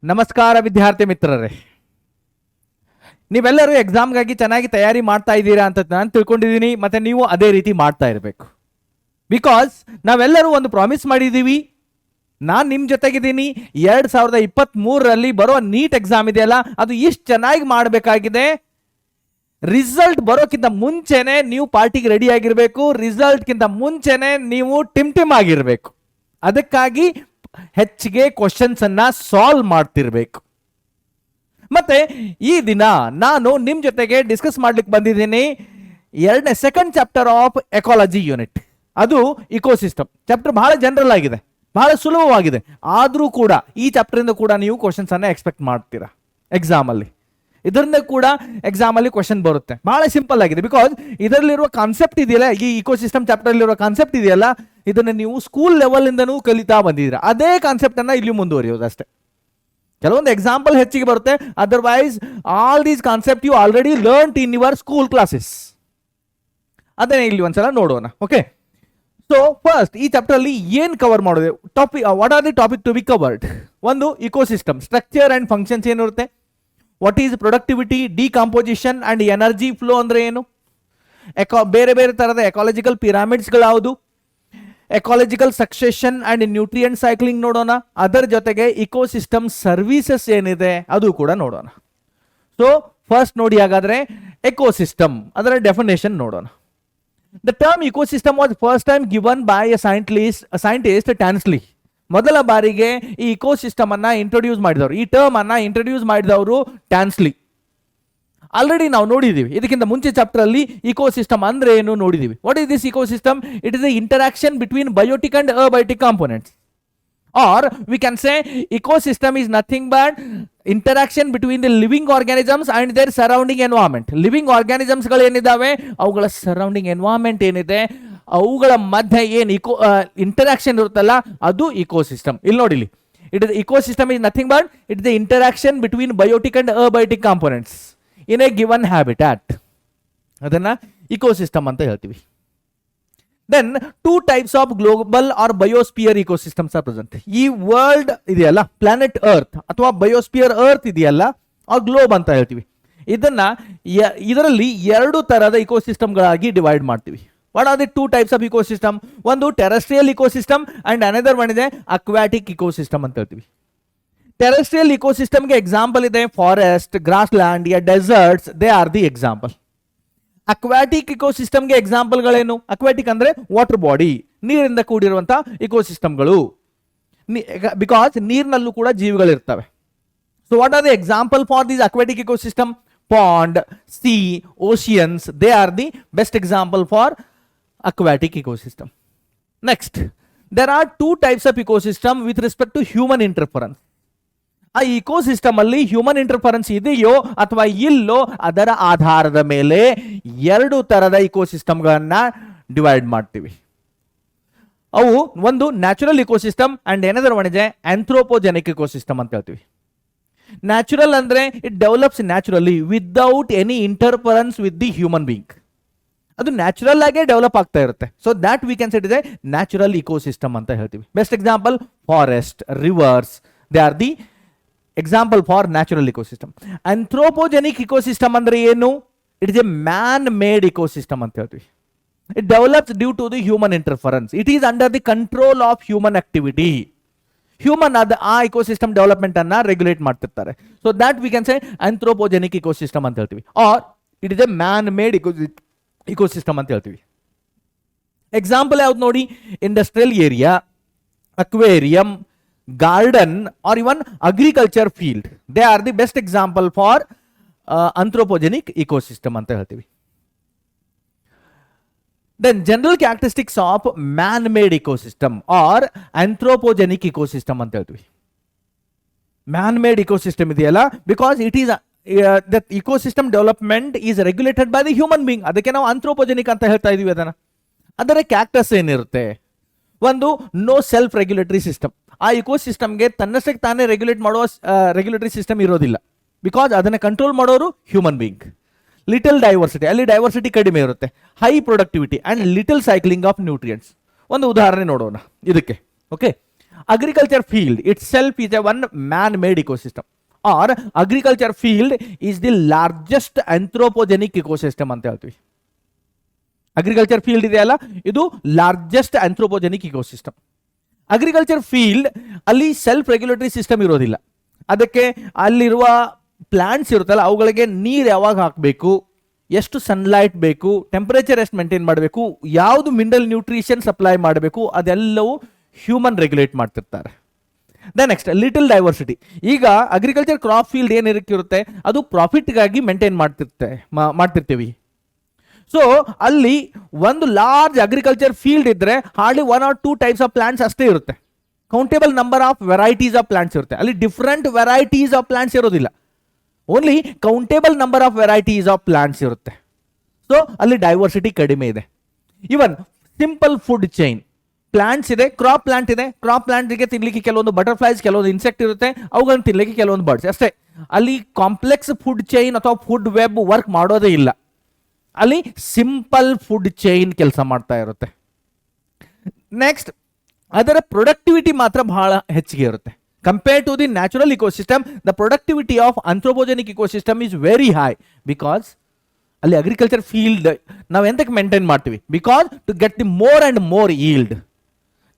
ನಮಸ್ಕಾರ ವಿದ್ಯಾರ್ಥಿ ಮಿತ್ರರೇ, ನೀವೆಲ್ಲರೂ ಎಕ್ಸಾಮ್ಗಾಗಿ ಚೆನ್ನಾಗಿ ತಯಾರಿ ಮಾಡ್ತಾ ಇದ್ದೀರಾ ಅಂತ ನಾನು ತಿಳ್ಕೊಂಡಿದ್ದೀನಿ. ಮತ್ತೆ ನೀವು ಅದೇ ರೀತಿ ಮಾಡ್ತಾ ಇರಬೇಕು. ಬಿಕಾಸ್ ನಾವೆಲ್ಲರೂ ಒಂದು ಪ್ರಾಮಿಸ್ ಮಾಡಿದ್ದೀವಿ. ನಾನು ನಿಮ್ಮ ಜೊತೆಗಿದ್ದೀನಿ. 2023ರಲ್ಲಿ ಬರೋ ನೀಟ್ ಎಕ್ಸಾಮ್ ಇದೆಯಲ್ಲ, ಅದು ಇಷ್ಟು ಚೆನ್ನಾಗಿ ಮಾಡಬೇಕಾಗಿದೆ. ರಿಸಲ್ಟ್ ಬರೋಕ್ಕಿಂತ ಮುಂಚೆನೆ ನೀವು ಪಾರ್ಟಿಗೆ ರೆಡಿ ಆಗಿರಬೇಕು. ರಿಸಲ್ಟ್ಗಿಂತ ಮುಂಚೆನೆ ನೀವು ಟಿಮ್ ಆಗಿರಬೇಕು. ಅದಕ್ಕಾಗಿ ಹೆಚ್ಚಿಗೆ ಕ್ವಶನ್ಸ್ ಅನ್ನ ಸಾಲ್ವ್ ಮಾಡ್ತಿರ್ಬೇಕು. ಮತ್ತೆ ಈ ದಿನ ನಾನು ನಿಮ್ ಜೊತೆಗೆ ಡಿಸ್ಕಸ್ ಮಾಡ್ಲಿಕ್ಕೆ ಬಂದಿದ್ದೀನಿ second chapter of ecology unit. ಅದು ಇಕೋಸಿಸ್ಟಮ್ ಚಾಪ್ಟರ್. ಬಹಳ ಜನರಲ್ ಆಗಿದೆ, ಬಹಳ ಸುಲಭವಾಗಿದೆ. ಆದ್ರೂ ಕೂಡ ಈ ಚಾಪ್ಟರ್ ಇಂದ ಕೂಡ ನೀವು ಕ್ವಶನ್ಸ್ ಅನ್ನ ಎಕ್ಸ್ಪೆಕ್ಟ್ ಮಾಡ್ತೀರಾ ಎಕ್ಸಾಮ್ ಅಲ್ಲಿ. ಇದರಿಂದ ಕೂಡ ಎಕ್ಸಾಮ್ ಅಲ್ಲಿ ಕ್ವಶನ್ ಬರುತ್ತೆ. ಬಹಳ ಸಿಂಪಲ್ ಆಗಿದೆ. ಬಿಕಾಸ್ ಇದರಲ್ಲಿರುವ ಕಾನ್ಸೆಪ್ಟ್ ಇದೆಯಲ್ಲ, ಈ ಇಕೋಸಿಸ್ಟಮ್ ಚಾಪ್ಟರ್ ಅಲ್ಲಿರುವ ಕಾನ್ಸೆಪ್ಟ್ ಇದೆಯಲ್ಲ, ಇದನ್ನ ನೀವು ಸ್ಕೂಲ್ ಲೆವೆಲ್ ಇಂದನೂ ಕಲಿತಾ ಬಂದಿದ್ದೀರಾ. ಅದೇ ಕಾನ್ಸೆಪ್ಟ್ ಅನ್ನ ಇಲ್ಲಿ ಮುಂದುವರಿಯೋದು ಅಷ್ಟೇ. ಕೆಲವೊಂದು ಎಕ್ಸಾಂಪಲ್ ಹೆಚ್ಚಿಗೆ ಬರುತ್ತೆ. Otherwise all these concept you already learn in your school classes. ಅದನ್ನೇ ಇಲ್ಲಿ ಒಂದ್ಸಲ ನೋಡೋಣ. ಓಕೆ, ಸೊ ಫಸ್ಟ್ ಈ ಚಾಪ್ಟರ್ ಅಲ್ಲಿ ಏನ್ ಕವರ್ ಮಾಡೋದು, topic, what are the topic to be covered. ಒಂದು ಇಕೋಸಿಸ್ಟಮ್ ಸ್ಟ್ರಕ್ಚರ್ ಅಂಡ್ ಫಂಕ್ಷನ್ಸ್ ಏನಿರುತ್ತೆ. What is productivity, decomposition and energy flow ಅಂದ್ರೆ ಏನು. ಬೇರೆ ಬೇರೆ ತರದ ಎಕಾಲಜಿಕಲ್ ಪಿರಾಮಿಡ್ಸ್ಗಳು ಯಾವುದು. Ecological succession and nutrient cycling ನೋಡೋಣ. ಅದರ ಜೊತೆಗೆ ಇಕೋಸಿಸ್ಟಮ್ ಸರ್ವಿಸಸ್ ಏನಿದೆ ಅದು ಕೂಡ ನೋಡೋಣ. ಸೊ ಫಸ್ಟ್ ನೋಡಿ, ಹಾಗಾದ್ರೆ ಎಕೋಸಿಸ್ಟಮ್ ಅದರ ಡೆಫಿನೇಷನ್ ನೋಡೋಣ. The term ecosystem was first time given by a scientist Tansley. ಮೊದಲ ಬಾರಿಗೆ ಈ ಇಕೋಸಿಸ್ಟಮ್ ಅನ್ನ ಇಂಟ್ರೊಡ್ಯೂಸ್ ಮಾಡಿದವರು, ಈ ಟರ್ಮ್ ಅನ್ನ ಇಂಟ್ರೊಡ್ಯೂಸ್ ಮಾಡಿದವರು ಟ್ಯಾನ್ಸ್ಲಿ. ಆಲ್ರೆಡಿ ನಾವು ನೋಡಿದೀವಿ. ಇದಕ್ಕಿಂತ ಮುಂಚೆ ಚಾಪ್ಟರ್ ಅಲ್ಲಿ ಇಕೋಸಿಸ್ಟಮ್ ಅಂದ್ರೆ ಏನು ನೋಡಿದೀವಿ. What is this ecosystem? It is the interaction between biotic and abiotic components. Or we can say ecosystem is nothing but interaction between the living organisms and their surrounding environment. Living organisms ಗಳು ಏನಿದಾವೆ, ಅವುಗಳ surrounding environment ಏನಿದೆ, ಅವುಗಳ ಮಧ್ಯೆ ಏನು interaction ಇರುತ್ತಲ್ಲ, ಅದು ecosystem. ಇಲ್ಲಿ ನೋಡಿಲಿ, it is ecosystem is nothing but it is the interaction between biotic and abiotic components in a given habitat. ಅದನ್ನ ಇಕೋಸಿಸ್ಟಮ್ ಅಂತ ಹೇಳ್ತೀವಿ. Then two types of global or biosphere ecosystems are present. ಈ world ಇದೆಯಲ್ಲ, planet earth ಅಥವಾ biosphere earth ಇದೆಯಲ್ಲ, ಆ globe ಅಂತ ಹೇಳ್ತೀವಿ. ಇದರಲ್ಲಿ ಎರಡು ತರಹದ ಇಕೋಸಿಸ್ಟಮ್ಗಳಾಗಿ ಡಿವೈಡ್ ಮಾಡ್ತೀವಿ. What are the two types of ecosystem? ಒಂದು terrestrial ecosystem and another one ಇದೆ ಅಕ್ವಾಟಿಕ್ ಇಕೋಸಿಸ್ಟಮ್ ಅಂತ ಹೇಳ್ತೀವಿ. ಟೆರೆಸ್ಟ್ರಿಯಲ್ ಇಕೋಸಿಸ್ಟಮ್ಗೆ ಎಕ್ಸಾಂಪಲ್ ಇದೆ forest, grassland, deserts, they are the example. Aquatic ಇಕೋಸಿಸ್ಟಮ್ಗೆ ಎಕ್ಸಾಂಪಲ್ಗಳೇನು? ಅಕ್ವಾಟಿಕ್ ಅಂದ್ರೆ ವಾಟರ್ ಬಾಡಿ, ನೀರಿಂದ ಕೂಡಿರುವಂತಹ ಇಕೋಸಿಸ್ಟಮ್ಗಳು. ಬಿಕಾಸ್ ನೀರಿನಲ್ಲೂ ಕೂಡ ಜೀವಿಗಳಿರ್ತವೆ. So what are the example for this aquatic ecosystem? Pond, sea, oceans, they are the best example for aquatic ecosystem. Next, there are two types of ecosystem with respect to human interference. ಆ ecosystem ಅಲ್ಲಿ human interference ಇದೆಯೋ ಅಥವಾ ಇಲ್ಲೋ ಅದರ ಆಧಾರದ ಮೇಲೆ ಎರಡು ತರದ ಇಕೋಸಿಸ್ಟಮ್ಗಳನ್ನ ಡಿವೈಡ್ ಮಾಡ್ತೀವಿ. ಅವು ಒಂದು ನ್ಯಾಚುರಲ್ ಇಕೋಸಿಸ್ಟಮ್ ಅಂಡ್ ಏನದರ್ ಒನ್ ಇದೆ ಆಂಥ್ರೋಪೋಜೆನಿಕ್ ಇಕೋಸಿಸ್ಟಮ್ ಅಂತ ಹೇಳ್ತೀವಿ. ನ್ಯಾಚುರಲ್ ಅಂದ್ರೆ it develops naturally without any interference with the human being. ಅದು ನ್ಯಾಚುರಲ್ ಆಗೇ ಡೆವಲಪ್ ಆಗ್ತಾ ಇರುತ್ತೆ. So that we can set is A natural ecosystem ಅಂತ ಹೇಳ್ತೀವಿ. Best example forest, reverse, they are the example for natural ecosystem. Anthropogenic ecosystem ಅಂದ್ರೆ ಏನು? It is a man made ecosystem ಅಂತ ಹೇಳ್ತೀವಿ. It develops due to the human interference. It is under the control of human activity. Human ಆ ecosystem development ಅನ್ನ regulate ಮಾಡ್ತಿರ್ತಾರೆ. So that we can say anthropogenic ecosystem ಅಂತ ಹೇಳ್ತೀವಿ. Or it is a man made ecosystem ಅಂತ ಹೇಳ್ತೀವಿ. Example ಯಾವ್ದು ನೋಡಿ? Industrial area, aquarium, garden or even agriculture field, they are the best example for anthropogenic ecosystem ಅಂತ ಹೇಳ್ತೀವಿ. Then general characteristics of man made ecosystem or anthropogenic ecosystem ಅಂತ ಹೇಳ್ತೀವಿ. Man made ecosystem ಇದೆಯಲ್ಲ, because it is that ecosystem development is regulated by the human being. ಅದಕ್ಕೆ ನಾವು anthropogenic ಅಂತ ಹೇಳ್ತಾ ಇದೀವಿ. ಅದರ ಕ್ಯಾರೆಕ್ಟರ್ಸ್ ಏನಿರುತ್ತೆ? ಒಂದು ನೋ ಸೆಲ್ಫ್ ರೆಗ್ಯುಲೇಟರಿ ಸಿಸ್ಟಮ್. ಆ ಇಕೋಸಿಸ್ಟಮ್ಗೆ ತನ್ನಷ್ಟಕ್ಕೆ ತಾನೇ ರೆಗ್ಯುಲೇಟ್ ಮಾಡುವ ರೆಗ್ಯುಲೇಟರಿ ಸಿಸ್ಟಮ್ ಇರೋದಿಲ್ಲ. ಬಿಕಾಸ್ ಅದನ್ನ ಕಂಟ್ರೋಲ್ ಮಾಡೋರು ಹ್ಯೂಮನ್ ಬೀಯಿಂಗ್. ಲಿಟಲ್ ಡೈವರ್ಸಿಟಿ, ಅಲ್ಲಿ ಡೈವರ್ಸಿಟಿ ಕಡಿಮೆ ಇರುತ್ತೆ. High productivity and little cycling of nutrients. ಒಂದು ಉದಾಹರಣೆ ನೋಡೋಣ ಇದಕ್ಕೆ. Okay, agriculture field itself is a one man-made ecosystem, or agriculture field is the largest anthropogenic ecosystem ಅಂತ ಹೇಳ್ತೀವಿ. ಅಗ್ರಿಕಲ್ಚರ್ ಫೀಲ್ಡ್ ಇದೆಯಲ್ಲ, ಇದು largest anthropogenic ecosystem. Agriculture field ಅಲ್ಲಿ self regulatory system ಇರೋದಿಲ್ಲ. ಅದಕ್ಕೆ ಅಲ್ಲಿರುವ ಪ್ಲಾಂಟ್ಸ್ ಇರುತ್ತಲ್ಲ, ಅವುಗಳಿಗೆ ನೀರು ಯಾವಾಗ ಹಾಕಬೇಕು, ಎಷ್ಟು ಸನ್ಲೈಟ್ ಬೇಕು, ಟೆಂಪರೇಚರ್ ಎಷ್ಟು ಮೇಂಟೈನ್ ಮಾಡಬೇಕು, ಯಾವುದು ಮಿನರಲ್ ನ್ಯೂಟ್ರಿಷನ್ ಸಪ್ಲೈ ಮಾಡಬೇಕು, ಅದೆಲ್ಲವೂ ಹ್ಯೂಮನ್ ರೆಗ್ಯುಲೇಟ್ ಮಾಡ್ತಿರ್ತಾರೆ. The next little diversity. ಈಗ ಅಗ್ರಿಕಲ್ಚರ್ ಕ್ರಾಪ್ ಫೀಲ್ಡ್ ಏನಿರುತ್ತೆ ಅದು ಪ್ರಾಫಿಟ್ಗಾಗಿ ಮೇಂಟೈನ್ ಮಾಡ್ತಿರ್ತೀವಿ. ಸೊ ಅಲ್ಲಿ ಒಂದು ಲಾರ್ಜ್ ಅಗ್ರಿಕಲ್ಚರ್ ಫೀಲ್ಡ್ ಇದ್ರೆ hardly 1 or 2 types of plants ಅಷ್ಟೇ ಇರುತ್ತೆ. Countable number of varieties of plants ಇರುತ್ತೆ. ಅಲ್ಲಿ ಡಿಫ್ರೆಂಟ್ ವೆರೈಟೀಸ್ ಆಫ್ ಪ್ಲಾಂಟ್ಸ್ ಇರೋದಿಲ್ಲ, only countable number of varieties of plants ಇರುತ್ತೆ. ಸೊ ಅಲ್ಲಿ ಡೈವರ್ಸಿಟಿ ಕಡಿಮೆ ಇದೆ. ಇವನ್ ಸಿಂಪಲ್ ಫುಡ್ ಚೈನ್ ಪ್ಲಾಂಟ್ಸ್ ಇದೆ, ಕ್ರಾಪ್ ಪ್ಲಾಂಟ್ ಇದೆ. ಕ್ರಾಪ್ ಪ್ಲಾಂಟ್ಗೆ ತಿನ್ಲಿಕ್ಕೆ ಕೆಲವೊಂದು ಬಟರ್ಫ್ಲೈಸ್, ಕೆಲವೊಂದು ಇನ್ಸೆಕ್ಟ್ ಇರುತ್ತೆ, ಅವುಗಳನ್ನು ತಿನ್ಲಿಕ್ಕೆ ಕೆಲವೊಂದು ಬರ್ಡ್ಸ್ ಅಷ್ಟೇ. ಅಲ್ಲಿ ಕಾಂಪ್ಲೆಕ್ಸ್ ಫುಡ್ ಚೈನ್ ಅಥವಾ ಫುಡ್ ವೆಬ್ ವರ್ಕ್ ಮಾಡೋದೇ ಇಲ್ಲ. ಅಲ್ಲಿ ಸಿಂಪಲ್ ಫುಡ್ ಚೈನ್ ಕೆಲಸ ಮಾಡ್ತಾ ಇರುತ್ತೆ. ನೆಕ್ಸ್ಟ್ ಅದರ ಪ್ರೊಡಕ್ಟಿವಿಟಿ ಮಾತ್ರ ಬಹಳ ಹೆಚ್ಚಿಗೆ ಇರುತ್ತೆ. Compare to the natural ecosystem, the productivity of anthropogenic ecosystem is very high. Because ಅಲ್ಲಿ ಅಗ್ರಿಕಲ್ಚರ್ ಫೀಲ್ಡ್ ನಾವು ಎಂತಕ್ಕೆ ಮೇಂಟೈನ್ ಮಾಡ್ತೀವಿ? Because to get the more and more yield.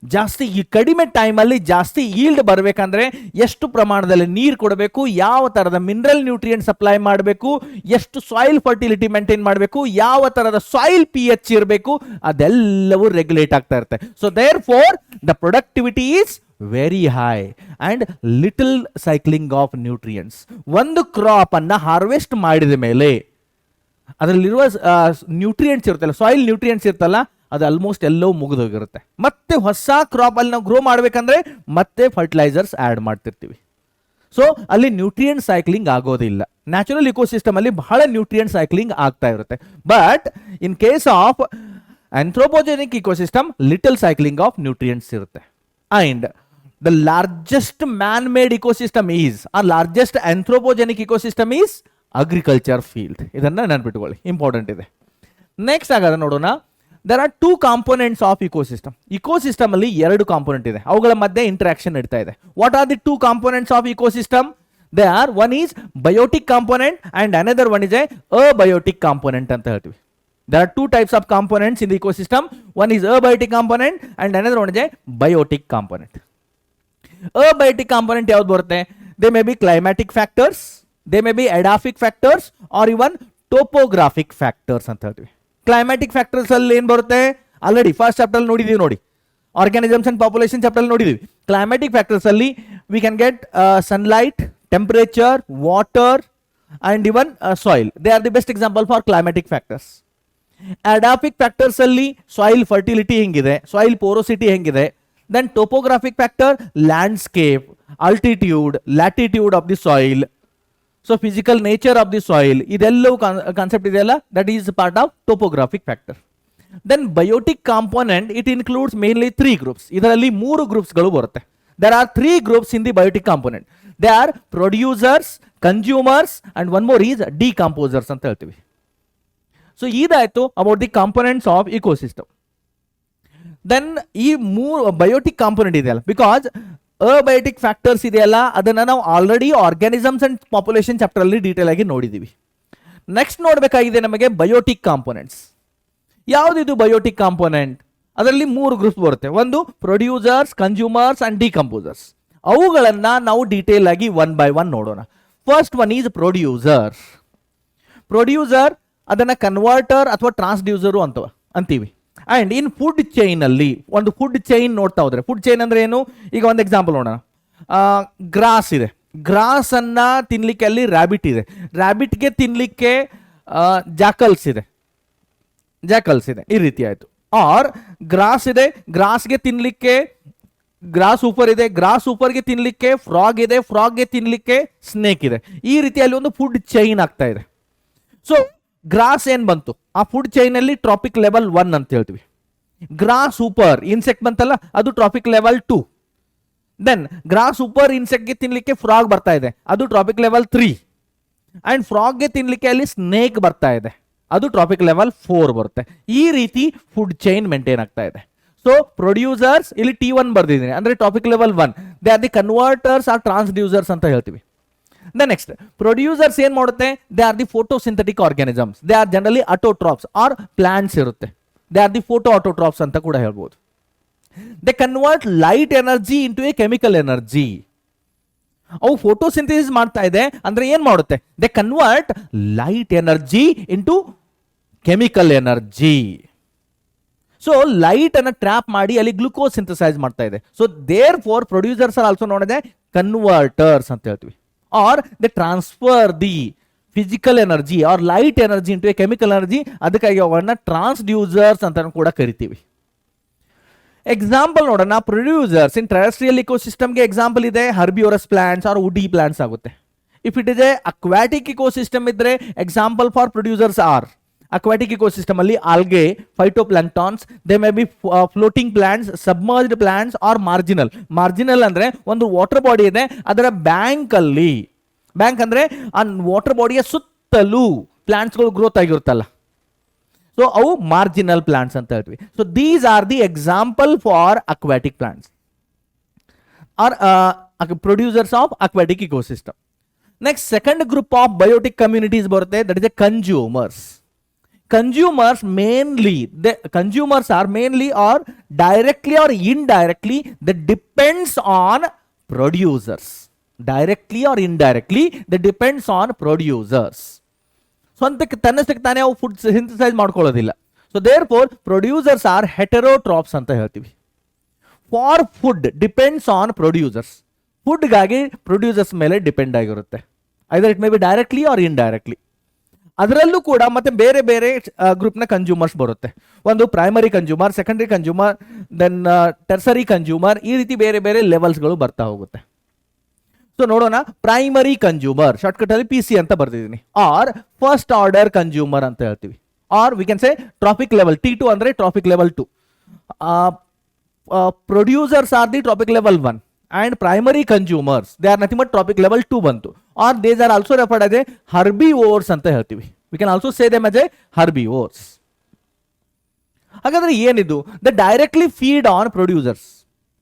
ಜಾಸ್ತಿ ಈ ಕಡಿಮೆ ಟೈಮಲ್ಲಿ ಜಾಸ್ತಿ ಈಲ್ಡ್ ಬರಬೇಕಂದ್ರೆ ಎಷ್ಟು ಪ್ರಮಾಣದಲ್ಲಿ ನೀರು ಕೊಡಬೇಕು, ಯಾವ ಥರದ ಮಿನರಲ್ ನ್ಯೂಟ್ರಿಯೆಂಟ್ ಸಪ್ಲೈ ಮಾಡಬೇಕು, ಎಷ್ಟು ಸಾಯಿಲ್ ಫರ್ಟಿಲಿಟಿ ಮೇಂಟೈನ್ ಮಾಡಬೇಕು, ಯಾವ ಥರದ ಸಾಯಿಲ್ pH ಇರಬೇಕು, ಅದೆಲ್ಲವೂ ರೆಗ್ಯುಲೇಟ್ ಆಗ್ತಾ ಇರುತ್ತೆ. So therefore the productivity is very high and little cycling of nutrients. ಒಂದು ಕ್ರಾಪ್ ಅನ್ನ ಹಾರ್ವೆಸ್ಟ್ ಮಾಡಿದ ಮೇಲೆ ಅದರಲ್ಲಿರುವ ನ್ಯೂಟ್ರಿಯೆಂಟ್ಸ್ ಇರುತ್ತಲ್ಲ, ಸಾಯಿಲ್ ನ್ಯೂಟ್ರಿಯೆಂಟ್ಸ್ ಇರ್ತಲ್ಲ, ಅದು ಆಲ್ಮೋಸ್ಟ್ ಎಲ್ಲವೂ ಮುಗಿದೋಗಿರುತ್ತೆ. ಮತ್ತೆ ಹೊಸ ಕ್ರಾಪ್ ಅಲ್ಲಿ ನಾವು ಗ್ರೋ ಮಾಡಬೇಕಂದ್ರೆ ಮತ್ತೆ ಫರ್ಟಿಲೈಸರ್ಸ್ ಆ್ಯಡ್ ಮಾಡ್ತಿರ್ತೀವಿ. ಸೊ ಅಲ್ಲಿ ನ್ಯೂಟ್ರಿಯೆಂಟ್ ಸೈಕ್ಲಿಂಗ್ ಆಗೋದಿಲ್ಲ. ನ್ಯಾಚುರಲ್ ಇಕೋಸಿಸ್ಟಮ್ ಅಲ್ಲಿ ಬಹಳ ನ್ಯೂಟ್ರಿಯೆಂಟ್ ಸೈಕ್ಲಿಂಗ್ ಆಗ್ತಾ ಇರುತ್ತೆ. But in case of anthropogenic ecosystem little cycling of nutrients ಇರುತ್ತೆ. And the largest man made ecosystem is, ಆ largest anthropogenic ecosystem is agriculture field. ಇದನ್ನ ನೆನ್ಪಿಟ್ಕೊಳ್ಳಿ, ಇಂಪಾರ್ಟೆಂಟ್ ಇದೆ. ನೆಕ್ಸ್ಟ್ ಆಗಾದ್ರೆ ನೋಡೋಣ, there are 2 components of ecosystem. Ecosystem ಅಲ್ಲಿ 2 component ಇದೆ, ಅವುಗಳ ಮಧ್ಯೆ ಇಂಟರಾಕ್ಷನ್ ನಡೀತಾ ಇದೆ. What are the 2 components of ecosystem? They are, one is biotic component and another one is a abiotic component ಅಂತ ಹೇಳ್ತೀವಿ. There are 2 types of components in the ecosystem. One is abiotic component and another one is a biotic component. Abiotic component ಯಾವ್ದು ಬರುತ್ತೆ? They may be climatic factors, they may be edaphic factors or even topographic factors ಅಂತ ಹೇಳ್ತೀವಿ. Climatic factors ಅಲ್ಲಿ ಏನು ಬರುತ್ತೆ? Already first chapter ನೋಡಿದೀವಿ ನೋಡಿ, organisms and population chapter ನೋಡಿದೀವಿ. ಕ್ಲೈಮ್ಯಾಟಿಕ್ ಫ್ಯಾಕ್ಟರ್ಸ್ ಅಲ್ಲಿ we can get sunlight, temperature, water and even soil. They are the best example for climatic factors. Edaphic factors ಅಲ್ಲಿ ಸಾಯಿಲ್ ಫರ್ಟಿಲಿಟಿ ಹೆಂಗಿದೆ, soil porosity ಹೆಂಗಿದೆ. Then topographic factor, landscape, altitude, latitude of the soil. So physical nature of the soil, ಇದೆಲ್ಲವೂ concept ಇದೆಯಲ್ಲ, that is part of topographic factor. Then biotic component, it includes mainly 3 groups. ಇದರಲ್ಲಿ 3 ಗ್ರೂಪ್ಸ್ಗಳು ಬರುತ್ತೆ. There are 3 groups in the biotic component. They are producers, consumers and one more is decomposers ಅಂತ ಹೇಳ್ತೀವಿ. So ಇದಾಯ್ತು about the components of ecosystem. Then ಈ 3 biotic component ಇದೆಯಲ್ಲ, because abiotic factors ಇದೆಯಲ್ಲ, ಅದನ್ನು ನಾವು already organisms and population chapter ಅಲ್ಲಿ detail ಆಗಿ ನೋಡಿದೀವಿ. ನೆಕ್ಸ್ಟ್ ನೋಡಬೇಕಾಗಿದೆ ನಮಗೆ ಬಯೋಟಿಕ್ ಕಾಂಪೋನೆಂಟ್ಸ್. ಯಾವುದಿದು ಬಯೋಟಿಕ್ ಕಾಂಪೋನೆಂಟ್? ಅದರಲ್ಲಿ 3 ಗ್ರೂಪ್ಸ್ ಬರುತ್ತೆ. ಒಂದು ಪ್ರೊಡ್ಯೂಸರ್ಸ್, ಕನ್ಸ್ಯೂಮರ್ಸ್ ಅಂಡ್ ಡಿಕಂಪೋಸರ್ಸ್. ಅವುಗಳನ್ನ ನಾವು ಡೀಟೇಲ್ ಆಗಿ 1 by 1 ನೋಡೋಣ. First one is producer. Producer ಅದನ್ನ ಕನ್ವರ್ಟರ್ ಅಥವಾ ಟ್ರಾನ್ಸ್ಡ್ಯೂಸರು ಅಂತೀವಿ. ಅಂಡ್ ಇನ್ ಫುಡ್ ಚೈನ್ ಅಲ್ಲಿ ಒಂದು ಫುಡ್ ಚೈನ್ ನೋಡ್ತಾ ಹೋದ್ರೆ, ಫುಡ್ ಚೈನ್ ಅಂದ್ರೆ ಏನು? ಈಗ ಒಂದು ಎಕ್ಸಾಂಪಲ್ ನೋಡೋಣ. ಗ್ರಾಸ್ ಇದೆ, ಗ್ರಾಸ್ ಅನ್ನ ತಿನ್ಲಿಕ್ಕೆ ಅಲ್ಲಿ ರ್ಯಾಬಿಟ್ ಇದೆ, ರ್ಯಾಬಿಟ್ಗೆ ತಿನ್ಲಿಕ್ಕೆ ಜಾಕಲ್ಸ್ ಇದೆ, ಈ ರೀತಿ ಆಯ್ತು. ಆರ್ ಗ್ರಾಸ್ ಇದೆ, ಗ್ರಾಸ್ಗೆ ತಿನ್ಲಿಕ್ಕೆ ಗ್ರಾಸ್ ಸೂಪರ್ ಇದೆ, ಗ್ರಾಸ್ ಸೂಪರ್ಗೆ ತಿನ್ಲಿಕ್ಕೆ ಫ್ರಾಗ್ ಇದೆ, ಫ್ರಾಗ್ಗೆ ತಿನ್ಲಿಕ್ಕೆ ಸ್ನೇಕ್ ಇದೆ. ಈ ರೀತಿಯಲ್ಲಿ ಒಂದು ಫುಡ್ ಚೈನ್ ಆಗ್ತಾ ಇದೆ. ಸೊ ಗ್ರಾಸ್ ಏನ್ ಬಂತು? ಆ ಫುಡ್ ಚೈನ್ ಅಲ್ಲಿ ಟ್ರಾಪಿಕ್ ಲೆವೆಲ್ 1 ಅಂತ ಹೇಳ್ತೀವಿ. ಗ್ರಾಸ್ ಸೂಪರ್ ಇನ್ಸೆಕ್ಟ್ ಬಂತಲ್ಲ, ಅದು trophic level 2. Then grasshopper ಇನ್ಸೆಕ್ಟ್ಗೆ ತಿನ್ಲಿಕ್ಕೆ ಫ್ರಾಗ್ ಬರ್ತಾ ಇದೆ, ಅದು ಟ್ರಾಪಿಕ್ ಲೆವೆಲ್ 3. ಅಂಡ್ ಫ್ರಾಗ್ಗೆ ತಿನ್ಲಿಕ್ಕೆ ಅಲ್ಲಿ ಸ್ನೇಕ್ ಬರ್ತಾ ಇದೆ, ಅದು ಟ್ರಾಪಿಕ್ ಲೆವೆಲ್ 4 ಬರುತ್ತೆ. ಈ ರೀತಿ ಫುಡ್ ಚೈನ್ ಮೇಂಟೈನ್ ಆಗ್ತಾ ಇದೆ. ಸೊ ಪ್ರೊಡ್ಯೂಸರ್ಸ್ ಇಲ್ಲಿ T1 ಬರ್ದಿದ್ದೀನಿ, ಅಂದ್ರೆ trophic level 1. They are the converters or transducers ಅಂತ ಹೇಳ್ತೀವಿ. ನೆಕ್ಸ್ಟ್ ಪ್ರೊಡ್ಯೂಸರ್ಸ್ ಏನ್ ಮಾಡುತ್ತೆ, they are the photosynthetic organisms, they are generally autotrophs or plants ಇರುತ್ತೆ. They are the photoautotrophs ಅಂತ ಕೂಡ ಹೇಳ್ಬೋದು. They convert light energy into a chemical energy. ಅವು photosynthesis ಮಾಡ್ತಾ ಇದೆ ಅಂದ್ರೆ ಏನ್ ಮಾಡುತ್ತೆ, they convert light energy into chemical energy. So light ಅನ್ನ ಟ್ರ್ಯಾಪ್ ಮಾಡಿ ಅಲ್ಲಿ ಗ್ಲೂಕೋಸ್ ಸಿಂಥಸೈಸ್ ಮಾಡ್ತಾ ಇದೆ. So therefore producers are also ನೋಡಿದೆ ಕನ್ವರ್ಟರ್ಸ್ ಅಂತ ಹೇಳ್ತೀವಿ. Or they transfer the physical energy or light energy into a chemical energy. ಅದಕ್ಕಾಗಿ ಅವನ್ನ ಟ್ರಾನ್ಸ್ಡ್ಯೂಸರ್ಸ್ ಅಂತ ಕೂಡ ಕರಿತೀವಿ. ಎಕ್ಸಾಂಪಲ್ ನೋಡೋಣ, ಪ್ರೊಡ್ಯೂಸರ್ಸ್ ಇನ್ ಟೆರೆಸ್ಟ್ರಿಯಲ್ ಇಕೋಸಿಸ್ಟಮ್ಗೆ ಎಕ್ಸಾಂಪಲ್ ಇದೆ herbivorous plants or woody plants ಆಗುತ್ತೆ. If it is a aquatic ecosystem ಇದ್ರೆ example for producers are aquatic ecosystem ಅಲ್ಲಿ algae, phytoplanktons, they may be floating plants, submerged plants or marginal. Marginal ಅಂದ್ರೆ ಒಂದು water body ಇದೆ, ಅದರ bank ಅಲ್ಲಿ, bank ಅಂದ್ರೆ ಆ ವಾಟರ್ ಬಾಡಿಯ ಸುತ್ತಲೂ ಪ್ಲಾಂಟ್ಸ್ಗಳು ಗ್ರೋತ್ ಆಗಿರುತ್ತಲ್ಲ, ಸೊ ಅವು ಮಾರ್ಜಿನಲ್ ಪ್ಲಾಂಟ್ಸ್ ಅಂತ ಹೇಳ್ತೀವಿ. So these are the example for aquatic plants are producers of aquatic ecosystem. Next second group of biotic communities ಬರುತ್ತೆ, that is a consumers. Consumers are mainly or directly or indirectly that depends on producers. Directly or indirectly that depends on producers. ಸ್ವಂತಕ್ಕೆ ತನ್ನಷ್ಟಕ್ಕೆ ತಾನೇ ಅವು food synthesize ಮಾಡ್ಕೊಳ್ಳೋದಿಲ್ಲ. So therefore producers are heterotrophs ಅಂತ ಹೇಳ್ತೀವಿ. For food depends on producers. ಫುಡ್ಗಾಗಿ producers ಮೇಲೆ depend ಆಗಿರುತ್ತೆ. Either it may be directly or indirectly. ಅದರಲ್ಲೂ ಕೂಡ ಮತ್ತೆ ಬೇರೆ ಬೇರೆ ಗ್ರೂಪ್ನ ಕನ್ಸ್ಯೂಮರ್ಸ್ ಬರುತ್ತೆ. ಒಂದು primary consumer, secondary consumer, then tertiary consumer, ಈ ರೀತಿ ಬೇರೆ ಬೇರೆ ಲೆವೆಲ್ಸ್ಗಳು ಬರ್ತಾ ಹೋಗುತ್ತೆ. ಸೊ ನೋಡೋಣ, ಪ್ರೈಮರಿ ಕನ್ಸ್ಯೂಮರ್ ಶಾರ್ಟ್ಕಟ್ ಅಲ್ಲಿ PC ಅಂತ ಬರ್ತಿದ್ದೀನಿ, ಆರ್ ಫಸ್ಟ್ ಆರ್ಡರ್ ಕನ್ಸ್ಯೂಮರ್ ಅಂತ ಹೇಳ್ತೀವಿ, R we can say trophic level T2 ಅಂದ್ರೆ trophic level 2. Producers are the trophic level 1 and primary consumers they are nothing but tropic level 2 bantu, or these are also referred as a herbivores anta ಹೇಳ್ತೀವಿ. We can also say them as a herbivores. ಹಾಗಾದ್ರೆ ಏನಿದು, the directly feed on producers.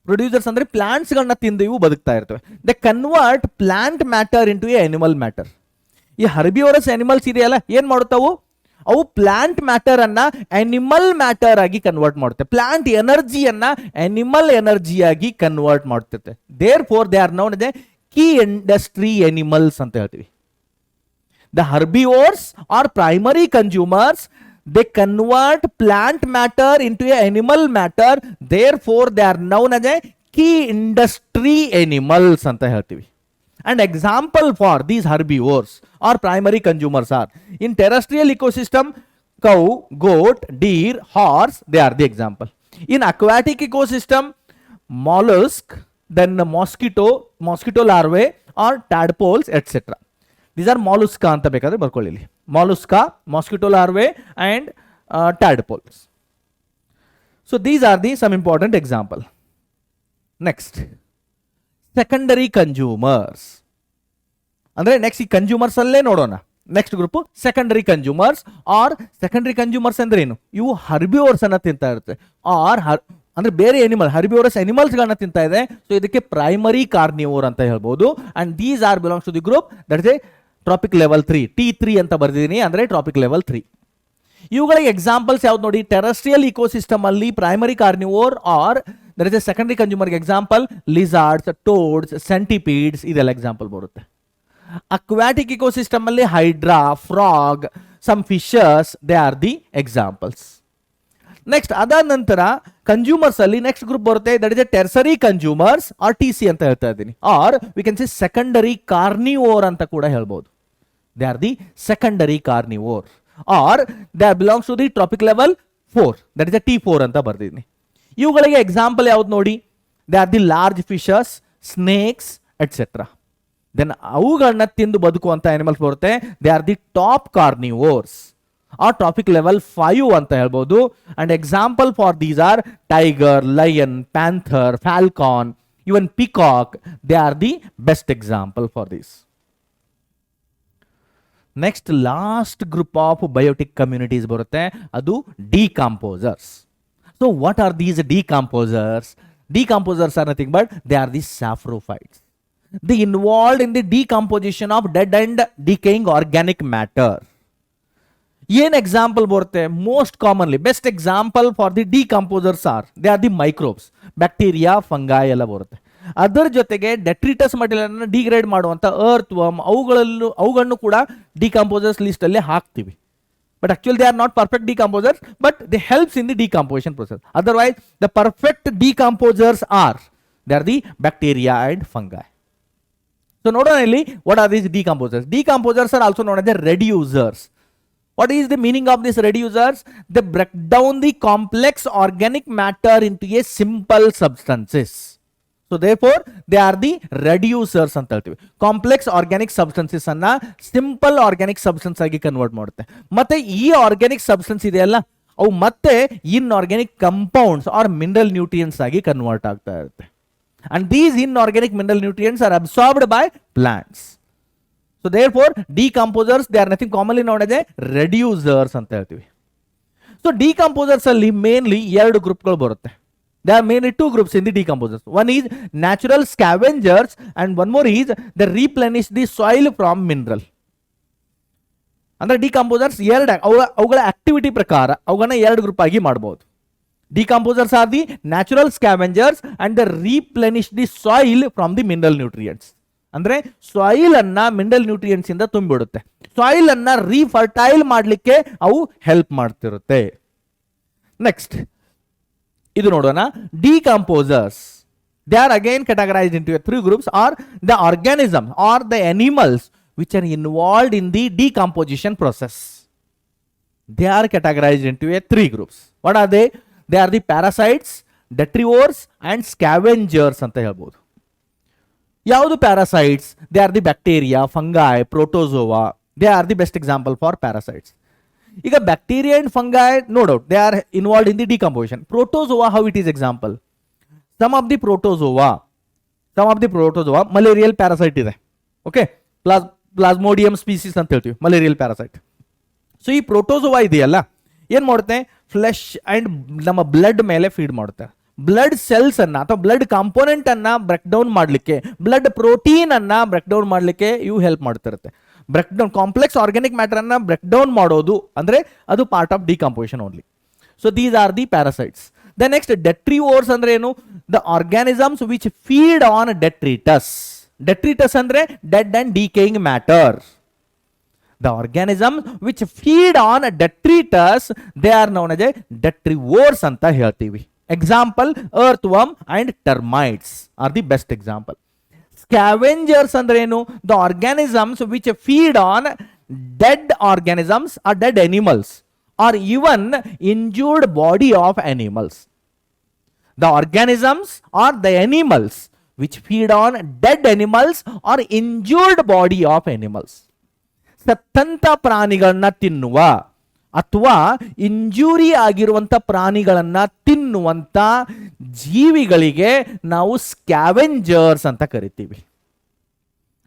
Producers ಅಂದ್ರೆ plants ಗಳನ್ನ ತಿಂದು ಇವು ಬದುಕ್ತಾ ಇರ್ತವೆ. They convert plant matter into a animal matter. ಈ ಹರ್ಬಿವರಸ್ ಅನಿಮಲ್ಸ್ ಇದೆಯಲ್ಲ, ಏನ್ ಮಾಡುತ್ತಾವು, ಅವು ಪ್ಲಾಂಟ್ ಮ್ಯಾಟರ್ ಅನ್ನ ಅನಿಮಲ್ ಮ್ಯಾಟರ್ ಆಗಿ ಕನ್ವರ್ಟ್ ಮಾಡುತ್ತೆ. ಪ್ಲಾಂಟ್ ಎನರ್ಜಿಯನ್ನ ಅನಿಮಲ್ ಎನರ್ಜಿಯಾಗಿ ಕನ್ವರ್ಟ್ ಮಾಡ್ತಿರುತ್ತೆ. Therefore they are known as a key industry animals ಅಂತ ಹೇಳ್ತೀವಿ. The herbivores are primary consumers, they convert plant matter into a animal matter. Therefore they are known as a key industry animals ಅಂತ ಹೇಳ್ತೀವಿ. And example for these herbivores or primary consumers are in terrestrial ecosystem, cow, goat, deer, horse, they are the example. In aquatic ecosystem, mollusk, then mosquito larvae or tadpoles, etc. These are mollusca anta bekadre barkolli illi. Mollusca, mosquito larvae and tadpoles. So these are the some important example. Next, secondary consumers ಅಂದ್ರೆ next ಈ consumers ಅಲ್ಲೇ ನೋಡೋಣ. Next group secondary consumers or secondary consumers ಅಂದ್ರೆ ಏನು, ಇವು herbivores ಅನ್ನ ತಿಂತಾ ಇರುತ್ತೆ, ಆರ್ ಅಂದ್ರೆ ಬೇರೆ ಅನಿಮಲ್, ಹರ್ಬಿವೋರಸ್ ಅನಿಮಲ್ಸ್ ಗಳನ್ನ ತಿಂತಾ ಇದೆ. ಸೊ ಇದಕ್ಕೆ ಪ್ರೈಮರಿ ಕಾರ್ನಿವೋರ್ ಅಂತ ಹೇಳ್ಬೋದು. And these are belongs to the group that is a trophic level 3, T3 ಅಂತ ಬರ್ದಿದ್ದೀನಿ, ಅಂದ್ರೆ ಟ್ರಾಪಿಕ್ ಲೆವೆಲ್ 3. ಇವುಗಳಿಗೆ ಎಕ್ಸಾಂಪಲ್ಸ್ ಯಾವ್ದು ನೋಡಿ, ಟೆರೆಸ್ಟ್ರಿಯಲ್ ಇಕೋಸಿಸ್ಟಮ್ ಅಲ್ಲಿ primary carnivore or there is a secondary consumer example lizards, toads, centipedes, ಇದೆಲ್ಲ example ಬರುತ್ತೆ. Aquatic ecosystem ಅಲ್ಲಿ hydra, frog, some fishes, they are the examples. Next ಅದಾದ ನಂತರ ಕನ್ಸ್ಯೂಮರ್ಸ್ ಅಲ್ಲಿ ನೆಕ್ಸ್ಟ್ ಗ್ರೂಪ್ ಬರುತ್ತೆ, that is a tertiary consumers or TC ಅಂತ ಹೇಳ್ತಾ ಇದ್ದೀನಿ, or we can say secondary carnivore ಅಂತ ಕೂಡ ಹೇಳ್ಬೋದು. They are the secondary carnivore or they belongs to the trophic level 4, that is a T4 ಅಂತ ಬರ್ದಿದ್ದೀನಿ. ಇವುಗಳಿಗೆ ಎಕ್ಸಾಂಪಲ್ ಯಾವ್ದು ನೋಡಿ, they are the large fishes, snakes etcetera. Then ಅವುಗಳನ್ನ ತಿಂದು ಬದುಕುವಂತ ಅನಿಮಲ್ಸ್ ಬರುತ್ತೆ, they are the top carnivores or trophic level 5 ಅಂತ ಹೇಳ್ಬೋದು. And example for these are tiger, lion, panther, falcon, even peacock, they are the best example for this. Next last group of biotic communities ಬರುತ್ತೆ, ಅದು decomposers. So what are these decomposers? Decomposers are nothing but they are the saprophytes. They involved in the decomposition of dead and decaying organic matter. ಏನ್ example ಬರುತ್ತೆ most commonly best example for the decomposers are they are the microbes bacteria fungi ಎಲ್ಲ ಬರುತ್ತೆ. ಅದರ ಜೊತೆಗೆ detritus material degrade ಮಾಡುವಂತ earthworm ಅವುಗಳನ್ನು ಕೂಡ decomposers list ಅಲ್ಲಿ ಹಾಕ್ತಿವಿ. But actually they are not perfect decomposers, but they helps in the decomposition process. Otherwise the perfect decomposers are they are the bacteria and fungi. So ನೋಡೋಣ ಇಲ್ಲಿ what are these decomposers? Decomposers are also known as the reducers. What is the meaning of these reducers? They break down the complex organic matter into a simple substances. So therefore they are the reducers ಅಂತ ಹೇಳ್ತೀವಿ. Complex organic substances ಅನ್ನ simple organic substance ಆಗಿ convert ಮಾಡುತ್ತೆ. ಮತ್ತೆ ಈ organic substance ಇದೆಯಲ್ಲ ಅವು ಮತ್ತೆ inorganic compounds or mineral nutrients ಆಗಿ ಕನ್ವರ್ಟ್ ಆಗ್ತಾ ಇರುತ್ತೆ. And these inorganic mineral nutrients are absorbed by plants. So therefore decomposers they are nothing commonly known as a reducers ಅಂತ ಹೇಳ್ತೀವಿ. So decomposers ಅಲ್ಲಿ mainly ಎರಡು ಗ್ರೂಪ್ಗಳು ಬರುತ್ತೆ. There are mainly two groups in the decomposers. One is natural scavengers and one more is they replenish the soil from mineral. ಅಂದ್ರೆ decomposers ಎರಡು ಅವುಗಳ activity ಪ್ರಕಾರ ಅವುಗಳನ್ನ ಎರಡು ಗ್ರೂಪ್ ಆಗಿ ಮಾಡಬಹುದು. Decomposers are the natural scavengers and they replenish the soil from the mineral nutrients. ಅಂದ್ರೆ soil ಅನ್ನ ಮಿನರಲ್ ನ್ಯೂಟ್ರಿಯೆಂಟ್ಸ್ ಇಂದ ತುಂಬಿಡುತ್ತೆ. ಸಾಯಿಲ್ ಅನ್ನ ರೀಫರ್ಟೈಲ್ ಮಾಡಲಿಕ್ಕೆ ಅವು ಹೆಲ್ಪ್ ಮಾಡ್ತಿರುತ್ತೆ. ನೆಕ್ಸ್ಟ್ ಇದು ನೋಡೋಣ. Decomposers they are again categorized into three groups or the organism or the animals which are involved in the decomposition process. They are categorized into three groups. What are they? They are the parasites, detritivores and scavengers ಅಂತ ಹೇಳ್ಬೋದು. ಯಾವುದು parasites? They are the bacteria, fungi, protozoa. They are the best example for parasites. ಈಗ bacteria and fungi no doubt they are involved in the decomposition. Protozoa how it is example? Some of the protozoa malarial parasite ಇದೆ. Okay, plasmodium species ಅಂತ ಹೇಳ್ತೀವಿ malarial parasite. So ಈ protozoa ಇದೆಯಲ್ಲ ಏನ್ ಮಾಡುತ್ತೆ? Flesh and ನಮ್ಮ blood ಮೇಲೆ feed ಮಾಡುತ್ತೆ. ಬ್ಲಡ್ ಸೆಲ್ಸ್ ಅನ್ನ ಅಥವಾ ಬ್ಲಡ್ ಕಾಂಪೋನೆಂಟ್ ಅನ್ನ ಬ್ರೇಕ್ ಡೌನ್ ಮಾಡಲಿಕ್ಕೆ, ಬ್ಲಡ್ ಪ್ರೋಟೀನ್ ಅನ್ನ ಬ್ರೇಕ್ ಡೌನ್ ಮಾಡಲಿಕ್ಕೆ ಇವು ಹೆಲ್ಪ್ ಮಾಡ್ತಿರುತ್ತೆ. Break down complex organic matter ಅನ್ನ ಬ್ರೇಕ್ ಡೌನ್ ಮಾಡೋದು ಅಂದ್ರೆ ಅದು part of decomposition only. So these are the parasites. The next detritivores ಅಂದ್ರೆ ಏನು? The organisms which feed on detritus. Detritus ಅಂದ್ರೆ dead and decaying matter. The organisms which feed on detritus they are known as a detrivores ಅಂತ ಹೇಳ್ತೀವಿ. Example earthworm and termites are the best example. Scavengers ಅಂದ್ರೆ ಏನು? The organisms which feed on dead organisms or dead animals or even injured body of animals. The organisms or the animals which feed on dead animals or injured body of animals. ಸತ್ತಂತ ಪ್ರಾಣಿಗಳನ್ನ ತಿನ್ನುವ ಅಥವಾ injury ಆಗಿರುವಂತ ಪ್ರಾಣಿಗಳನ್ನ ತಿನ್ನುವಂತ ಜೀವಿಗಳಿಗೆ ನಾವು scavengers ಅಂತ ಕರಿತೀವಿ.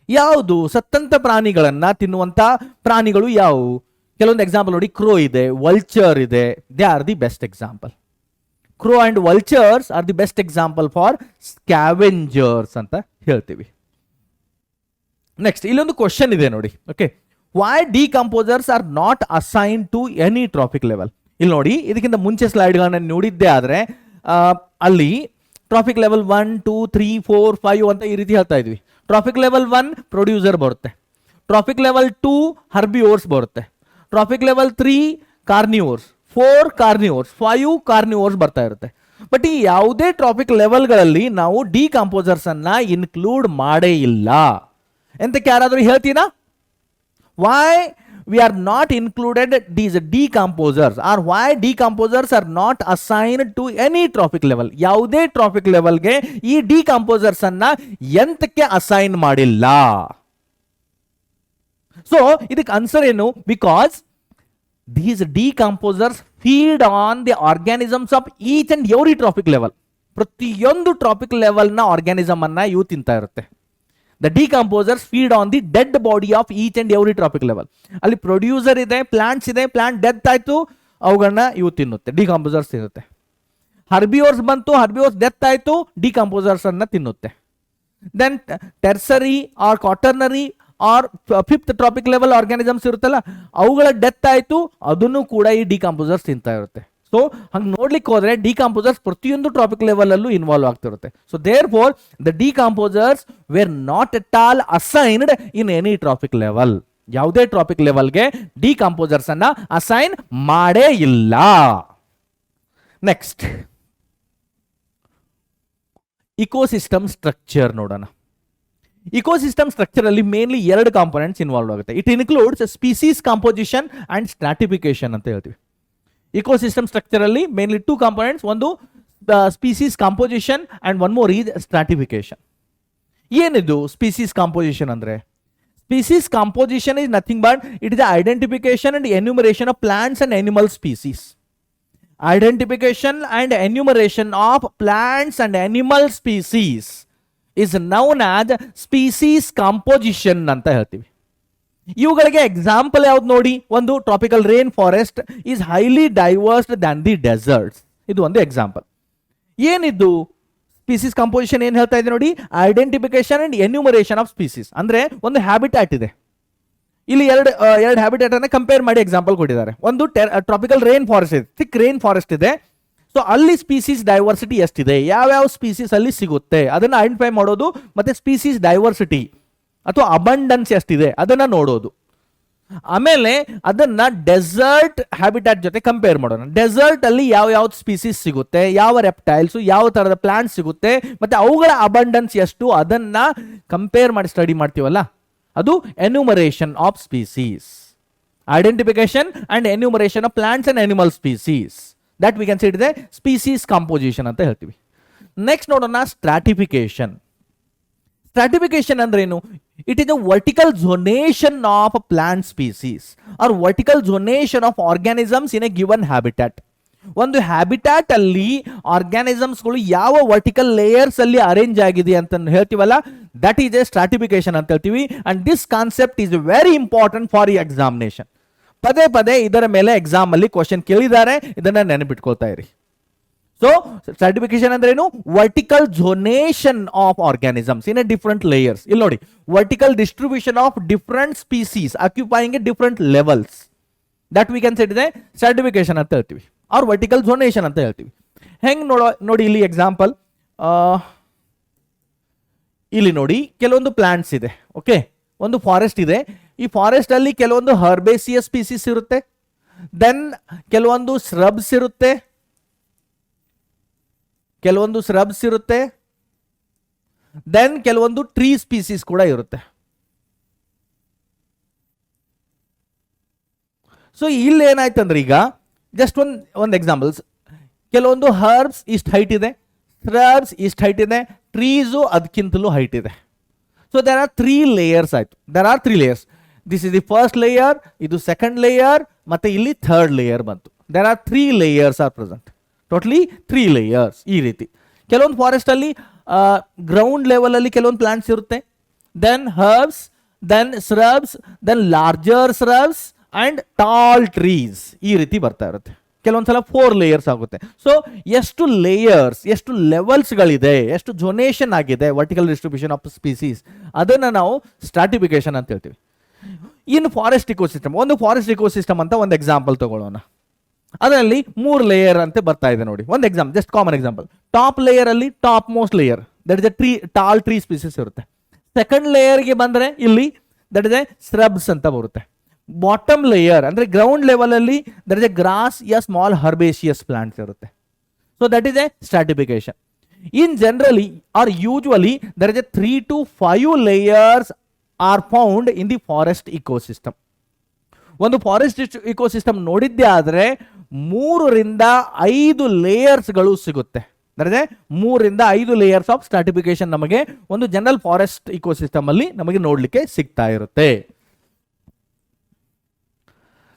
ಯಾವುದು? ಸತ್ತಂತ ಪ್ರಾಣಿಗಳನ್ನ ತಿನ್ನುವಂತ ಪ್ರಾಣಿಗಳು ಯಾವುವು? ಕೆಲವೊಂದು ಎಕ್ಸಾಂಪಲ್ ನೋಡಿ. ಕ್ರೋ ಇದೆ, ವಲ್ಚರ್ ಇದೆ. They are the best example. Crow and vultures are the best example for scavengers ಅಂತ ಹೇಳ್ತೀವಿ. ನೆಕ್ಸ್ಟ್ ಇಲ್ಲೊಂದು ಕ್ವಶನ್ ಇದೆ ನೋಡಿ. Okay, why decomposers are not assigned to any trophic level? ಇಲ್ಲಿ ನೋಡಿ, ಇದಕ್ಕಿಂತ ಮುಂಚೆ ಸ್ಲೈಡ್ಗಳನ್ನ ನೋಡಿದ್ದೆ ಆದ್ರೆ ಅಲ್ಲಿ ಟ್ರಾಫಿಕ್ ಲೆವೆಲ್ 1 2 3 4 5 ಅಂತ ಈ ರೀತಿ ಹೇಳ್ತಾ ಇದ್ವಿ. ಟ್ರಾಫಿಕ್ ಲೆವೆಲ್ 1 ಪ್ರೊಡ್ಯೂಸರ್ ಬರುತ್ತೆ, ಟ್ರಾಫಿಕ್ ಲೆವೆಲ್ 2 ಹರ್ಬಿವೋರ್ಸ್ ಬರುತ್ತೆ, traffic level 3 carnivores, 4 carnivores, 5 carnivores ಬರ್ತಾ ಇರುತ್ತೆ. ಬಟ್ ಈ ಯಾವುದೇ ಟ್ರಾಫಿಕ್ ಲೆವೆಲ್ಗಳಲ್ಲಿ ನಾವು ಡಿಕಂಪೋಸರ್ಸ್ ಅನ್ನ ಇನ್ಕ್ಲೂಡ್ ಮಾಡೇ ಇಲ್ಲ. ಎಂತಕ್ಕೆ ಯಾರಾದ್ರೂ ಹೇಳ್ತೀನಾ? Why we are not included these decomposers or why decomposers are not assigned to any trophic level? ಯಾವುದೇ ಟ್ರಾಫಿಕ್ ಲೆವೆಲ್ಗೆ ಈ ಡಿಕಂಪೋಸರ್ಸ್ ಅನ್ನ ಎಂತಕ್ಕೆ ಅಸೈನ್ ಮಾಡಿಲ್ಲ? ಸೊ ಇದಕ್ಕೆ ಆನ್ಸರ್ ಏನು? Because these decomposers feed on the organisms of each and every trophic level. ಪ್ರತಿಯೊಂದು traffic level ನ ಆರ್ಗ್ಯಾನಿಸಮ್ ಅನ್ನ ಇವು ತಿಂತಾ ಇರುತ್ತೆ. The decomposers feed on the dead body of each and every trophic level. ಅಲ್ಲಿ producer ಇದೆ, plants ಇದೆ, plant death ಆಯ್ತು, ಅವುಗಳನ್ನ ಇವು ತಿನ್ನುತ್ತೆ, ಡಿಕಂಪೋಸರ್ಸ್ ತಿನ್ನುತ್ತೆ. ಹರ್ಬಿಯೋರ್ಸ್ ಬಂತು, ಹರ್ಬಿಯೋರ್ಸ್ ಡೆತ್ ಆಯ್ತು, ಡಿಕಂಪೋಸರ್ಸ್ ಅನ್ನ ತಿನ್ನುತ್ತೆ. Then tertiary or quaternary or fifth trophic level organisms ಇರುತ್ತಲ್ಲ, ಅವುಗಳ ಡೆತ್ ಆಯ್ತು, ಅದನ್ನು ಕೂಡ ಈ ಡಿಕಂಪೋಸರ್ಸ್ ತಿಂತಾ ಇರುತ್ತೆ. ಸೊ ಹಂಗೆ ನೋಡ್ಲಿಕ್ಕೆ ಹೋದ್ರೆ ಡಿಕಂಪೋಸರ್ಸ್ ಪ್ರತಿಯೊಂದು ಟ್ರಾಪಿಕ್ ಲೆವೆಲ್ ಅಲ್ಲೂ ಇನ್ವಾಲ್ವ್ ಆಗ್ತಿರುತ್ತೆ. So therefore the decomposers were not at all assigned in any trophic level. ಯಾವುದೇ ಟ್ರಾಪಿಕ್ ಲೆವೆಲ್ಗೆ ಡಿಕಂಪೋಸರ್ಸ್ ಅನ್ನ ಅಸೈನ್ ಮಾಡೇ ಇಲ್ಲ. ನೆಕ್ಸ್ಟ್ ಇಕೋಸಿಸ್ಟಮ್ ಸ್ಟ್ರಕ್ಚರ್ ನೋಡೋಣ. ಇಕೋಸಿಸ್ಟಮ್ ಸ್ಟ್ರಕ್ಚರ್ ಅಲ್ಲಿ ಮೇನ್ಲಿ ಎರಡು ಕಾಂಪೊನೆಂಟ್ಸ್ ಇನ್ವಾಲ್ವ್ ಆಗುತ್ತೆ. It includes species composition and stratification ಅಂತ ಹೇಳ್ತೀವಿ. ಇಕೋಸಿಸ್ಟಮ್ ಸ್ಟ್ರಕ್ಚರ್ ಅಲ್ಲಿ ಮೇನ್ಲಿ ಟೂ ಕಾಂಪೊನೆಂಟ್ಸ್, ಒಂದು species composition and one more is stratification. ಏನಿದು ಸ್ಪೀಸೀಸ್ ಕಾಂಪೋಸಿಷನ್ ಅಂದ್ರೆ? Species composition is nothing but it is the identification and enumeration of plants and animal species. Identification and enumeration of plants and animal species is known as species composition ಅಂತ ಹೇಳ್ತೀವಿ. ಇವುಗಳಿಗೆ example ಯಾವ್ದು ನೋಡಿ, ಒಂದು tropical rain forest is highly diversed than the deserts. ಇದು ಒಂದು example. ಏನಿದ್ದು species composition ಏನು ಹೇಳ್ತಾ ಇದೆ ನೋಡಿ, identification and enumeration of species. ಅಂದ್ರೆ ಒಂದು ಹ್ಯಾಬಿಟ್ಯಾಟ್ ಇದೆ, ಇಲ್ಲಿ ಎರಡು ಹ್ಯಾಬಿಟೇಟ್ ಅನ್ನ ಕಂಪೇರ್ ಮಾಡಿ ಎಕ್ಸಾಂಪಲ್ ಕೊಟ್ಟಿದ್ದಾರೆ. ಒಂದು ಟ್ರಾಪಿಕಲ್ ರೇನ್ ಫಾರೆಸ್ಟ್ ಇದೆ, ಥಿಕ್ ರೇನ್ ಫಾರೆಸ್ಟ್ ಇದೆ. ಸೊ ಅಲ್ಲಿ ಸ್ಪೀಸೀಸ್ ಡೈವರ್ಸಿಟಿ ಎಷ್ಟಿದೆ, ಯಾವ್ಯಾವ ಸ್ಪೀಸೀಸ್ ಅಲ್ಲಿ ಸಿಗುತ್ತೆ ಅದನ್ನ ಐಡೆಂಟಿಫೈ ಮಾಡೋದು, ಮತ್ತೆ ಸ್ಪೀಸೀಸ್ ಡೈವರ್ಸಿಟಿ ಅಥವಾ ಅಬಂಡೆನ್ಸ್ ಎಷ್ಟಿದೆ ಅದನ್ನ ನೋಡೋದು. ಆಮೇಲೆ ಅದನ್ನ ಡೆಸರ್ಟ್ ಹ್ಯಾಬಿಟ್ಯಾಟ್ ಜೊತೆ ಕಂಪೇರ್ ಮಾಡೋಣ. ಡೆಸರ್ಟ್ ಅಲ್ಲಿ ಯಾವ ಸ್ಪೀಸೀಸ್ ಸಿಗುತ್ತೆ, ಯಾವ ರೆಪ್ಟೈಲ್ಸ್, ಯಾವ ತರದ ಪ್ಲಾಂಟ್ ಸಿಗುತ್ತೆ, ಮತ್ತೆ ಅವುಗಳ ಅಬಂಡೆನ್ಸ್ ಎಷ್ಟು, ಅದನ್ನ ಕಂಪೇರ್ ಮಾಡಿ ಸ್ಟಡಿ ಮಾಡ್ತೀವಲ್ಲ, ಅದು enumeration of species. Identification and enumeration of plants and animal species, that we can say it is species composition ಅಂತ ಹೇಳ್ತೀವಿ. ನೆಕ್ಸ್ಟ್ ನೋಡೋಣ ಸ್ಟ್ರಾಟಿಫಿಕೇಶನ್. ಸ್ಟ್ರಾಟಿಫಿಕೇಶನ್ ಅಂದ್ರೆ ಏನು? It is a vertical zonation of plant species or vertical zonation of organisms in a given habitat. ಒಂದು habitat ಅಲ್ಲಿ ಆರ್ಗ್ಯಾನಿಸಮ್ಸ್ಗಳು ಯಾವ vertical layers ಅಲ್ಲಿ ಅರೇಂಜ್ ಆಗಿದೆ ಅಂತ ಹೇಳ್ತೀವಲ್ಲ, ದಟ್ ಈಸ್ ಎ ಸ್ಟ್ರಾಟಿಫಿಕೇಶನ್ ಅಂತ ಹೇಳ್ತೀವಿ. And this concept is very important for examination. ಪದೇ ಪದೇ ಇದರ ಮೇಲೆ ಎಕ್ಸಾಮ್ ಅಲ್ಲಿ ಕ್ವಶನ್ ಕೇಳಿದ್ದಾರೆ, ಇದನ್ನ ನೆನಪಿಟ್ಕೊಳ್ತಾ ಇರಿ. ಸೊ ಸ್ಟ್ರಾಟಿಫಿಕೇಶನ್ ಅಂದ್ರೆ ಏನು? Vertical zonation of organisms in a different layers. ಇಲ್ಲಿ ನೋಡಿ, vertical distribution of different species occupying a different levels, that we can say it is a stratification ಅಂತ ಹೇಳ್ತೀವಿ, ಆರ್ ವರ್ಟಿಕಲ್ ಝೋನೇಷನ್ ಅಂತ ಹೇಳ್ತೀವಿ. ಹೆಂಗ್ ನೋಡಿ ಇಲ್ಲಿ ಎಕ್ಸಾಂಪಲ್, ಇಲ್ಲಿ ನೋಡಿ ಕೆಲವೊಂದು ಪ್ಲಾಂಟ್ಸ್ ಇದೆ, ಓಕೆ, ಒಂದು ಫಾರೆಸ್ಟ್ ಇದೆ. ಈ ಫಾರೆಸ್ಟ್ ಅಲ್ಲಿ ಕೆಲವೊಂದು ಹರ್ಬೇಸಿಯಸ್ ಸ್ಪೀಸೀಸ್ ಇರುತ್ತೆ, ದೆನ್ ಕೆಲವೊಂದು ಸ್ರಬ್ಸ್ ಇರುತ್ತೆ, ದೆನ್ ಕೆಲವೊಂದು ಟ್ರೀ ಸ್ಪೀಸೀಸ್ ಕೂಡ ಇರುತ್ತೆ. ಸೊ ಇಲ್ಲಿ ಏನಾಯ್ತಂದ್ರೆ, ಈಗ ಜಸ್ಟ್ ಒಂದು ಎಕ್ಸಾಂಪಲ್ಸ್, ಕೆಲವೊಂದು ಹರ್ಬ್ಸ್ ಇಷ್ಟು ಹೈಟ್ ಇದೆ, ಸ್ರಬ್ಸ್ ಇಷ್ಟು ಹೈಟ್ ಇದೆ, ಟ್ರೀಸು ಅದಕ್ಕಿಂತಲೂ ಹೈಟ್ ಇದೆ. ಸೊ ದೇರ್ ಆರ್ 3 ಲೇಯರ್ಸ್ ಆಯ್ತು. This is the first layer, ಇದು ಸೆಕೆಂಡ್ ಲೇಯರ್, ಮತ್ತೆ ಇಲ್ಲಿ ಥರ್ಡ್ ಲೇಯರ್ ಬಂತು. There are 3 layers are present, totally 3 layers. ಈ ರೀತಿ ಕೆಲವೊಂದು ಫಾರೆಸ್ಟ್ ಅಲ್ಲಿ ಗ್ರೌಂಡ್ ಲೆವೆಲ್ ಅಲ್ಲಿ ಕೆಲವೊಂದು ಪ್ಲಾಂಟ್ಸ್ ಇರುತ್ತೆ, then herbs, then shrubs, then larger shrubs and tall trees, ಈ ರೀತಿ ಬರ್ತಾ ಇರುತ್ತೆ. ಕೆಲವೊಂದ್ಸಲ 4 ಲೇಯರ್ಸ್ ಆಗುತ್ತೆ. ಸೊ ಎಷ್ಟು ಲೇಯರ್ಸ್, ಎಷ್ಟು ಲೆವೆಲ್ಸ್ಗಳಿದೆ, ಎಷ್ಟು ಝೋನೇಷನ್ ಆಗಿದೆ ವರ್ಟಿಕಲ್ ಡಿಸ್ಟ್ರಿಬ್ಯೂಷನ್ ಆಫ್ ಸ್ಪೀಸೀಸ್, ಅದನ್ನು ನಾವು ಸ್ಟ್ರಾಟಿಫಿಕೇಶನ್ ಅಂತ ಹೇಳ್ತೀವಿ. ಇನ್ನು ಫಾರೆಸ್ಟ್ ಇಕೋಸಿಸ್ಟಮ್, ಒಂದು ಫಾರೆಸ್ಟ್ ಇಕೋಸಿಸ್ಟಮ್ ಅಂತ ಒಂದು ಎಕ್ಸಾಂಪಲ್ ತಗೊಳ್ಳೋಣ. ಅದರಲ್ಲಿ 3 ಲೇಯರ್ ಅಂತ ಬರ್ತಾ ಇದೆ ನೋಡಿ. ಒಂದು example, just common example, top layer ಅಲ್ಲಿ topmost layer, that is a tree, tall tree species ಇರುತ್ತೆ. ಸೆಕೆಂಡ್ ಲೇಯರ್ಗೆ ಬಂದರೆ ಇಲ್ಲಿ ದಟ್ ಇಸ್ ಎ ಸ್ರಬ್ಸ್ ಅಂತ ಬರುತ್ತೆ. ಬಾಟಮ್ ಲೇಯರ್ ಅಂದ್ರೆ ಗ್ರೌಂಡ್ ಲೆವೆಲ್ ಅಲ್ಲಿ ದರ್ ಇಸ್ ಎ ಗ್ರಾಸ್ ಯಾ ಸ್ಮಾಲ್ ಹರ್ಬೇಸಿಯಸ್ ಪ್ಲಾಂಟ್ಸ್ ಇರುತ್ತೆ. So that is a stratification. In generally or usually there is a 3 to 5 layers are found in the forest ecosystem. ಒಂದು forest ecosystem ನೋಡಿದ್ದೆ ಆದರೆ 3 ರಿಂದ 5 ಲೇಯರ್ಸ್ಗಳು ಸಿಗುತ್ತೆ. There is a 3 ರಿಂದ 5 layers of stratification ನಮಗೆ ಒಂದು general forest ecosystem ಅಲ್ಲಿ ನಮಗೆ ನೋಡ್ಲಿಕ್ಕೆ ಸಿಗ್ತಾ ಇರುತ್ತೆ.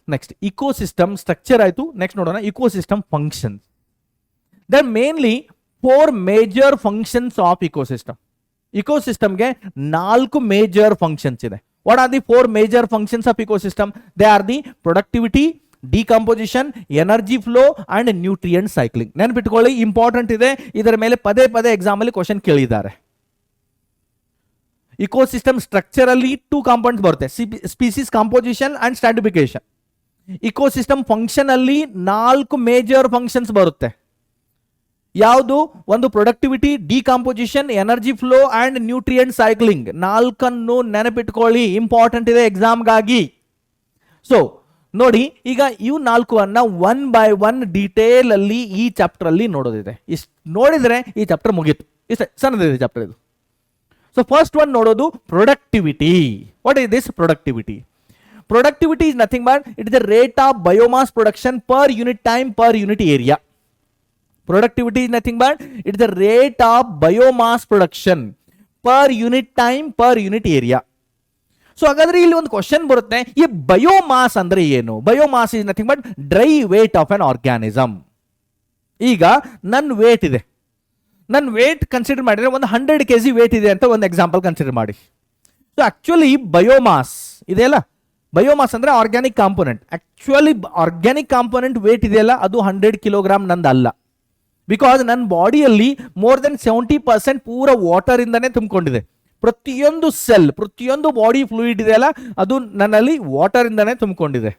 ನೆಕ್ಸ್ಟ್ ಇಕೋಸಿಸ್ಟಮ್ ಸ್ಟ್ರಕ್ಚರ್ ಆಯ್ತು. ನೆಕ್ಸ್ಟ್ ನೋಡೋಣ ecosystem functions. There mainly 4 major functions of ecosystem. ಇಕೋಸಿಸ್ಟಮ್ಗೆ 4 ಮೇಜರ್ ಫಂಕ್ಷನ್ಸ್ ಇದೆ. What are the 4 major functions of ecosystem? They are the productivity, decomposition, energy flow and nutrient cycling. ನೆನಪಿಟ್ಕೊಳ್ಳಿ, important ಇದೆ. ಇದರ ಮೇಲೆ ಪದೇ ಪದೇ ಎಕ್ಸಾಮ್ ಅಲ್ಲಿ ಕ್ವಶನ್ ಕೇಳಿದ್ದಾರೆ. ಇಕೋಸಿಸ್ಟಮ್ ಸ್ಟ್ರಕ್ಚರ್ ಅಲ್ಲಿ 2 ಕಾಂಪೌಂಡ್ಸ್ ಬರುತ್ತೆ, species composition and stratification. Ecosystem function ಅಲ್ಲಿ 4 ಮೇಜರ್ ಫಂಕ್ಷನ್ಸ್ ಬರುತ್ತೆ. ಯಾವುದು? ಒಂದು productivity, decomposition, energy flow and nutrient cycling. 4 ನೆನಪಿಟ್ಕೊಳ್ಳಿ, ಇಂಪಾರ್ಟೆಂಟ್ ಇದೆ ಎಕ್ಸಾಮ್ಗಾಗಿ. ಸೊ ನೋಡಿ, ಈಗ ಇವು 4 ಒನ್ ಬೈ ಒನ್ ಡೀಟೇಲ್ ಅಲ್ಲಿ ಈ ಚಾಪ್ಟರ್ ಅಲ್ಲಿ ನೋಡೋದಿದೆ. ಇಷ್ಟು ನೋಡಿದ್ರೆ ಈ ಚಾಪ್ಟರ್ ಮುಗೀತು. ಇಷ್ಟ ಸಣ್ಣದಿದೆ ಚಾಪ್ಟರ್ ಇದು. ಸೊ ಫಸ್ಟ್ ಒನ್ ನೋಡೋದು productivity. What is this productivity? Productivity is nothing but it is the rate of biomass production per unit time per unit area. Productivity is nothing but it is the rate of biomass production per unit time per unit area. So ಹಾಗಾದ್ರೆ ಇಲ್ಲಿ ಒಂದು question ಬರುತ್ತೆ, ಈ biomass ಅಂದ್ರೆ ಏನು? Biomass is nothing but dry weight of an organism. ಈಗ ನನ್ನ wait ಇದೆ, ನನ್ನ ವೇಟ್ ಕನ್ಸಿಡರ್ ಮಾಡಿದ್ರೆ ಒಂದು 100 kg ವೇಟ್ ಇದೆ ಅಂತ ಒಂದು ಎಕ್ಸಾಂಪಲ್ ಕನ್ಸಿಡರ್ ಮಾಡಿ. ಸೊ ಆಕ್ಚುಲಿ ಬಯೋಮಾಸ್ ಇದೆಯಲ್ಲ, ಬಯೋಮಾಸ್ ಅಂದ್ರೆ organic component. Actually organic component weight ಇದೆಯಲ್ಲ, ಅದು 100 ಕಿಲೋಗ್ರಾಮ್ ನಂದಲ್ಲ. ಬಿಕಾಸ್ ನನ್ನ ಬಾಡಿಯಲ್ಲಿ ಮೋರ್ ದೆನ್ 70% ಪೂರ ವಾಟರ್ ಇಂದಾನೆ ತುಂಬಿಕೊಂಡಿದೆ. ಪ್ರತಿಯೊಂದು ಸೆಲ್, ಪ್ರತಿಯೊಂದು ಬಾಡಿ ಫ್ಲೂಯಿಡ್ ಇದೆಯಲ್ಲ, ಅದು ನನ್ನಲ್ಲಿ ವಾಟರ್ ಇಂದಾನೆ ತುಂಬಿಕೊಂಡಿದೆ.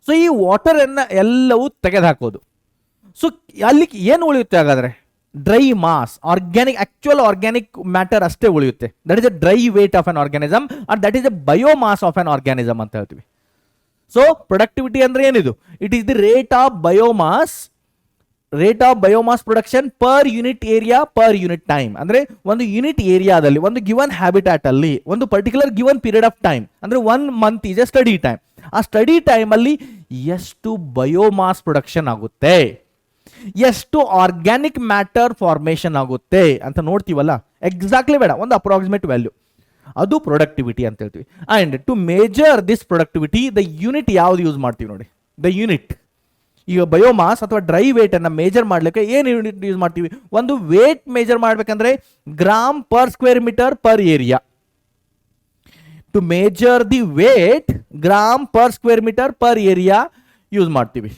ಸೊ ಈ ವಾಟರ್ ಅನ್ನ ಎಲ್ಲವೂ ತೆಗೆದುಹಾಕೋದು. ಸೊ ಅಲ್ಲಿ ಏನು ಉಳಿಯುತ್ತೆ ಹಾಗಾದ್ರೆ? Dry mass, organic, actual organic matter ಅಷ್ಟೇ ಉಳಿಯುತ್ತೆ. That is a dry weight of an organism and that is a biomass of an organism ಅಂತ ಹೇಳ್ತೀವಿ. ಸೊ ಪ್ರೊಡಕ್ಟಿವಿಟಿ ಅಂದ್ರೆ ಏನಿದು? It is the rate of biomass production per unit area per unit time. ಅಂದ್ರೆ ಒಂದು unit ಏರಿಯಾದಲ್ಲಿ, ಒಂದು given habitat ಅಲ್ಲಿ, ಒಂದು particular given period of time, ಅಂದ್ರೆ 1 month is a study time. ಆ ಸ್ಟಡಿ ಟೈಮ್ ಅಲ್ಲಿ ಎಷ್ಟು ಬಯೋಮಾಸ್ ಪ್ರೊಡಕ್ಷನ್ ಆಗುತ್ತೆ, ಎಷ್ಟು ಆರ್ಗ್ಯಾನಿಕ್ ಮ್ಯಾಟರ್ ಫಾರ್ಮೇಶನ್ ಆಗುತ್ತೆ ಅಂತ ನೋಡ್ತೀವಲ್ಲ, ಎಕ್ಸಾಕ್ಟ್ಲಿ ಬೇಡ, ಒಂದು ಅಪ್ರಾಕ್ಸಿಮೇಟ್ ವ್ಯಾಲ್ಯೂ, ಅದು ಪ್ರೊಡಕ್ಟಿವಿಟಿ ಅಂತ ಹೇಳ್ತೀವಿ. And to measure this productivity the unit ಯಾವ್ದು ಯೂಸ್ ಮಾಡ್ತೀವಿ ನೋಡಿ? The unit. ಈಗ ಬಯೋಮಾಸ್ ಅಥವಾ ಡ್ರೈ ವೇಟ್ ಅನ್ನ ಮೇಜರ್ ಮಾಡ್ಲಿಕ್ಕೆ ಏನು ಯೂನಿಟ್ ಯೂಸ್ ಮಾಡ್ತೀವಿ? ಒಂದು ವೇಟ್ ಮೇಜರ್ ಮಾಡ್ಬೇಕಂದ್ರೆ gram per square metre per area. To measure the weight, gram per square metre per area use ಮಾಡ್ತೀವಿ.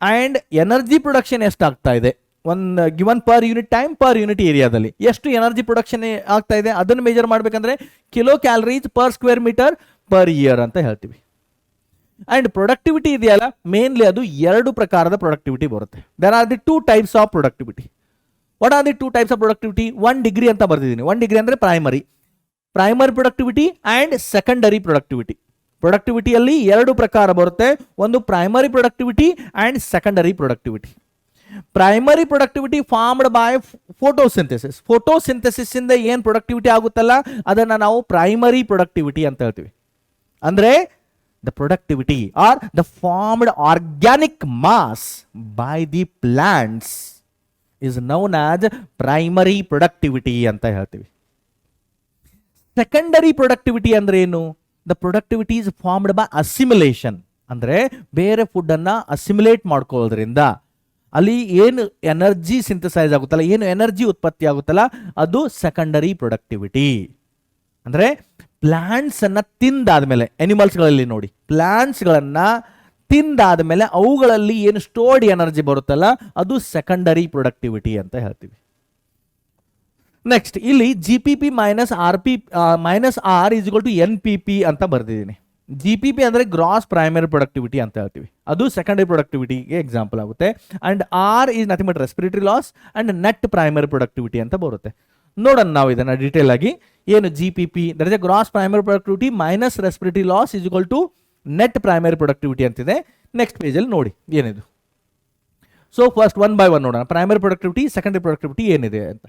ಅಂಡ್ ಎನರ್ಜಿ ಪ್ರೊಡಕ್ಷನ್ ಎಷ್ಟಾಗ್ತಾ ಇದೆ ಒಂದು given per unit time per unit ಏರಿಯಾದಲ್ಲಿ, ಎಷ್ಟು ಎನರ್ಜಿ ಪ್ರೊಡಕ್ಷನ್ ಆಗ್ತಾ ಇದೆ ಅದನ್ನು ಮೇಜರ್ ಮಾಡ್ಬೇಕಂದ್ರೆ kilo calories per square metre per year ಅಂತ ಹೇಳ್ತೀವಿ. ಅಂಡ್ ಪ್ರೊಡಕ್ಟಿವಿಟಿ ಇದೆಯಲ್ಲ, ಮೇನ್ಲಿ ಅದು 2 ಪ್ರಕಾರದ ಪ್ರೊಡಕ್ಟಿವಿಟಿ ಬರುತ್ತೆ. There are the 2 types of productivity. What are the 2 types of productivity? 1 degree ಅಂತ ಬರ್ತಿದ್ದೀನಿ. 1 degree ಅಂದ್ರೆ primary productivity and secondary productivity. ಪ್ರೊಡಕ್ಟಿವಿಟಿಯಲ್ಲಿ 2 ಪ್ರಕಾರ ಬರುತ್ತೆ, ಒಂದು primary productivity and secondary productivity. Primary productivity formed by photosynthesis. Photosynthesis ಇಂದ ಏನು ಪ್ರೊಡಕ್ಟಿವಿಟಿ ಆಗುತ್ತಲ್ಲ, ಅದನ್ನ ನಾವು ಪ್ರೈಮರಿ ಪ್ರೊಡಕ್ಟಿವಿಟಿ ಅಂತ ಹೇಳ್ತೀವಿ. ಅಂದ್ರೆ the productivity or the formed organic mass by the plants is known as primary productivity ಅಂತ ಹೇಳ್ತೀವಿ. ಸೆಕೆಂಡರಿ ಪ್ರೊಡಕ್ಟಿವಿಟಿ ಅಂದ್ರೆ ಏನು? the productivity is formed by assimilation. ಅಂದ್ರೆ ಬೇರೆ ಫುಡ್ ಅನ್ನ ಅಸಿಮಿಲೇಟ್ ಮಾಡ್ಕೊಳ್ಳೋದ್ರಿಂದ ಅಲ್ಲಿ ಏನು ಎನರ್ಜಿ ಸಿಂಥಸೈಸ್ ಆಗುತ್ತಲ್ಲ, ಏನು ಎನರ್ಜಿ ಉತ್ಪತ್ತಿ ಆಗುತ್ತಲ್ಲ, ಅದು ಸೆಕೆಂಡರಿ ಪ್ರೊಡಕ್ಟಿವಿಟಿ. ಅಂದ್ರೆ ಪ್ಲಾಂಟ್ಸ್ ಅನ್ನ ತಿಂದಾದ್ಮೇಲೆ, ಅನಿಮಲ್ಸ್ಗಳಲ್ಲಿ ನೋಡಿ, ಪ್ಲಾಂಟ್ಸ್ಗಳನ್ನ ತಿಂದಾದ್ಮೇಲೆ ಅವುಗಳಲ್ಲಿ ಏನು ಸ್ಟೋರ್ಡ್ ಎನರ್ಜಿ ಬರುತ್ತಲ್ಲ, ಅದು ಸೆಕೆಂಡರಿ ಪ್ರೊಡಕ್ಟಿವಿಟಿ ಅಂತ ಹೇಳ್ತೀವಿ. ನೆಕ್ಸ್ಟ್ ಇಲ್ಲಿ GPP minus R is equal to NPP ಅಂತ ಬರ್ದಿದ್ದೀನಿ. GPP ಅಂದ್ರೆ ಗ್ರಾಸ್ ಪ್ರೈಮರಿ ಪ್ರೊಡಕ್ಟಿವಿಟಿ ಅಂತ ಹೇಳ್ತೀವಿ, ಅದು ಸೆಕೆಂಡರಿ ಪ್ರೊಡಕ್ಟಿವಿಟಿಗೆ ಎಕ್ಸಾಂಪಲ್ ಆಗುತ್ತೆ. And R is nothing but respiratory loss and net primary productivity ಅಂತ ಬರುತ್ತೆ. ನೋಡೋಣ ನಾವು ಇದನ್ನ ಡೀಟೇಲ್ ಆಗಿ. ಏನು GPP? That is gross primary productivity minus respiratory loss is equal to net primary productivity ಅಂತಿದೆ. ನೆಕ್ಸ್ಟ್ ಪೇಜಲ್ಲಿ ನೋಡಿ ಏನಿದು. ಸೊ ಫಸ್ಟ್ 1 by 1 ನೋಡೋಣ. ಪ್ರೈಮರಿ ಪ್ರೊಡಕ್ಟಿವಿಟಿ, ಸೆಕೆಂಡರಿ ಪ್ರೊಡಕ್ಟಿವಿಟಿ ಏನಿದೆ ಅಂತ.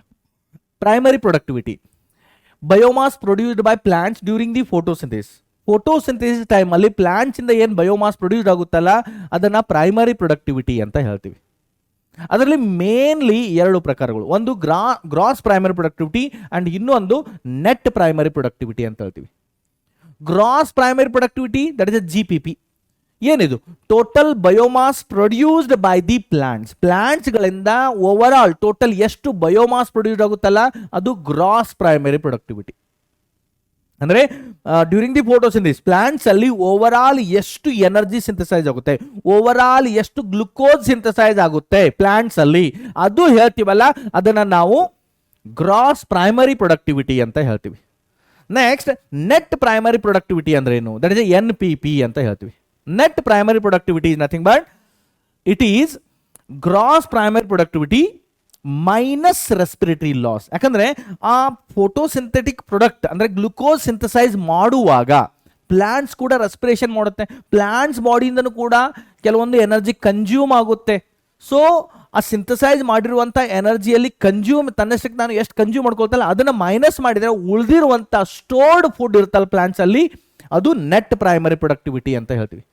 Primary productivity, biomass produced by plants during the photosynthesis time ಅಲ್ಲಿ plants ಇಂದ ಏನು ಬಯೋಮಾಸ್ ಪ್ರೊಡ್ಯೂಸ್ ಆಗುತ್ತಲ್ಲ, ಅದನ್ನ ಪ್ರೈಮರಿ ಪ್ರೊಡಕ್ಟಿವಿಟಿ ಅಂತ ಹೇಳ್ತೀವಿ. ಅದರಲ್ಲಿ ಮೇನ್ಲಿ 2 ಪ್ರಕಾರಗಳು, ಒಂದು ಗ್ರಾಸ್ ಪ್ರೈಮರಿ ಪ್ರೊಡಕ್ಟಿವಿಟಿ ಅಂಡ್ ಇನ್ನೊಂದು ನೆಟ್ ಪ್ರೈಮರಿ ಪ್ರೊಡಕ್ಟಿವಿಟಿ ಅಂತ ಹೇಳ್ತೀವಿ. Gross primary productivity that is GPP. ಏನಿದು? Total biomass produced by the ಪ್ಲಾಂಟ್ಸ್ಗಳಿಂದ ಓವರ್ ಆಲ್ ಟೋಟಲ್ ಎಷ್ಟು ಬಯೋಮಾಸ್ ಪ್ರೊಡ್ಯೂಸ್ ಆಗುತ್ತಲ್ಲ, ಅದು ಗ್ರಾಸ್ ಪ್ರೈಮರಿ ಪ್ರೊಡಕ್ಟಿವಿಟಿ. ಅಂದ್ರೆ ಡ್ಯೂರಿಂಗ್ ದಿ ಫೋಟೋಸಿಂಥಸಿಸ್ ಪ್ಲಾಂಟ್ಸ್ ಅಲ್ಲಿ ಓವರ್ ಆಲ್ ಎಷ್ಟು ಎನರ್ಜಿ ಸಿಂಥಸೈಸ್ ಆಗುತ್ತೆ, ಓವರ್ ಆಲ್ ಎಷ್ಟು ಗ್ಲುಕೋಸ್ ಸಿಂಥಸೈಸ್ ಆಗುತ್ತೆ ಪ್ಲಾಂಟ್ಸ್ ಅಲ್ಲಿ, ಅದು ಹೇಳ್ತೀವಲ್ಲ ಅದನ್ನ ನಾವು ಗ್ರಾಸ್ ಪ್ರೈಮರಿ ಪ್ರೊಡಕ್ಟಿವಿಟಿ ಅಂತ ಹೇಳ್ತೀವಿ. ನೆಕ್ಸ್ಟ್ ನೆಟ್ ಪ್ರೈಮರಿ ಪ್ರೊಡಕ್ಟಿವಿಟಿ ಅಂದ್ರೆ ಏನು, ದಟ್ ಇಸ್ NPP ಅಂತ ಹೇಳ್ತೀವಿ. Net primary productivity is nothing but it is gross primary productivity minus respiratory loss. ಯಾಕಂದ್ರೆ ಆ ಫೋಟೋಸಿಂಥೆಟಿಕ್ ಪ್ರೊಡಕ್ಟ್ ಅಂದ್ರೆ ಗ್ಲುಕೋಸ್ ಸಿಂಥಸೈಸ್ ಮಾಡುವಾಗ ಪ್ಲಾಂಟ್ಸ್ ಕೂಡ ರೆಸ್ಪಿರೇಷನ್ ಮಾಡುತ್ತೆ, ಪ್ಲಾಂಟ್ಸ್ ಬಾಡಿಯಿಂದನೂ ಕೂಡ ಕೆಲವೊಂದು ಎನರ್ಜಿ ಕನ್ಸ್ಯೂಮ್ ಆಗುತ್ತೆ. ಸೊ ಆ ಸಿಂಥಸೈಸ್ ಮಾಡಿರುವಂಥ ಎನರ್ಜಿಯಲ್ಲಿ ಕನ್ಸ್ಯೂಮ್ ತನ್ನಷ್ಟಕ್ಕೆ ನಾನು ಎಷ್ಟು ಕನ್ಸ್ಯೂಮ್ ಮಾಡ್ಕೊಳ್ತಲ್ಲ ಅದನ್ನು ಮೈನಸ್ ಮಾಡಿದರೆ ಉಳಿದಿರುವಂಥ ಸ್ಟೋರ್ಡ್ ಫುಡ್ ಇರುತ್ತಲ್ಲ ಪ್ಲಾಂಟ್ಸ್ ಅಲ್ಲಿ, ಅದು ನೆಟ್ ಪ್ರೈಮರಿ ಪ್ರೊಡಕ್ಟಿವಿಟಿ ಅಂತ ಹೇಳ್ತೀವಿ.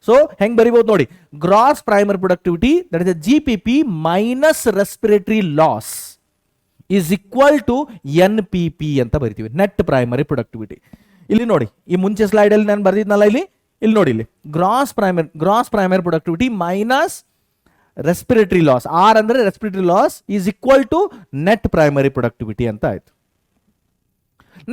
ಸೊ ಹೆಂಗೆ ಬರಿಬೋದು ನೋಡಿ, gross primary productivity that is GPP minus respiratory loss is equal to NPP ಅಂತ ಬರಿತೀವಿ, ನೆಟ್ ಪ್ರೈಮರಿ ಪ್ರೊಡಕ್ಟಿವಿಟಿ. ಇಲ್ಲಿ ನೋಡಿ, ಈ ಮುಂಚೆ ಸ್ಲೈಡಲ್ಲಿ ನಾನು ಬರೆದಿದ್ನಲ್ಲ, ಇಲ್ಲಿ ನೋಡಿ, ಇಲ್ಲಿ gross primary productivity minus respiratory loss, R ಅಂದ್ರೆ respiratory loss is equal to net primary productivity ಅಂತ ಆಯ್ತು.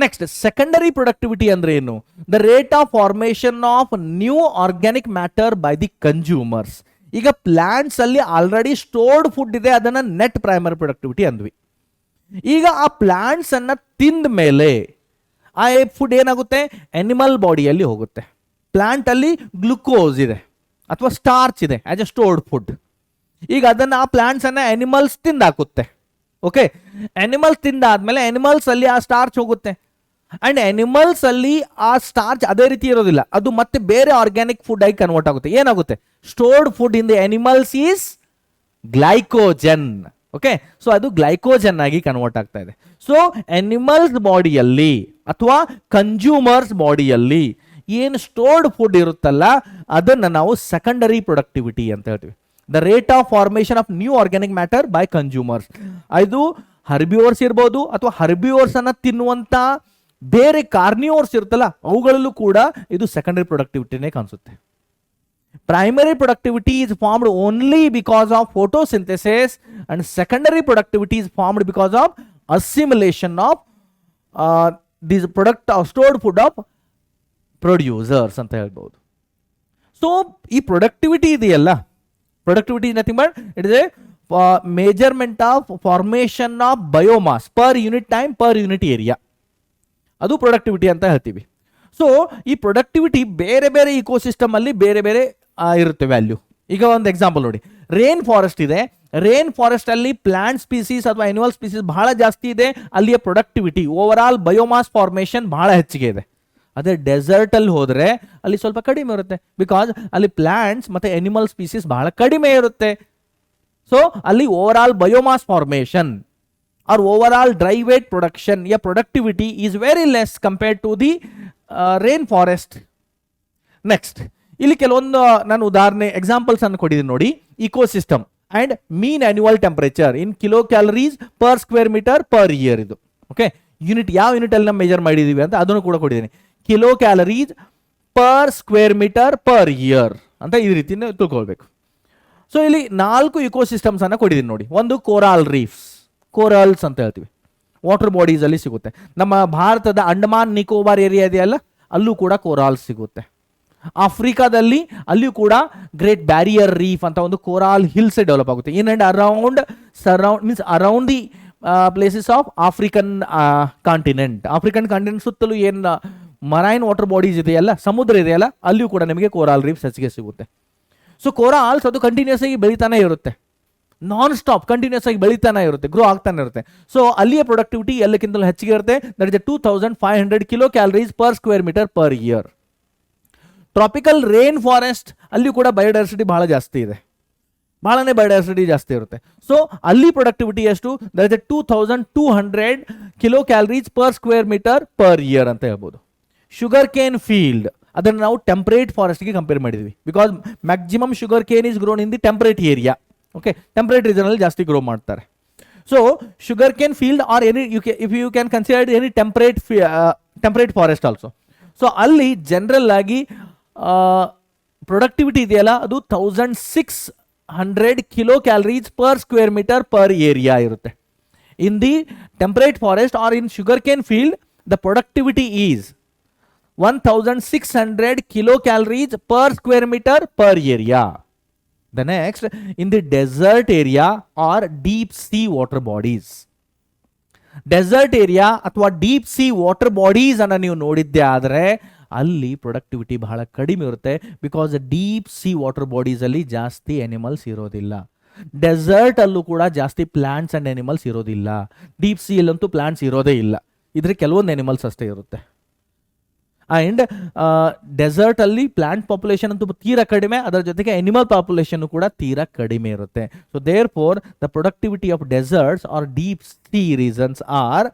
ನೆಕ್ಸ್ಟ್ ಸೆಕೆಂಡರಿ ಪ್ರೊಡಕ್ಟಿವಿಟಿ ಅಂದ್ರೆ ಏನು, the rate of formation of new organic matter by the consumers. ಈಗ ಪ್ಲಾಂಟ್ಸ್ ಅಲ್ಲಿ ಆಲ್ರೆಡಿ ಸ್ಟೋರ್ಡ್ ಫುಡ್ ಇದೆ, ಅದನ್ನ net primary productivity ಅಂದ್ವಿ. ಈಗ ಆ ಪ್ಲಾಂಟ್ಸ್ ಅನ್ನ ತಿಂದ ಮೇಲೆ ಆ ಫುಡ್ ಏನಾಗುತ್ತೆ, ಅನಿಮಲ್ ಬಾಡಿಯಲ್ಲಿ ಹೋಗುತ್ತೆ. ಪ್ಲಾಂಟ್ ಅಲ್ಲಿ ಗ್ಲುಕೋಸ್ ಇದೆ ಅಥವಾ ಸ್ಟಾರ್ಚ್ ಇದೆ ಆಸ್ ಎ ಸ್ಟೋರ್ಡ್ ಫುಡ್. ಈಗ ಅದನ್ನ ಆ ಪ್ಲಾಂಟ್ಸ್ ಅನ್ನ ಅನಿಮಲ್ಸ್ ತಿಂದಾಕುತ್ತೆ. ಓಕೆ, ಅನಿಮಲ್ಸ್ ತಿಂದಾದ್ಮೇಲೆ ಅನಿಮಲ್ಸ್ ಅಲ್ಲಿ ಆ ಸ್ಟಾರ್ಚ್ ಹೋಗುತ್ತೆ ಅಂಡ್ ಅನಿಮಲ್ಸ್ ಅಲ್ಲಿ ಆ ಸ್ಟಾರ್ಚ್ ಅದೇ ರೀತಿ ಇರೋದಿಲ್ಲ, ಅದು ಮತ್ತೆ ಬೇರೆ ಆರ್ಗ್ಯಾನಿಕ್ ಫುಡ್ ಆಗಿ ಕನ್ವರ್ಟ್ ಆಗುತ್ತೆ. ಏನಾಗುತ್ತೆ, stored food in the animals is glycogen. Okay, so ಅದು ಗ್ಲೈಕೋಜನ್ ಆಗಿ ಕನ್ವರ್ಟ್ ಆಗ್ತಾ ಇದೆ. ಸೊ ಅನಿಮಲ್ಸ್ ಬಾಡಿಯಲ್ಲಿ ಅಥವಾ ಕನ್ಸ್ಯೂಮರ್ಸ್ ಬಾಡಿಯಲ್ಲಿ ಏನು ಸ್ಟೋರ್ಡ್ ಫುಡ್ ಇರುತ್ತಲ್ಲ ಅದನ್ನ ನಾವು ಸೆಕೆಂಡರಿ ಪ್ರೊಡಕ್ಟಿವಿಟಿ ಅಂತ ಹೇಳ್ತೀವಿ. The rate of formation of new organic matter by consumers. ಇದು ಹರ್ಬಿವರ್ಸ್ ಇರ್ಬೋದು ಅಥವಾ ಹರ್ಬಿವರ್ಸ್ ಅನ್ನ ತಿನ್ನುವಂತ ಬೇರೆ ಕಾರ್ನಿವರ್ಸ್ ಇರುತ್ತಲ್ಲ ಅವುಗಳಲ್ಲೂ ಕೂಡ ಇದು ಸೆಕೆಂಡರಿ ಪ್ರೊಡಕ್ಟಿವಿಟಿನೇ ಕಾಣಿಸುತ್ತೆ. Primary productivity is formed only because of photosynthesis and secondary productivity is formed because of assimilation of these product of stored food of producers ಅಂತ ಹೇಳ್ಬೋದು. ಸೊ ಈ ಪ್ರೊಡಕ್ಟಿವಿಟಿ ಇದೆಯಲ್ಲ, productivity is nothing but it is a measurement of formation of biomass per unit time per unit area, ಅದು productivity ಅಂತ ಹೇಳ್ತೀವಿ. So ಈ productivity ಬೇರೆ ಬೇರೆ ಇಕೋಸಿಸ್ಟಮ್ ಅಲ್ಲಿ ಬೇರೆ ಬೇರೆ ಇರುತ್ತೆ ವ್ಯಾಲ್ಯೂ. ಈಗ ಒಂದು ಎಕ್ಸಾಂಪಲ್ ನೋಡಿ, ರೇನ್ ಫಾರೆಸ್ಟ್ ಇದೆ, ರೇನ್ ಫಾರೆಸ್ಟ್ ಅಲ್ಲಿ ಪ್ಲಾಂಟ್ ಸ್ಪೀಸೀಸ್ ಅಥವಾ ಅನಿಮಲ್ ಸ್ಪೀಸೀಸ್ ಬಹಳ ಜಾಸ್ತಿ ಇದೆ, ಅಲ್ಲಿಯ productivity over all biomass formation ಬಹಳ ಹೆಚ್ಚಿಗೆ ಇದೆ. ಅದೇ ಡೆಸರ್ಟ್ ಅಲ್ಲಿ ಹೋದ್ರೆ ಅಲ್ಲಿ ಸ್ವಲ್ಪ ಕಡಿಮೆ ಇರುತ್ತೆ, ಬಿಕಾಸ್ ಅಲ್ಲಿ ಪ್ಲಾಂಟ್ಸ್ ಮತ್ತೆ ಅನಿಮಲ್ ಸ್ಪೀಸೀಸ್ ಬಹಳ ಕಡಿಮೆ ಇರುತ್ತೆ. ಸೊ ಅಲ್ಲಿ overall biomass formation or overall dry weight production, yeah, productivity is very less compared to the rainforest. Next, ಇಲ್ಲಿ ಕೆಲವೊಂದು ನಾನು ಉದಾಹರಣೆ ಎಕ್ಸಾಂಪಲ್ಸ್ ಅನ್ನು ಕೊಟ್ಟಿದ್ದೀನಿ ನೋಡಿ. Ecosystem and mean annual temperature in kilo calories per square metre per year. ಇದು okay, unit ಯಾವ unit ಅಲ್ಲಿ ನಾವು ಮೆಜರ್ ಮಾಡಿದೀವಿ ಅಂತ ಅದನ್ನು ಕೂಡ ಕೊಟ್ಟಿದ್ದೀನಿ. Kilo calories per square metre per year ಅಂತ ಈ ರೀತಿ ತಿಳ್ಕೊಳ್ಬೇಕು. ಸೊ ಇಲ್ಲಿ 4 ಇಕೋಸಿಸ್ಟಮ್ಸ್ ಅನ್ನ ಕೊಟ್ಟಿದ್ದೀನಿ ನೋಡಿ. ಒಂದು ಕೋರಾಲ್ ರೀಫ್ಸ್, ಕೋರಲ್ಸ್ ಅಂತ ಹೇಳ್ತೀವಿ, ವಾಟರ್ ಬಾಡೀಸ್ ಅಲ್ಲಿ ಸಿಗುತ್ತೆ. ನಮ್ಮ ಭಾರತದ ಅಂಡಮಾನ್ ನಿಕೋಬಾರ್ ಏರಿಯಾ ಇದೆಯಲ್ಲ ಅಲ್ಲೂ ಕೂಡ ಕೋರಾಲ್ಸ್ ಸಿಗುತ್ತೆ. ಆಫ್ರಿಕಾದಲ್ಲಿ ಅಲ್ಲಿಯೂ ಕೂಡ ಗ್ರೇಟ್ ಬ್ಯಾರಿಯರ್ ರೀಫ್ ಅಂತ ಒಂದು ಕೋರಾಲ್ ಹಿಲ್ಸ್ ಡೆವಲಪ್ ಆಗುತ್ತೆ in and around means around the places of African continent. African continent ಸುತ್ತಲೂ ಏನು ಮರೈನ್ ವಾಟರ್ ಬಾಡೀಸ್ ಇದೆಯಲ್ಲ, ಸಮುದ್ರ ಇದೆಯಲ್ಲ, ಅಲ್ಲಿಯೂ ಕೂಡ ನಿಮಗೆ ಕೋರಾಲ್ ರೀಫ್ಸ್ ಹೆಚ್ಚಿಗೆ ಸಿಗುತ್ತೆ. ಸೊ ಕೋರಾಲ್ಸ್ ಅದು ಕಂಟಿನ್ಯೂಸ್ ಆಗಿ ಬೆಳೀತಾನೆ ಇರುತ್ತೆ, ನಾನ್ ಸ್ಟಾಪ್ ಕಂಟಿನ್ಯೂಸ್ ಆಗಿ ಬೆಳೀತಾನೆ ಇರುತ್ತೆ, ಗ್ರೋ ಆಗ್ತಾನೆ ಇರುತ್ತೆ. ಸೊ ಅಲ್ಲಿಯ ಪ್ರೊಡಕ್ಟಿವಿಟಿ ಎಲ್ಲಕ್ಕಿಂತಲೂ ಹೆಚ್ಚಿಗೆ ಇರುತ್ತೆ. That is 2500 kilo calories per square metre per year. Tropical rain forest ಅಲ್ಲಿ ಕೂಡ ಬಯೋಡೈವರ್ಸಿಟಿ ಬಹಳ ಜಾಸ್ತಿ ಇದೆ, ಬಹಳನೇ ಬಯೋಡೈವರ್ಸಿಟಿ ಜಾಸ್ತಿ ಇರುತ್ತೆ. ಸೊ ಅಲ್ಲಿ ಪ್ರೊಡಕ್ಟಿವಿಟಿ ಎಷ್ಟು, that is 2200 kilo calories per square metre per year ಅಂತ ಹೇಳ್ಬೋದು. ಶುಗರ್ ಕೇನ್ ಫೀಲ್ಡ್ ಅದನ್ನು ನಾವು ಟೆಂಪರೇಟ್ ಫಾರೆಸ್ಟ್ಗೆ ಕಂಪೇರ್ ಮಾಡಿದ್ವಿ, because maximum sugar cane is grown in the temperate area. Okay, temperate region ಅಲ್ಲಿ ಜಾಸ್ತಿ ಗ್ರೋ ಮಾಡ್ತಾರೆ. So sugar cane field or any if you can consider any temperate forest also. So ಅಲ್ಲಿ general ಆಗಿ productivity ಇದೆಯಲ್ಲ ಅದು 1600 kilo calories per square metre per area ಇರುತ್ತೆ. In the temperate forest or in sugar cane field the productivity is 1600 kilocalories per square meter per area. The next, in the desert area or deep sea water bodies. Desert area ಅಥವಾ deep sea water bodies ಅನ್ನ ನೀವು ನೋಡಿದ್ದೆ ಆದರೆ ಅಲ್ಲಿ productivity ಬಹಳ ಕಡಿಮೆ ಇರುತ್ತೆ. Because deep sea water bodies ಅಲ್ಲಿ ಜಾಸ್ತಿ ಅನಿಮಲ್ಸ್ ಇರೋದಿಲ್ಲ. ಡೆಸರ್ಟ್ ಅಲ್ಲೂ ಕೂಡ ಜಾಸ್ತಿ ಪ್ಲಾಂಟ್ಸ್ ಅಂಡ್ ಅನಿಮಲ್ಸ್ ಇರೋದಿಲ್ಲ. ಡೀಪ್ ಸಿ ಅಲ್ಲಂತೂ ಪ್ಲಾಂಟ್ಸ್ ಇರೋದೇ ಇಲ್ಲ. ಇದ್ರೆ ಕೆಲವೊಂದು ಅನಿಮಲ್ಸ್ ಅಷ್ಟೇ ಇರುತ್ತೆ. ಅಂಡ್ ಡೆಸರ್ಟ್ ಅಲ್ಲಿ ಪ್ಲಾಂಟ್ ಪಾಪ್ಯುಲೇಷನ್ ಅಂತೂ ತೀರಾ ಕಡಿಮೆ, ಅದರ ಜೊತೆಗೆ ಅನಿಮಲ್ ಪಾಪ್ಯುಲೇಷನ್ ಕೂಡ ತೀರಾ ಕಡಿಮೆ ಇರುತ್ತೆ. So therefore the productivity of deserts or deep sea regions are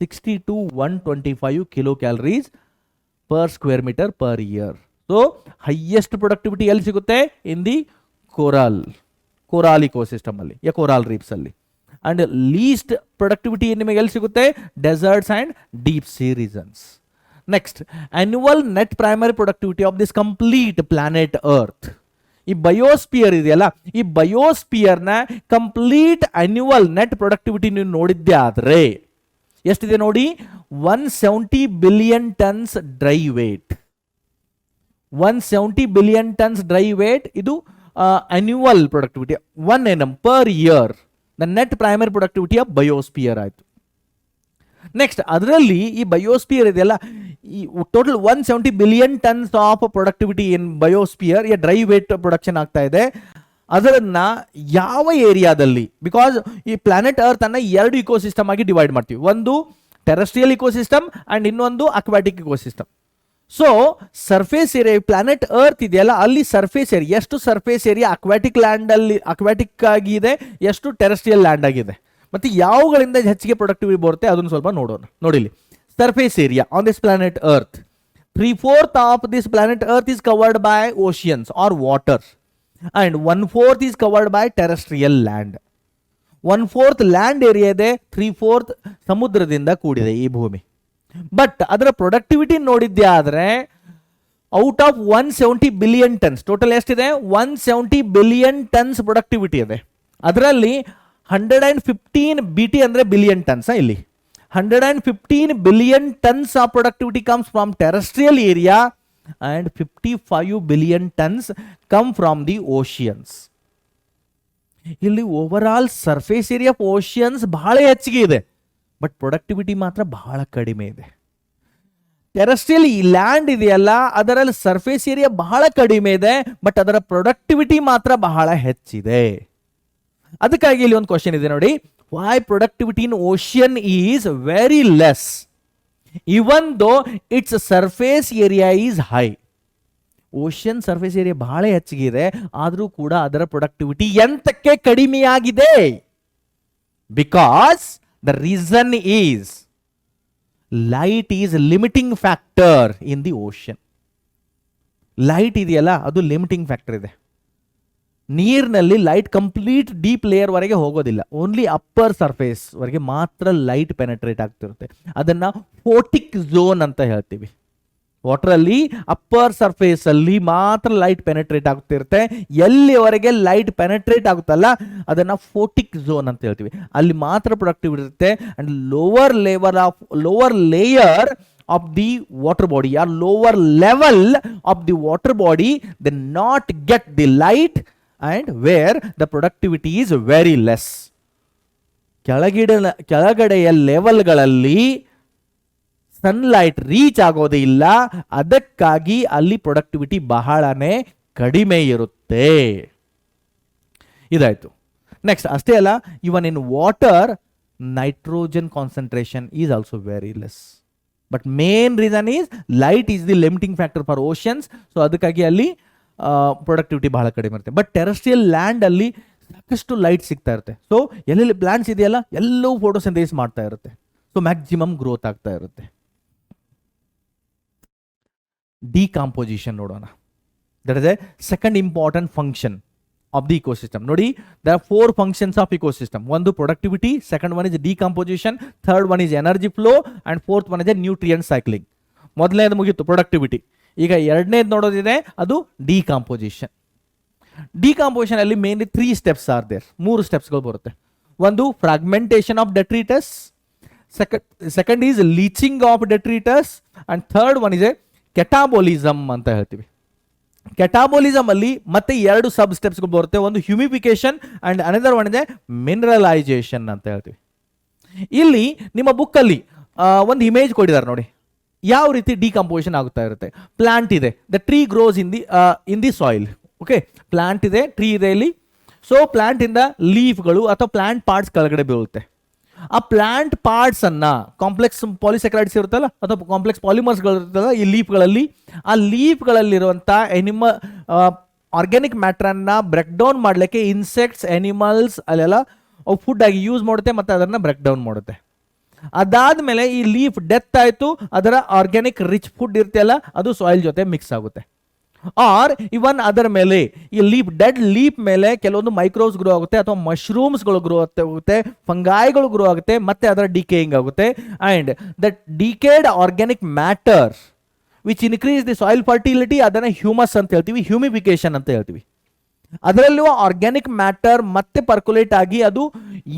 60 to 125 kilocalories per square meter per year. So highest productivity ಎಲ್ಲಿ ಸಿಗುತ್ತೆ? ಇನ್ ದಿ ಕೋರಾಲ್ ಇಕೋಸಿಸ್ಟಮ್ ಅಲ್ಲಿ, ಕೋರಾಲ್ ರೀಫ್ಸ್ ಅಲ್ಲಿ. ಅಂಡ್ ಲೀಸ್ಟ್ ಪ್ರೊಡಕ್ಟಿವಿಟಿ ನಿಮಗೆ ಎಲ್ಲಿ ಸಿಗುತ್ತೆ? Deserts and deep sea regions. Next, annual net primary productivity of this complete planet Earth. ಈ biosphere ಇದೆಯಲ್ಲ, ಈ ಬಯೋಸ್ಪಿಯರ್ನ ಕಂಪ್ಲೀಟ್ ಅನ್ಯುವಲ್ ನೆಟ್ ಪ್ರೊಡಕ್ಟಿವಿಟಿ ನೀವು ನೋಡಿದ್ದೆ ಆದರೆ ಎಷ್ಟಿದೆ ನೋಡಿ? 170 billion tons dry weight. 170 billion tons dry weight. ಇದು annual productivity 1 nm per year. The net primary productivity of biosphere ಆಯಿತು. ನೆಕ್ಸ್ಟ್, ಅದರಲ್ಲಿ ಈ ಬಯೋಸ್ಪಿಯರ್ ಇದೆಯಲ್ಲ, ಈ total 170 billion tons of productivity in biosphere dry weight production ಆಗ್ತಾ ಇದೆ. ಅದನ್ನ ಯಾವ ಏರಿಯಾದಲ್ಲಿ? ಬಿಕಾಸ್ ಈ ಪ್ಲಾನೆಟ್ ಅರ್ತ್ ಅನ್ನ 2 ಇಕೋಸಿಸ್ಟಮ್ ಆಗಿ ಡಿವೈಡ್ ಮಾಡ್ತೀವಿ. ಒಂದು ಟೆರೆಸ್ಟ್ರಿಯಲ್ ಇಕೋಸಿಸ್ಟಮ್ ಅಂಡ್ ಇನ್ನೊಂದು aquatic ecosystem. So surface area planet earth ಇದೆಯಲ್ಲ, ಅಲ್ಲಿ ಸರ್ಫೇಸ್ ಏರಿಯಾ ಎಷ್ಟು? ಸರ್ಫೇಸ್ ಏರಿಯಾ ಅಕ್ವಾಟಿಕ್ ಲ್ಯಾಂಡ್ ಅಲ್ಲಿ ಅಕ್ವಾಟಿಕ್ ಆಗಿದೆ, ಎಷ್ಟು ಟೆರೆಸ್ಟ್ರಿಯಲ್ ಲ್ಯಾಂಡ್ ಆಗಿದೆ. ಮತ್ತೆ ಯಾವುಗಳಿಂದ ಹೆಚ್ಚಿಗೆ ಪ್ರೊಡಕ್ಟಿವಿಟಿ ಬರುತ್ತೆ ಅದನ್ನು ಸ್ವಲ್ಪ ನೋಡೋಣ. ನೋಡಿಲಿ, surface area on this planet Earth, 3/4 of this planet Earth is covered by oceans or water and 1/4 is covered by terrestrial land. 1/4 land area ಇದೆ, 3/4 ಸಮುದ್ರದಿಂದ ಕೂಡಿದೆ ಈ ಭೂಮಿ. ಬಟ್ ಅದರ ಪ್ರೊಡಕ್ಟಿವಿಟಿ ನೋಡಿದ್ದೆ ಆದರೆ out of 170 billion tons, total ಎಷ್ಟಿದೆ? 170 billion tons productivity ಇದೆ. ಅದರಲ್ಲಿ 115 BT ಅಂದ್ರೆ ಬಿಲಿಯನ್ ಟನ್ಸ್. ಇಲ್ಲಿ 115 billion tons of productivity comes from terrestrial area and 55 billion tons come from the oceans. ಇಲ್ಲಿ overall surface area of oceans ಬಹಳ ಹೆಚ್ಚಿಗೆ ಇದೆ, but productivity ಮಾತ್ರ ಬಹಳ ಕಡಿಮೆ ಇದೆ. ಟೆರೆಸ್ಟ್ರಿಯಲ್ ಈ ಲ್ಯಾಂಡ್ ಇದೆಯಲ್ಲ, ಅದರಲ್ಲಿ ಸರ್ಫೇಸ್ ಏರಿಯಾ ಬಹಳ ಕಡಿಮೆ ಇದೆ, ಬಟ್ ಅದರ ಪ್ರೊಡಕ್ಟಿವಿಟಿ ಮಾತ್ರ ಬಹಳ ಹೆಚ್ಚಿದೆ. ಅದಕ್ಕಾಗಿ ಇಲ್ಲಿ ಒಂದು ಕ್ವಶನ್ ಇದೆ ನೋಡಿ, why productivity in ocean is very less even though its surface area is high. Ocean surface area ಬಹಳ ಹೆಚ್ಚಿಗಿದೆ, ಆದರೂ ಕೂಡ ಅದರ ಪ್ರೊಡಕ್ಟಿವಿಟಿ ಎಂತಕ್ಕೆ ಕಡಿಮೆಯಾಗಿದೆ? Because the reason is light is limiting factor in the ocean. Light ಇದೆಯಲ್ಲ, ಅದು ಲಿಮಿಟಿಂಗ್ ಫ್ಯಾಕ್ಟರ್ ಇದೆ. ನೀರಿನಲ್ಲಿ ಲೈಟ್ ಕಂಪ್ಲೀಟ್ ಡೀಪ್ ಲೇಯರ್ ವರೆಗೆ ಹೋಗೋದಿಲ್ಲ, ಓನ್ಲಿ ಅಪ್ಪರ್ ಸರ್ಫೇಸ್ ವರೆಗೆ ಮಾತ್ರ ಲೈಟ್ ಪೆನೆಟ್ರೇಟ್ ಆಗ್ತಿರುತ್ತೆ. ಅದನ್ನ ಫೋಟಿಕ್ ಝೋನ್ ಅಂತ ಹೇಳ್ತೀವಿ. ವಾಟರ್ ಅಲ್ಲಿ ಅಪ್ಪರ್ ಸರ್ಫೇಸ್ ಅಲ್ಲಿ ಮಾತ್ರ ಲೈಟ್ ಪೆನೆಟ್ರೇಟ್ ಆಗ್ತಿರುತ್ತೆ. ಎಲ್ಲಿವರೆಗೆ ಲೈಟ್ ಪೆನೆಟ್ರೇಟ್ ಆಗುತ್ತಲ್ಲ ಅದನ್ನ ಫೋಟಿಕ್ ಝೋನ್ ಅಂತ ಹೇಳ್ತೀವಿ. ಅಲ್ಲಿ ಮಾತ್ರ ಪ್ರೊಡಕ್ಟಿವ್ ಇರುತ್ತೆ. And lower layer of the water body or lower level of the water body they not get the light and where the productivity is very less. ಕೆಳಗಡೆಯ ಲೆವೆಲ್ಗಳಲ್ಲಿ sunlight reach ಆಗೋದೇ ಇಲ್ಲ, ಅದಕ್ಕಾಗಿ ಅಲ್ಲಿ ಪ್ರೊಡಕ್ಟಿವಿಟಿ ಬಹಳನೇ ಕಡಿಮೆ ಇರುತ್ತೆ. ಇದಾಯ್ತು. ನೆಕ್ಸ್ಟ್, ಅಷ್ಟೇ ಅಲ್ಲ, even in water nitrogen concentration is also very less. But main reason is light is the limiting factor for oceans. So ಅದಕ್ಕಾಗಿ ಅಲ್ಲಿ ಪ್ರೊಡಕ್ಟಿವಿಟಿ ಬಹಳ ಕಡಿಮೆ ಇರುತ್ತೆ. ಬಟ್ ಟೆರೆಸ್ಟ್ರಿಯಲ್ ಲ್ಯಾಂಡ್ ಅಲ್ಲಿ ಸಾಕಷ್ಟು ಲೈಟ್ ಸಿಗ್ತಾ ಇರುತ್ತೆ. ಸೊ ಎಲ್ಲೆಲ್ಲಿ ಪ್ಲಾಂಟ್ಸ್ ಇದೆಯಲ್ಲ ಎಲ್ಲವೂ ಫೋಟೋಸಿಂಥೆಸಿಸ್ ಮಾಡ್ತಾ ಇರುತ್ತೆ. ಸೊ ಮ್ಯಾಕ್ಸಿಮಮ್ ಗ್ರೋತ್ ಆಗ್ತಾ ಇರುತ್ತೆ. ಡಿಕಾಂಪೋಸಿಷನ್ ನೋಡೋಣ. That is A second important function of the ecosystem. ನೋಡಿ, there are 4 functions of ecosystem. ಒಂದು productivity, second one is decomposition, third one is energy flow and fourth one is nutrient cycling. ಮೊದಲನೇದು ಮುಗಿತು productivity. ಈಗ ಎರಡನೇದು ನೋಡೋದಿದೆ, ಅದು decomposition. Decomposition ಅಲ್ಲಿ mainly 3 steps are there. 3 ಸ್ಟೆಪ್ಸ್ಗಳು ಬರುತ್ತೆ. ಒಂದು fragmentation of detritus, second is leaching of detritus and third one is a catabolism ಅಂತ ಹೇಳ್ತೀವಿ. ಕೆಟಾಬೋಲಿಸಮ್ ಅಲ್ಲಿ ಮತ್ತೆ ಎರಡು ಸಬ್ ಸ್ಟೆಪ್ಸ್ಗಳು ಬರುತ್ತೆ. ಒಂದು ಹ್ಯೂಮಿಫಿಕೇಶನ್ ಅಂಡ್ ಅನದರ್ ಒನ್ ಇದೆ ಮಿನರಲೈಸೇಷನ್ ಅಂತ ಹೇಳ್ತೀವಿ. ಇಲ್ಲಿ ನಿಮ್ಮ ಬುಕ್ಕಲ್ಲಿ ಒಂದು ಇಮೇಜ್ ಕೊಟ್ಟಿದ್ದಾರೆ ನೋಡಿ, ಯಾವ ರೀತಿ ಡಿಕಂಪೋಸಿಷನ್ ಆಗುತ್ತಾ ಇರುತ್ತೆ. ಪ್ಲಾಂಟ್ ಇದೆ, the tree grows in the soil. Okay, plant ಇದೆ, ಟ್ರೀ ಇದೆ ಇಲ್ಲಿ. ಸೊ ಪ್ಲಾಂಟ್ ಇಂದ ಲೀಫ್ಗಳು ಅಥವಾ ಪ್ಲಾಂಟ್ ಪಾರ್ಟ್ಸ್ ಕೆಳಗಡೆ ಬೀಳುತ್ತೆ. ಆ ಪ್ಲಾಂಟ್ ಪಾರ್ಟ್ಸ್ ಅನ್ನ ಕಾಂಪ್ಲೆಕ್ಸ್ ಪಾಲಿಸ್ಯಾಕರೈಡ್ಸ್ ಇರುತ್ತಲ್ಲ ಅಥವಾ ಕಾಂಪ್ಲೆಕ್ಸ್ ಪಾಲಿಮರ್ಸ್ಗಳು ಇರುತ್ತಲ್ಲ ಈ ಲೀಫ್ಗಳಲ್ಲಿ, ಆ ಲೀಫ್ಗಳಲ್ಲಿರುವಂಥ ಆರ್ಗ್ಯಾನಿಕ್ ಮ್ಯಾಟ್ರನ್ನ ಬ್ರೇಕ್ ಡೌನ್ ಮಾಡಲಿಕ್ಕೆ ಇನ್ಸೆಕ್ಟ್ಸ್, ಎನಿಮಲ್ಸ್ ಅಲ್ಲೆಲ್ಲ ಫುಡ್ ಆಗಿ ಯೂಸ್ ಮಾಡುತ್ತೆ ಮತ್ತು ಅದನ್ನು ಬ್ರೇಕ್ ಡೌನ್ ಮಾಡುತ್ತೆ. ಅದಾದಮೇಲೆ ಈ ಲೀಫ್ ಡೆತ್ ಆಯಿತು, ಅದರ ಆರ್ಗ್ಯಾನಿಕ್ ರಿಚ್ ಫುಡ್ ಇರ್ತೆಯಲ್ಲ ಅದು ಸಾಯಿಲ್ ಜೊತೆ ಮಿಕ್ಸ್ ಆಗುತ್ತೆ. ಆರ್ ಇವನ್ ಅದರ ಮೇಲೆ ಈ ಡೆಡ್ ಲೀಫ್ ಮೇಲೆ ಕೆಲವೊಂದು ಮೈಕ್ರೋಬ್ಸ್ ಗ್ರೋ ಆಗುತ್ತೆ ಅಥವಾ ಮಶ್ರೂಮ್ಸ್ಗಳು ಗ್ರೋ ಆಗುತ್ತೆ, ಫಂಗಾಯಿಗಳು ಗ್ರೋ ಆಗುತ್ತೆ, ಮತ್ತೆ ಅದರ ಡಿಕೇಯಿಂಗ್ ಆಗುತ್ತೆ. And that decade organic matter which increase the soil fertility, ಅದನ್ನು ಹ್ಯೂಮಸ್ ಅಂತ ಹೇಳ್ತೀವಿ, ಹ್ಯೂಮಿಫಿಕೇಶನ್ ಅಂತ ಹೇಳ್ತೀವಿ. ಅದರಲ್ಲಿರುವ ಆರ್ಗ್ಯಾನಿಕ್ ಮ್ಯಾಟರ್ ಮತ್ತೆ ಪರ್ಕುಲೇಟ್ ಆಗಿ ಅದು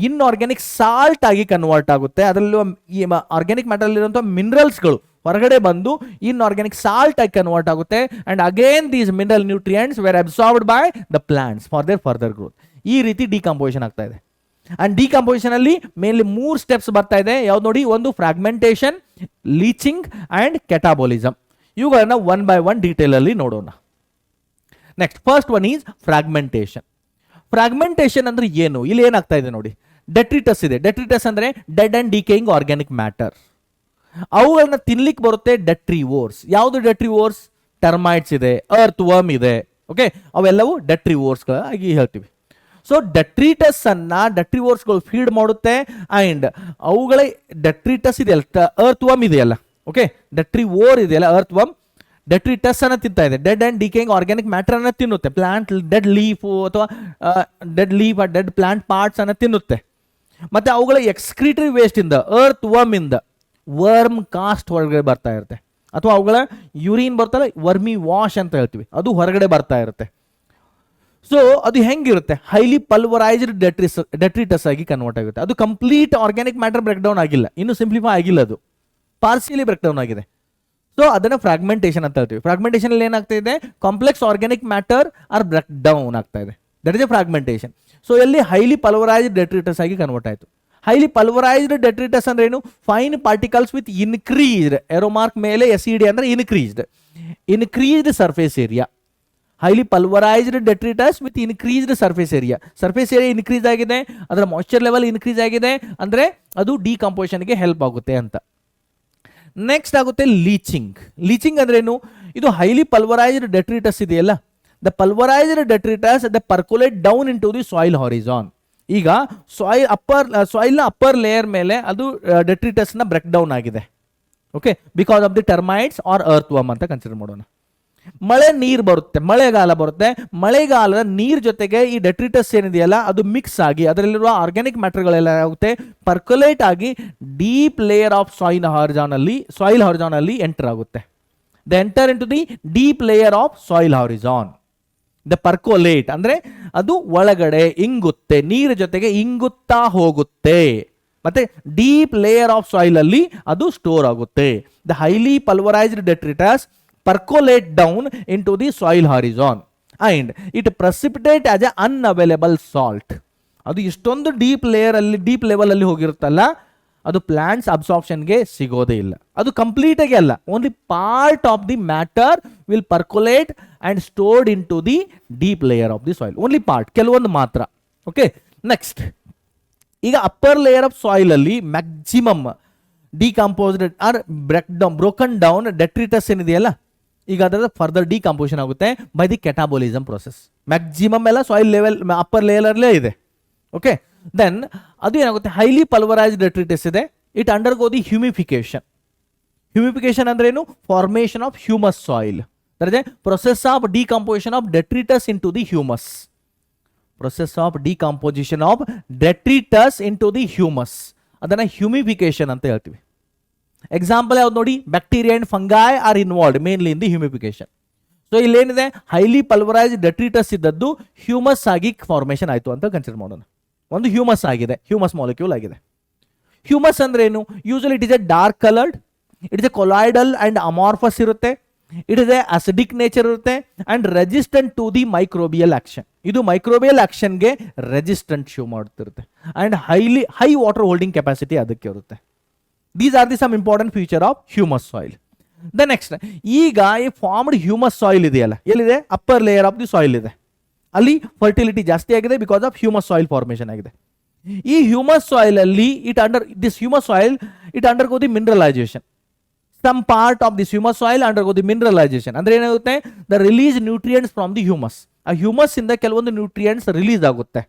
ಇನ್ಆರ್ಗ್ಯಾನಿಕ್ ಸಾಲ್ಟ್ ಆಗಿ ಕನ್ವರ್ಟ್ ಆಗುತ್ತೆ. ಅದರಲ್ಲಿರುವ ಈ ಆರ್ಗ್ಯಾನಿಕ್ ಮ್ಯಾಟರ್ಲ್ಲಿರುವಂಥ ಮಿನರಲ್ಸ್ಗಳು ಹೊರಗಡೆ ಬಂದು ಇನ್ಆರ್ಗ್ಯಾನಿಕ್ ಸಾಲ್ಟ್ ಆಗಿ ಕನ್ವರ್ಟ್ ಆಗುತ್ತೆ. And again these mineral nutrients were absorbed by the plants for their further growth. ಈ ರೀತಿ ಡಿಕಂಪೋಸಿಷನ್ ಆಗ್ತಾ ಇದೆ. ಅಂಡ್ ಡಿಕಂಪೋಸಿಷನ್ ಅಲ್ಲಿ ಮೇನ್ಲಿ 3 ಸ್ಟೆಪ್ಸ್ ಬರ್ತಾ ಇದೆ. ಯಾವ್ದು ನೋಡಿ, ಒಂದು ಫ್ರಾಗ್ಮೆಂಟೇಷನ್, ಲೀಚಿಂಗ್ ಅಂಡ್ ಕೆಟಾಬೋಲಿಸಮ್. ಇವುಗಳನ್ನ ಒನ್ ಬೈ ಒನ್ ಡೀಟೇಲ್ ಅಲ್ಲಿ ನೋಡೋಣ. Next first one is fragmentation. Fragmentation ಅಂದ್ರೆ ಏನು? ಇಲ್ಲಿ ಏನಾಗ್ತಾ ಇದೆ ನೋಡಿ, ಡೆಟ್ರಿಟಸ್ ಇದೆ. ಡೆಟ್ರಿಟಸ್ ಅಂದ್ರೆ dead and decaying organic matter. ಅವುಗಳನ್ನ ತಿನ್ಲಿಕ್ಕೆ ಬರುತ್ತೆ ಡೆಟ್ರಿವೋರ್ಸ್. ಯಾವುದು ಡೆಟ್ರಿವೋರ್ಸ್? ಟರ್ಮೈಟ್ಸ್ ಇದೆ, ಅರ್ತ್ ವರ್ಮ್ ಇದೆ. ಓಕೆ, ಅವೆಲ್ಲವೂ ಡೆಟ್ರಿವೋರ್ಸ್ಗಳಾಗಿ ಹೇಳ್ತೀವಿ. ಸೊ ಡೆಟ್ರಿಟಸ್ ಅನ್ನ ಡೆಟ್ರಿವೋರ್ಸ್ಗಳು ಫೀಡ್ ಮಾಡುತ್ತೆ. ಅಂಡ್ ಅವುಗಳ ಡೆಟ್ರಿಟಸ್ ಇದೆಯಲ್ಲ, ಅರ್ತ್ ವರ್ಮ್ ಇದೆಯಲ್ಲ, ಓಕೆ, ಡೆಟ್ರಿವೋರ್ ಇದೆಯಲ್ಲ ಅರ್ತ್ ವರ್ಮ್, ಡೆಟ್ರಿಟಸ್ ಅನ್ನ ತಿಂತಾ ಇದೆ. Dead and decaying organic matter ಅನ್ನ ತಿನ್ನುತ್ತೆ. ಪ್ಲಾಂಟ್ ಡೆಡ್ ಲೀಫು ಅಥವಾ dead leaf dead plant parts ಅನ್ನ ತಿನ್ನುತ್ತೆ. ಮತ್ತೆ ಅವುಗಳ ಎಕ್ಸ್ಕ್ರೀಟರಿ ವೇಸ್ಟ್ ಇಂದ, ಅರ್ತ್ ವರ್ಮ್ ಇಂದ ವರ್ಮ್ ಕಾಸ್ಟ್ ಹೊರಗಡೆ ಬರ್ತಾ ಇರುತ್ತೆ. ಅಥವಾ ಅವುಗಳ ಯೂರಿನ್ ಬರ್ತಲ್ಲ, ವರ್ಮಿ ವಾಶ್ ಅಂತ ಹೇಳ್ತೀವಿ, ಅದು ಹೊರಗಡೆ ಬರ್ತಾ ಇರುತ್ತೆ. ಸೊ ಅದು ಹೆಂಗಿರುತ್ತೆ? ಹೈಲಿ ಪಲ್ವರೈಸ್ಡ್ ಡೆಟ್ರಿಟಸ್ ಆಗಿ ಕನ್ವರ್ಟ್ ಆಗುತ್ತೆ. ಅದು complete organic matter break down ಆಗಿಲ್ಲ, ಇನ್ನು ಸಿಂಪ್ಲಿಫೈ ಆಗಿಲ್ಲ, ಅದು ಪಾರ್ಸಿಯಲಿ ಬ್ರೇಕ್ ಡೌನ್ ಆಗಿದೆ. ಸೊ ಅದನ್ನು ಫ್ರಾಗ್ಮೆಂಟೇಷನ್ ಅಂತ ಹೇಳ್ತೀವಿ. ಫ್ರಾಗ್ಮೆಂಟೇಷನ್ ಅಲ್ಲಿ ಏನಾಗ್ತಾ ಇದೆ? Complex organic matter are break down ಆಗ್ತಾ ಇದೆ. That is a fragmentation. So ಎಲ್ಲಿ ಹೈಲಿ ಪಲ್ವರೈಸ್ಡ್ ಡೆಟ್ರಿಟಸ್ ಆಗಿ ಕನ್ವರ್ಟ್ ಆಯಿತು. ಹೈಲಿ ಪಲ್ವರೈಸ್ಡ್ ಡೆಟ್ರಿಟಸ್ ಅಂದ್ರೆ ಏನು? ಫೈನ್ ಪಾರ್ಟಿಕಲ್ಸ್ ವಿತ್ ಇನ್ಕ್ರೀಸ್ಡ್ ಏರೋಮಾರ್ಕ್ ಮೇಲೆ SED ಅಂದ್ರೆ increased surface area. Highly pulverised detritus with increased surface area. Surface area increase ಆಗಿದೆ, ಅದರ ಮಾಯ್ಶ್ಚರ್ ಲೆವೆಲ್ ಇನ್ಕ್ರೀಸ್ ಆಗಿದೆ ಅಂದ್ರೆ ಅದು ಡಿಕಂಪೋಸಿಷನ್ಗೆ ಹೆಲ್ಪ್ ಆಗುತ್ತೆ ಅಂತ. ನೆಕ್ಸ್ಟ್ ಆಗುತ್ತೆ ಲೀಚಿಂಗ್. ಲೀಚಿಂಗ್ ಅಂದ್ರೆ ಏನು? ಇದು ಹೈಲಿ ಪಲ್ವರೈಸ್ಡ್ ಡೆಟ್ರಿಟಸ್ ಇದೆಯಲ್ಲ, the pulverised detritus the percolate down into the soil horizon. ಈಗ ಸಾಯಿಲ್ನ ಅಪ್ಪರ್ ಲೇಯರ್ ಮೇಲೆ ಅದು ಡೆಟ್ರಿಟಸ್ನ ಬ್ರೇಕ್ ಡೌನ್ ಆಗಿದೆ. Okay, because of the termites or earthworm ಅಂತ ಕನ್ಸಿಡರ್ ಮಾಡೋಣ. ಮಳೆ ನೀರು ಬರುತ್ತೆ, ಮಳೆಗಾಲ ಬರುತ್ತೆ, ಮಳೆಗಾಲದ ನೀರ್ ಜೊತೆಗೆ ಈ ಡೆಟ್ರಿಟಸ್ ಏನಿದೆಯಲ್ಲ ಅದು ಮಿಕ್ಸ್ ಆಗಿ ಅದರಲ್ಲಿರುವ ಆರ್ಗ್ಯಾನಿಕ್ ಮ್ಯಾಟರ್ಗಳೆಲ್ಲ ಆಗುತ್ತೆ, ಪರ್ಕುಲೇಟ್ ಆಗಿ deep layer of soil horizon ಅಲ್ಲಿ ಎಂಟರ್ ಆಗುತ್ತೆ. The enter into the deep layer of soil horizon. The percolate ಅಂದ್ರೆ ಅದು ಒಳಗಡೆ ಇಂಗುತ್ತೆ, ನೀರ ಜೊತೆಗೆ ಇಂಗುತ್ತಾ ಹೋಗುತ್ತೆ, ಮತ್ತೆ ಡೀಪ್ ಲೇಯರ್ ಆಫ್ ಸಾಯಿಲ್ ಅಲ್ಲಿ ಅದು ಸ್ಟೋರ್ ಆಗುತ್ತೆ. The highly pulverised detritus percolate down into the soil horizon and it precipitate as a unavailable salt. ಅದು ಇಷ್ಟೊಂದು ಡೀಪ್ ಲೆವೆಲ್ ಅಲ್ಲಿ ಹೋಗಿರುತ್ತಲ್ಲ, ಅದು ಪ್ಲಾಂಟ್ಸ್ ಅಬ್ಸಾರ್ಪ್ಷನ್ಗೆ ಸಿಗೋದೇ ಇಲ್ಲ. ಅದು ಕಂಪ್ಲೀಟ್ ಆಗಿ ಅಲ್ಲ, only part of the matter will percolate and stored into the deep layer of the soil. Only part, ಕೆಲವೊಂದು ಮಾತ್ರ. ಓಕೆ, ನೆಕ್ಸ್ಟ್ ಈಗ ಅಪ್ಪರ್ ಲೇಯರ್ ಆಫ್ ಸಾಯಿಲ್ ಅಲ್ಲಿ maximum decomposed or broken down detritus ಏನಿದೆಯಲ್ಲ, ಈಗ ಅದರ further decomposition ಆಗುತ್ತೆ by the catabolism process. Maximum ಎಲ್ಲ soil level upper ಲೇಯರ್ಲೇ ಇದೆ. ಓಕೆ, ದೆನ್ ಅದು ಏನಾಗುತ್ತೆ? ಹೈಲಿ ಪಲ್ವರೈಸ್ಡ್ ಡೆಟ್ರಿಟಸ್ ಇದೆ, it undergo the humification. Humification ಅಂದ್ರೆ ಏನು? Formation of humus soil. That is a process of decomposition of detritus into the humus. Process of decomposition of detritus into the humus, ಅದನ್ನ humification ಅಂತ ಹೇಳ್ತೀವಿ. Example ಯಾವ್ದು ನೋಡಿ? Bacteria and fungi are involved mainly in the humification. So ಇಲ್ಲೇನಿದೆ? Highly pulverised detritus ಇದ್ದದ್ದು humus ಆಗಿ formation ಆಯಿತು ಅಂತ ಕನ್ಸಿಡರ್ ಮಾಡೋಣ. ಒಂದು ಹ್ಯೂಮಸ್ ಆಗಿದೆ, ಹ್ಯೂಮಸ್ ಮಾಲಿಕ್ಯೂಲ್ ಆಗಿದೆ. ಹ್ಯೂಮಸ್ ಅಂದ್ರೆ ಏನು? Usually it is a dark coloured, it is a colloidal and amorphous ಇರುತ್ತೆ. It is a acidic nature ಇರುತ್ತೆ and resistant to the microbial action. ಇದು ಮೈಕ್ರೋಬಿಯಲ್ ಆಕ್ಷನ್ಗೆ ರೆಸಿಸ್ಟೆಂಟ್ ಶೋ ಮಾಡ್ತಿರುತ್ತೆ and high water holding capacity ಅದಕ್ಕೆ ಇರುತ್ತೆ. These are the some important feature of humus soil. The next, ಈಗ ಈ formed humus soil ಇದೆಯಲ್ಲ, ಎಲ್ಲಿದೆ? Upper layer of the soil ಇದೆ. ಅಲ್ಲಿ ಫರ್ಟಿಲಿಟಿ ಜಾಸ್ತಿ ಆಗಿದೆ because of humus soil formation ಆಗಿದೆ. ಈ ಹ್ಯೂಮಸ್ ಸಾಯಿಲ್ ಅಲ್ಲಿ humus soil undergo the mineralisation. Some part of this humus soil undergo the mineralisation. ಅಂದ್ರೆ ಏನಾಗುತ್ತೆ? The release nutrients from the humus. ಆ ಹ್ಯೂಮಸ್ ಇಂದ ಕೆಲವೊಂದು ನ್ಯೂಟ್ರಿಯೆಂಟ್ಸ್ ರಿಲೀಸ್ ಆಗುತ್ತೆ.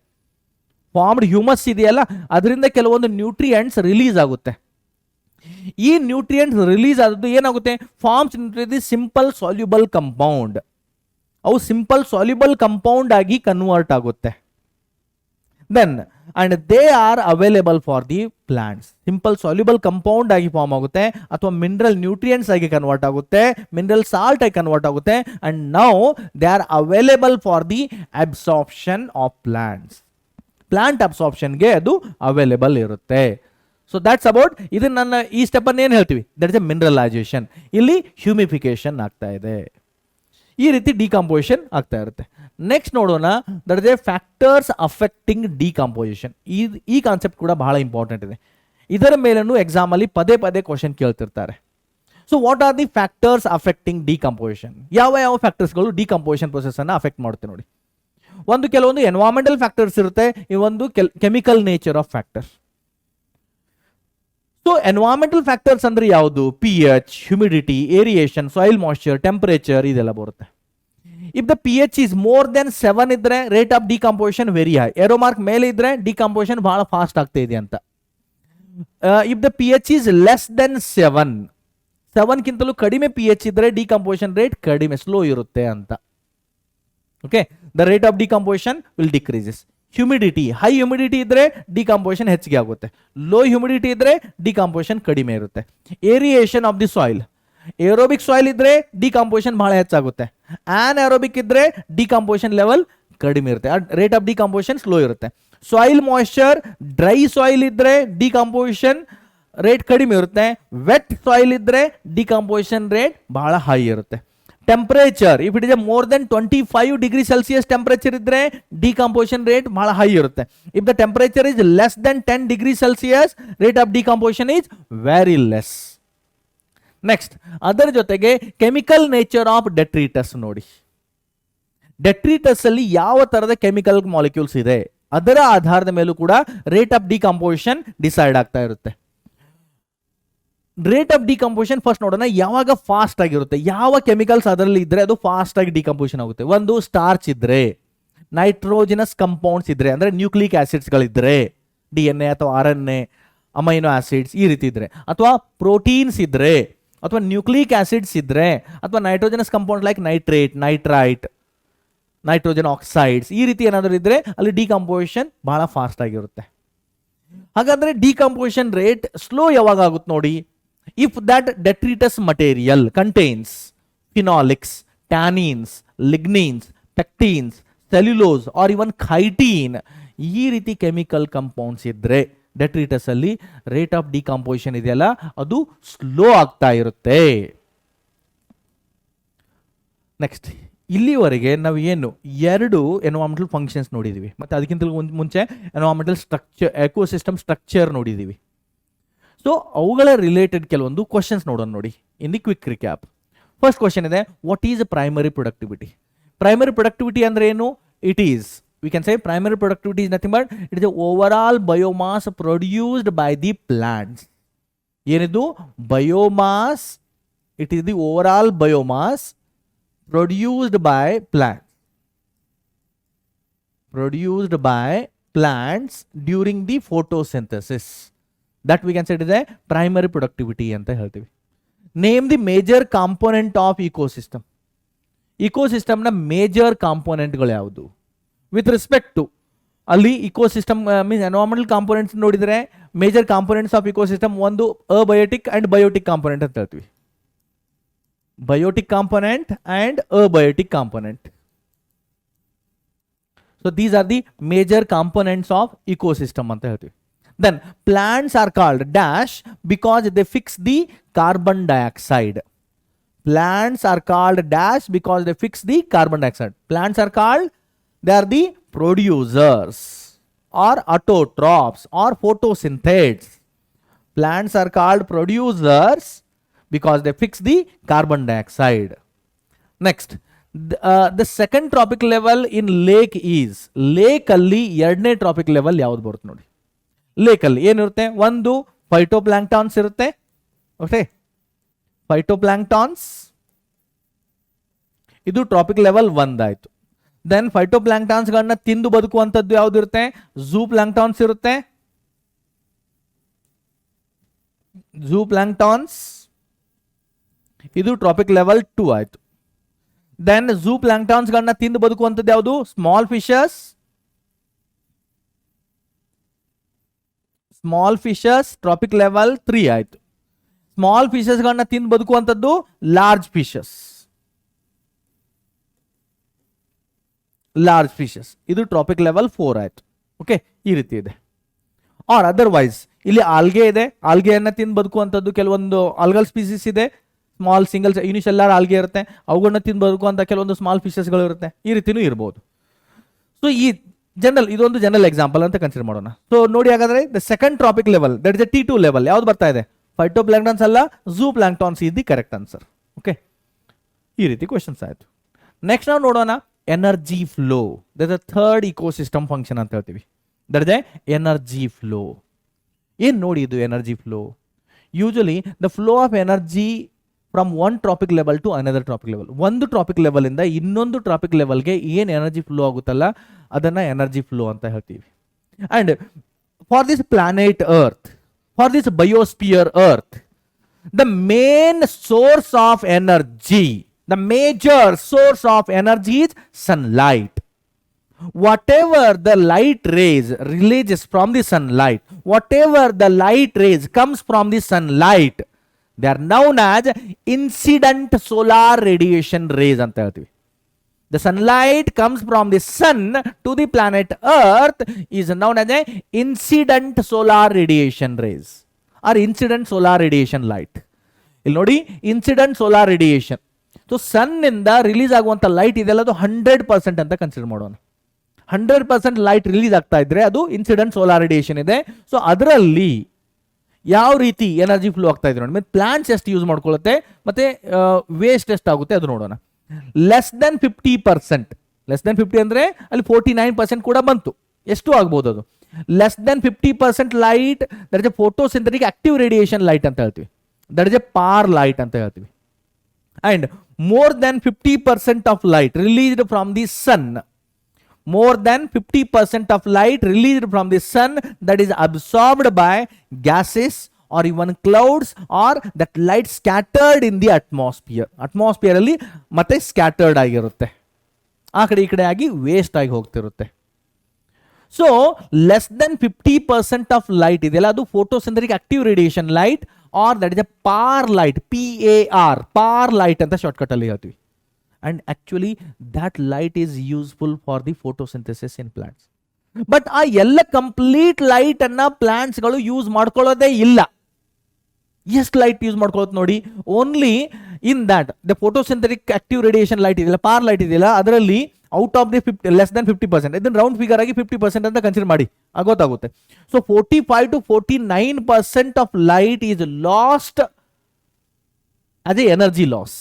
ಫಾರ್ಮ್ಡ್ ಹ್ಯೂಮಸ್ ಇದೆಯಲ್ಲ, ಅದರಿಂದ ಕೆಲವೊಂದು ನ್ಯೂಟ್ರಿಯೆಂಟ್ಸ್ ರಿಲೀಸ್ ಆಗುತ್ತೆ. ಈ ನ್ಯೂಟ್ರಿಯೆಂಟ್ಸ್ ರಿಲೀಸ್ ಆದದ್ದು ಏನಾಗುತ್ತೆ? Forms the simple soluble compound. ಅವು ಸಿಂಪಲ್ ಸಾಲ್ಯುಬಲ್ ಕಂಪೌಂಡ್ ಆಗಿ ಕನ್ವರ್ಟ್ ಆಗುತ್ತೆ. Then and they are available for the plants. Simple soluble compound ಆಗಿ ಫಾರ್ಮ್ ಆಗುತ್ತೆ ಅಥವಾ ಮಿನರಲ್ ನ್ಯೂಟ್ರಿಯೆಂಟ್ಸ್ ಆಗಿ ಕನ್ವರ್ಟ್ ಆಗುತ್ತೆ, ಮಿನರಲ್ ಸಾಲ್ಟ್ ಆಗಿ ಕನ್ವರ್ಟ್ ಆಗುತ್ತೆ and now they are available for the absorption of plants. Plant ಅಬ್ಸಾರ್ಪ್ಷನ್ಗೆ ಅದು ಅವೈಲೇಬಲ್ ಇರುತ್ತೆ. ಸೊ ದ್ಯಾಟ್ಸ್ ಅಬೌಟ್ ಇದನ್ನ. ನನ್ನ ಈ ಸ್ಟೆಪ್ ಅನ್ನು ಏನು ಹೇಳ್ತೀವಿ? That is A mineralisation. ಇಲ್ಲಿ ಹ್ಯೂಮಿಫಿಕೇಶನ್ ಆಗ್ತಾ ಇದೆ, ಈ ರೀತಿ ಡಿಕಂಪೋಸಿಷನ್ ಆಗ್ತಾ ಇರುತ್ತೆ. ನೆಕ್ಸ್ಟ್ ನೋಡೋಣ, that is A factors affecting decomposition. ಈ ಕಾನ್ಸೆಪ್ಟ್ ಕೂಡ ಬಹಳ ಇಂಪಾರ್ಟೆಂಟ್ ಇದೆ. ಇದರ ಮೇಲೂ ಎಕ್ಸಾಮ್ ಅಲ್ಲಿ ಪದೇ ಪದೇ ಕ್ವಶನ್ ಕೇಳ್ತಿರ್ತಾರೆ. So what are the factors affecting decomposition? ಯಾವ ಯಾವ ಫ್ಯಾಕ್ಟರ್ಸ್ಗಳು ಡಿಕಂಪೋಸಿಷನ್ ಪ್ರೊಸೆಸ್ ಅನ್ನು ಅಫೆಕ್ಟ್ ಮಾಡುತ್ತೆ ನೋಡಿ. ಕೆಲವೊಂದು ಎನ್ವೈರನ್ಮೆಂಟಲ್ ಫ್ಯಾಕ್ಟರ್ಸ್ ಇರುತ್ತೆ, ಇವೊಂದು chemical nature of factors. So environmental factors ಅಂದ್ರೆ ಯಾವುದು? pH, humidity, aeration, soil moisture, temperature ಇದೆಲ್ಲ ಬರುತ್ತೆ. If the pH is more than 7 ಇದ್ರೆ rate of decomposition very high. Arrow mark ಮೇಲೆ ಇದ್ರೆ ಡಿಕಂಪೋಸಿಷನ್ ಬಹಳ ಫಾಸ್ಟ್ ಆಗ್ತಾ ಇದೆ ಅಂತ. If the pH is less than 7 ಗಿಂತಲೂ ಕಡಿಮೆ pH ಇದ್ರೆ ಡಿಕಂಪೋಸಿಷನ್ ರೇಟ್ ಕಡಿಮೆ, ಸ್ಲೋ ಇರುತ್ತೆ ಅಂತ. Okay, the rate of decomposition will decreases. Humidity, high humidity ಇದ್ರೆ ಡಿಕಂಪೋಸಿಷನ್ ಹೆಚ್ಚಿಗೆ ಆಗುತ್ತೆ, ಲೋ ಹ್ಯೂಮಿಡಿಟಿ ಇದ್ರೆ ಡಿಕಂಪೋಸಿಷನ್ ಕಡಿಮೆ ಇರುತ್ತೆ. Aeration of the soil, aerobic soil ಇದ್ರೆ ಡಿಕಂಪೋಸಿಷನ್ ಬಹಳ ಹೆಚ್ಚಾಗುತ್ತೆ, ಆನ್ ಏರೋಬಿಕ್ ಇದ್ರೆ ಡಿಕಂಪೋಸಿಷನ್ ಲೆವೆಲ್ ಕಡಿಮೆ ಇರುತ್ತೆ, ರೇಟ್ ಆಫ್ ಡಿಕಂಪೋಸಿಷನ್ ಸ್ಲೋ ಇರುತ್ತೆ. ಸಾಯಿಲ್ ಮಾಯ್ಶ್ಚರ್, ಡ್ರೈ ಸಾಯಿಲ್ ಇದ್ರೆ ಡಿಕಂಪೋಸಿಷನ್ ರೇಟ್ ಕಡಿಮೆ ಇರುತ್ತೆ, ವೆಟ್ ಸಾಯಿಲ್ ಇದ್ರೆ ಡಿಕಂಪೋಸಿಷನ್ ರೇಟ್ ಬಹಳ ಹೈ ಇರುತ್ತೆ. Temperature, if it is more then 25 degree Celsius temperature ಇದ್ರೆ ಡಿಕಂಪೋಸಿಷನ್ ರೇಟ್ ಬಹಳ ಹೈ ಇರುತ್ತೆ. If the temperature is less than 10 degree Celsius rate of decomposition is very less. Next, ಅದರ ಜೊತೆಗೆ chemical nature of detritus ನೋಡಿ. Detritus ಅಲ್ಲಿ ಯಾವ ತರದ chemical molecules ಇದೆ ಅದರ ಆಧಾರದ ಮೇಲೂ ಕೂಡ ರೇಟ್ ಆಫ್ ಡಿಕಂಪೋಸಿಷನ್ ಡಿಸೈಡ್ ಆಗ್ತಾ ಇರುತ್ತೆ. ರೇಟ್ ಆಫ್ ಡಿಕಂಪೋಸಿಷನ್ ಫಸ್ಟ್ ನೋಡೋಣ, ಯಾವಾಗ ಫಾಸ್ಟ್ ಆಗಿರುತ್ತೆ, ಯಾವ ಕೆಮಿಕಲ್ಸ್ ಅದರಲ್ಲಿ ಇದ್ರೆ ಅದು ಫಾಸ್ಟ್ ಆಗಿ ಡಿಕಂಪೋಸಿಷನ್ ಆಗುತ್ತೆ. ಒಂದು ಸ್ಟಾರ್ಚ್ ಇದ್ರೆ, ನೈಟ್ರೋಜಿನಸ್ ಕಂಪೌಂಡ್ಸ್ ಇದ್ರೆ ಅಂದ್ರೆ ನ್ಯೂಕ್ಲಿಕ್ ಆಸಿಡ್ಸ್ಗಳಿದ್ರೆ, DNA ಅಥವಾ RNA, ಅಮೈನೋ ಆಸಿಡ್ಸ್ ಈ ರೀತಿ ಇದ್ರೆ, ಅಥವಾ ಪ್ರೋಟೀನ್ಸ್ ಇದ್ರೆ, ಅಥವಾ ನ್ಯೂಕ್ಲಿಕ್ ಆಸಿಡ್ಸ್ ಇದ್ರೆ, ಅಥವಾ nitrogenous compound like nitrate, nitrite, nitrogen oxides ಈ ರೀತಿ ಏನಾದರೂ ಇದ್ರೆ ಅಲ್ಲಿ ಡಿಕಂಪೋಸಿಷನ್ ಬಹಳ ಫಾಸ್ಟ್ ಆಗಿರುತ್ತೆ. ಹಾಗಾದ್ರೆ ಡಿಕಂಪೋಸಿಷನ್ ರೇಟ್ ಸ್ಲೋ ಯಾವಾಗ ಆಗುತ್ತೆ ನೋಡಿ, if that detritus material contains phenolics, tannins, lignins, pectins, cellulose or even chitin ಈ ರೀತಿ ಕೆಮಿಕಲ್ ಕಂಪೌಂಡ್ಸ್ ಇದ್ರೆ ಡೆಟ್ರಿಟಸ್ ಅಲ್ಲಿ ರೇಟ್ ಆಫ್ ಡಿಕಂಪೋಸಿಷನ್ ಇದೆಯಲ್ಲ ಅದು ಸ್ಲೋ ಆಗ್ತಾ ಇರುತ್ತೆ. ನೆಕ್ಸ್ಟ್, ಇಲ್ಲಿವರೆಗೆ ನಾವು ಏನು ಎರಡು ಎನ್ವೈರನ್ಮೆಂಟಲ್ ಫಂಕ್ಷನ್ಸ್ ನೋಡಿದೀವಿ, ಮತ್ತೆ ಅದಕ್ಕಿಂತ ಮುಂಚೆ ಎನ್ವೈರನ್ಮೆಂಟಲ್ ಸ್ಟ್ರಕ್ಚರ್, ಎಕೋಸಿಸ್ಟಮ್ ಸ್ಟ್ರಕ್ಚರ್ ನೋಡಿದೀವಿ. ಸೊ ಅವುಗಳ ರಿಲೇಟೆಡ್ ಕೆಲವೊಂದು ಕ್ವಶನ್ಸ್ ನೋಡೋಣ ನೋಡಿ in the quick recap. First question ಇದೆ, what is primary productivity? Primary productivity ಅಂದ್ರೆ ಏನು? It is, we can say primary productivity is nothing but it is the overall biomass produced by the plants. ಏನಿದು biomass? It is the overall biomass produced by plants. Produced by plants during the photosynthesis. That we can say it is a primary productivity ಅಂತ ಹೇಳ್ತೀವಿ. Name the major component of ecosystem. Ecosystem ನ major component ಗಳು ಯಾವುದು? With respect to ಅಲ್ಲಿ ecosystem means environmental components ನೋಡಿದರೆ major components of ecosystem ಒಂದು abiotic and biotic component ಅಂತ ಹೇಳ್ತೀವಿ. Biotic component and abiotic component. So these are the major components of ecosystem ಅಂತ ಹೇಳ್ತೀವಿ. Then plants are called dash because they fix the carbon dioxide. Plants are called dash because they fix the carbon dioxide. Plants are called, they are the producers or autotrophs or photosynthetes. Plants are called producers because they fix the carbon dioxide. Next, the second trophic level in lake is, lake ಅಲ್ಲಿ ಎರಡನೇ trophic level ಯಾವ್ದು ಬರುತ್ತೆ ನೋಡಿ. Lake ಅಲ್ಲಿ ಏನಿರುತ್ತೆ, ಒಂದು ಫೈಟೋಪ್ಲಾಂಕ್ಟಾನ್ಸ್ ಇರುತ್ತೆ. Okay, ಫೈಟೋಪ್ಲಾಂಕ್ಟಾನ್ಸ್ ಇದು ಟ್ರಾಪಿಕ್ ಲೆವೆಲ್ 1 ಆಯ್ತು. ದೆನ್ ಫೈಟೋಪ್ಲಾಂಕ್ಟಾನ್ಸ್ ಗಳನ್ನ ತಿಂದು ಬದುಕುವಂತದ್ದು ಯಾವ್ದು ಇರುತ್ತೆ, ಝೂ ಪ್ಲಾಂಕ್ಟಾನ್ಸ್ ಇರುತ್ತೆ. ಝೂ ಪ್ಲಾಂಕ್ಟಾನ್ಸ್ ಇದು ಟ್ರಾಪಿಕ್ ಲೆವೆಲ್ 2 ಆಯ್ತು. ದೆನ್ ಝೂ ಪ್ಲಾಂಕ್ಟಾನ್ಸ್ ಗಳನ್ನ ತಿಂದು ಬದುಕುವಂತದ್ದು ಯಾವುದು, small fishes. Small fishes traffic level 3 ಆಯ್ತು. ಸ್ಮಾಲ್ ಫಿಶಸ್ ಗಳನ್ನ ತಿಂದು ಬದುಕುವಂತದ್ದು ಲಾರ್ಜ್ ಫಿಶಸ್. ಲಾರ್ಜ್ ಫಿಶಸ್ ಇದು ಟ್ರಾಪಿಕ್ ಲೆವೆಲ್ 4 ಆಯ್ತು. ಓಕೆ, ಈ ರೀತಿ ಇದೆ. ಆರ್ ಅದರ್ವೈಸ್ ಇಲ್ಲಿ ಆಲ್ಗೆ ಇದೆ, ಆಲ್ಗೆಯನ್ನ ತಿಂದು ಬದುಕುವಂಥದ್ದು ಕೆಲವೊಂದು ಆಲ್ಗಲ್ ಸ್ಪೀಸೀಸ್ ಇದೆ. ಸ್ಮಾಲ್ ಸಿಂಗಲ್ ಯೂನಿಸೆಲ್ಲಾರ್ ಆಲ್ಗೆ ಇರುತ್ತೆ, ಅವುಗಳನ್ನ ತಿಂದು ಬದುಕುವಂಥ ಕೆಲವೊಂದು ಸ್ಮಾಲ್ ಫಿಶಸ್ಗಳು ಇರುತ್ತೆ. ಈ ರೀತಿನೂ ಇರ್ಬೋದು. ಸೊ ಈ ಜನರಲ್, ಇದೊಂದು ಜನರಲ್ ಎಕ್ಸಾಂಪಲ್ ಅಂತ ಕನ್ಸಿಡರ್ ಮಾಡೋಣ. ಸೊ ನೋಡಿ, ಹಾಗಾದ್ರೆ the second trophic level, that is the T2 level, ಯಾವ್ದು ಬರ್ತಾ ಇದೆ, ಫೈಟೋಪ್ಲಾಂಕ್ಟಾನ್ಸ್ ಅಲ್ಲ, zooplanktons is the correct answer. Okay, ಈ ರೀತಿ ಕ್ವಶನ್ಸ್ ಆಯ್ತು. ನೆಕ್ಸ್ಟ್ ನಾವು ನೋಡೋಣ energy flow. That is the third ecosystem function ಅಂತ ಹೇಳ್ತೀವಿ. That is the energy flow. ಏನ್ ನೋಡಿ ಇದು energy flow? Usually the flow of energy from one trophic level to another trophic level. ಒಂದು ಟ್ರಾಪಿಕ್ ಲೆವೆಲ್ ಇಂದ ಇನ್ನೊಂದು ಟ್ರಾಪಿಕ್ ಲೆವೆಲ್ಗೆ ಏನು ಎನರ್ಜಿ ಫ್ಲೋ ಆಗುತ್ತಲ್ಲ ಅದನ್ನ ಎನರ್ಜಿ ಫ್ಲೋ ಅಂತ ಹೇಳ್ತೀವಿ. And for this planet earth, for this biosphere earth, the main source of energy, the major source of energy is sunlight. Whatever the light rays releases from the sunlight, whatever the light rays comes from the sunlight, they are known as incident solar radiation rays anta heltivi. The sunlight comes from the sun to the planet earth is known as a incident solar radiation rays or incident solar radiation light. ಇಲ್ಲಿ ನೋಡಿ, incident solar radiation. So ಸನ್ ಇಂದ release ಆಗುವಂತ light ಇದೆಲ್ಲ ಅದು 100% ಅಂತ consider ಮಾಡೋಣ. 100% light release ಆಗ್ತಾ ಇದ್ರೆ ಅದು ಇನ್ಸಿಡೆಂಟ್ ಸೋಲಾರ್ ರೇಡಿಯೇಷನ್ ಇದೆ. ಸೊ ಅದರಲ್ಲಿ ಯಾವ ರೀತಿ ಎನರ್ಜಿ ಫ್ಲೋ ಆಗ್ತಾ ಇದೆ ನೋಡಿ. ಪ್ಲಾಂಟ್ಸ್ ಎಷ್ಟು ಯೂಸ್ ಮಾಡ್ಕೊಳ್ಳುತ್ತೆ ಮತ್ತೆ ವೇಸ್ಟ್ ಎಷ್ಟಾಗುತ್ತೆ ಅದು ನೋಡೋಣ. ಲೆಸ್ ದೆನ್ 50%, ಲೆಸ್ ದೆನ್ 50 ಅಂದ್ರೆ ಅಲ್ಲಿ 49% ಕೂಡ ಬಂತು. ಎಷ್ಟು ಆಗ್ಬೋದು ಅದು? Less than 50% light, that is A photosynthetic active radiation light ಅಂತ ಹೇಳ್ತೀವಿ. That is a PAR light ಅಂತ ಹೇಳ್ತೀವಿ. And more than 50% of light released from the sun, more than 50% of light released from the sun that is absorbed by gases or even clouds, or that light scattered in the atmosphere. Atmosphere ಅಲ್ಲಿ ಮತ್ತೆ scattered ಆಗಿರುತ್ತೆ, ಆ ಕಡೆ ಈ ಕಡೆ ಆಗಿ waste ಆಗಿ ಹೋಗ್ತಿರುತ್ತೆ. So less than 50% of light ಇದೆಯಲ್ಲ ಅದು photosynthetic active radiation light, or that is a PAR light, PAR, PAR light ಅಂತ ಶಾರ್ಟ್ಕಟ್ ಅಲ್ಲಿ ಹೇಳ್ತೀವಿ. And actually that light is useful for the photosynthesis in plants. But ಆ ಎಲ್ಲ complete light ಅನ್ನ plants ಗಳು use ಮಾಡ್ಕೊಳ್ಳೋದೇ ಇಲ್ಲ. ಎಷ್ಟು ಲೈಟ್ ಯೂಸ್ ಮಾಡ್ಕೊಳ್ಳೋದು ನೋಡಿ, only in that the photosynthetic active radiation light ಇದೆಯಲ್ಲ, ಪಾರ್ ಲೈಟ್ ಇದೆಯಲ್ಲ, ಅದರಲ್ಲಿ out of the less than 50%, ಇದನ್ನ ರೌಂಡ್ ಫಿಗರ್ ಆಗಿ 50% ಅಂತ ಕನ್ಸಿಡರ್ ಮಾಡಿ, ಗೊತ್ತಾಗುತ್ತೆ. So 45 to 49% of light is lost as a energy loss.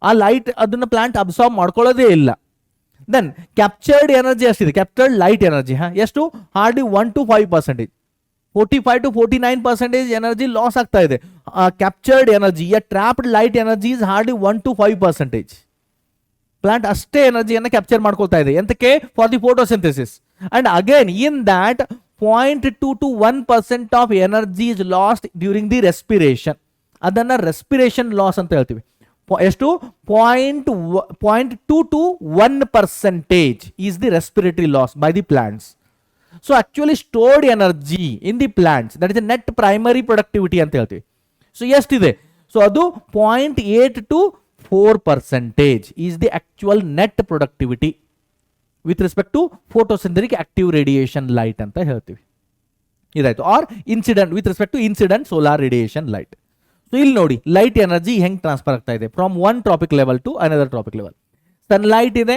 ಆ ಲೈಟ್ ಅದನ್ನ ಪ್ಲಾಂಟ್ ಅಬ್ಸಾರ್ಬ್ ಮಾಡ್ಕೊಳ್ಳೋದೇ ಇಲ್ಲ. ದೆನ್ ಕ್ಯಾಪ್ಚರ್ಡ್ ಎನರ್ಜಿ ಅಷ್ಟಿದೆ, ಕ್ಯಾಪ್ಚರ್ಡ್ ಲೈಟ್ ಎನರ್ಜಿ ಎಷ್ಟು, hardly 1 to 5%. 45 to 49% energy loss ಆಗ್ತಾ ಇದೆ. Captured energy, trapped light energy is hardly 1 to 5%. Plant ಅಷ್ಟೇ ಎನರ್ಜಿಯನ್ನು ಕ್ಯಾಪ್ಚರ್ ಮಾಡ್ಕೊಳ್ತಾ ಇದೆ. ಎಂತಕ್ಕೆ? For the photosynthesis. And again in that 0.2 to 1% of energy is last during the respiration. ಅದನ್ನ respiration loss ಅಂತ ಹೇಳ್ತೀವಿ. ಎಷ್ಟು? 0.2 to 1% is the respiratory loss by the plants. So actually stored energy in the plants, that is the net primary productivity ಅಂತ ಹೇಳ್ತೀವಿ. So ಎಷ್ಟಿದೆ? So ಅದು 0.8 to 4% is the actual net productivity with respect to photosynthetic active radiation light ಅಂತ ಹೇಳ್ತೀವಿ. ಇದಾಯ್ತು. Or incident, with respect to incident solar radiation light. So ಇಲ್ಲಿ ನೋಡಿ light energy ಹೆಂಗೆ ಟ್ರಾನ್ಸ್ಫರ್ ಆಗ್ತಾ ಇದೆ from one trophic level to another trophic level. Sunlight ಇದೆ,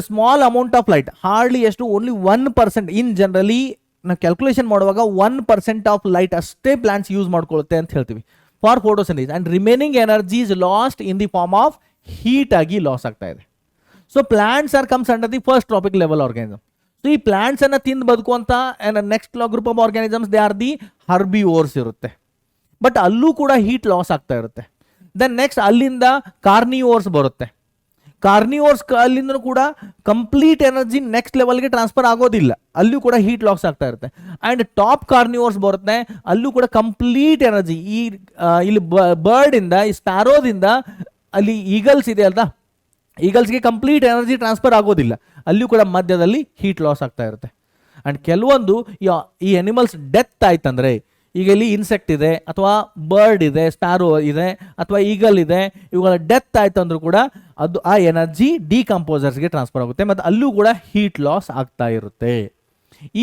small amount of light, hardly ಎಷ್ಟು ಓನ್ಲಿ 1%. ಇನ್ ಜನರಲಿ ನಾವು ಕ್ಯಾಲ್ಕುಲೇಷನ್ ಮಾಡುವಾಗ 1% of light ಅಷ್ಟೇ ಪ್ಲಾಂಟ್ಸ್ ಯೂಸ್ ಮಾಡ್ಕೊಳ್ಳುತ್ತೆ ಅಂತ ಹೇಳ್ತೀವಿ for photosynthesis, and remaining energy is lost in the form of heat ಆಗಿ loss ಆಗ್ತಾ ಇದೆ. So plants are comes under the first trophic level organism. So ಈ ಪ್ಲಾಂಟ್ಸ್ ಅನ್ನ ತಿಂದು ಬದುಕುವಂತ next group of organisms they are the herbivores ಇರುತ್ತೆ, but ಅಲ್ಲೂ ಕೂಡ ಹೀಟ್ ಲಾಸ್ ಆಗ್ತಾ ಇರುತ್ತೆ. ದೆನ್ ನೆಕ್ಸ್ಟ್ ಅಲ್ಲಿಂದ ಕಾರ್ನಿವೋರ್ಸ್ ಬರುತ್ತೆ. ಕಾರ್ನಿವೋರ್ಸ್ ಅಲ್ಲಿಂದ ಕೂಡ ಕಂಪ್ಲೀಟ್ ಎನರ್ಜಿ ನೆಕ್ಸ್ಟ್ ಲೆವೆಲ್ಗೆ ಟ್ರಾನ್ಸ್ಫರ್ ಆಗೋದಿಲ್ಲ, ಅಲ್ಲೂ ಕೂಡ ಹೀಟ್ ಲಾಸ್ ಆಗ್ತಾ ಇರುತ್ತೆ. ಆ್ಯಂಡ್ ಟಾಪ್ ಕಾರ್ನಿವೋರ್ಸ್ ಬರುತ್ತೆ, ಅಲ್ಲೂ ಕೂಡ ಕಂಪ್ಲೀಟ್ ಎನರ್ಜಿ ಇಲ್ಲಿ ಬರ್ಡಿಂದ, ಈ ಸ್ಪ್ಯಾರೋದಿಂದ, ಅಲ್ಲಿ ಈಗಲ್ಸ್ ಇದೆ ಅಲ್ವಾ, ಈಗಲ್ಸ್ಗೆ ಕಂಪ್ಲೀಟ್ ಎನರ್ಜಿ ಟ್ರಾನ್ಸ್ಫರ್ ಆಗೋದಿಲ್ಲ, ಅಲ್ಲೂ ಕೂಡ ಮಧ್ಯದಲ್ಲಿ ಹೀಟ್ ಲಾಸ್ ಆಗ್ತಾ ಇರುತ್ತೆ. ಆ್ಯಂಡ್ ಕೆಲವೊಂದು ಈ ಅನಿಮಲ್ಸ್ ಡೆತ್ ಆಯ್ತಂದ್ರೆ, ಈಗ ಇಲ್ಲಿ ಇನ್ಸೆಕ್ಟ್ ಇದೆ ಅಥವಾ ಬರ್ಡ್ ಇದೆ, ಸ್ಪ್ಯಾರೋ ಇದೆ ಅಥವಾ ಈಗಲ್ ಇದೆ, ಇವುಗಳ ಡೆತ್ ಆಯ್ತು ಅಂದ್ರೂ ಕೂಡ ಅದು ಆ ಎನರ್ಜಿ ಡಿಕಂಪೋಸರ್ಸ್ಗೆ ಟ್ರಾನ್ಸ್ಫರ್ ಆಗುತ್ತೆ ಮತ್ತು ಅಲ್ಲೂ ಕೂಡ ಹೀಟ್ ಲಾಸ್ ಆಗ್ತಾ ಇರುತ್ತೆ.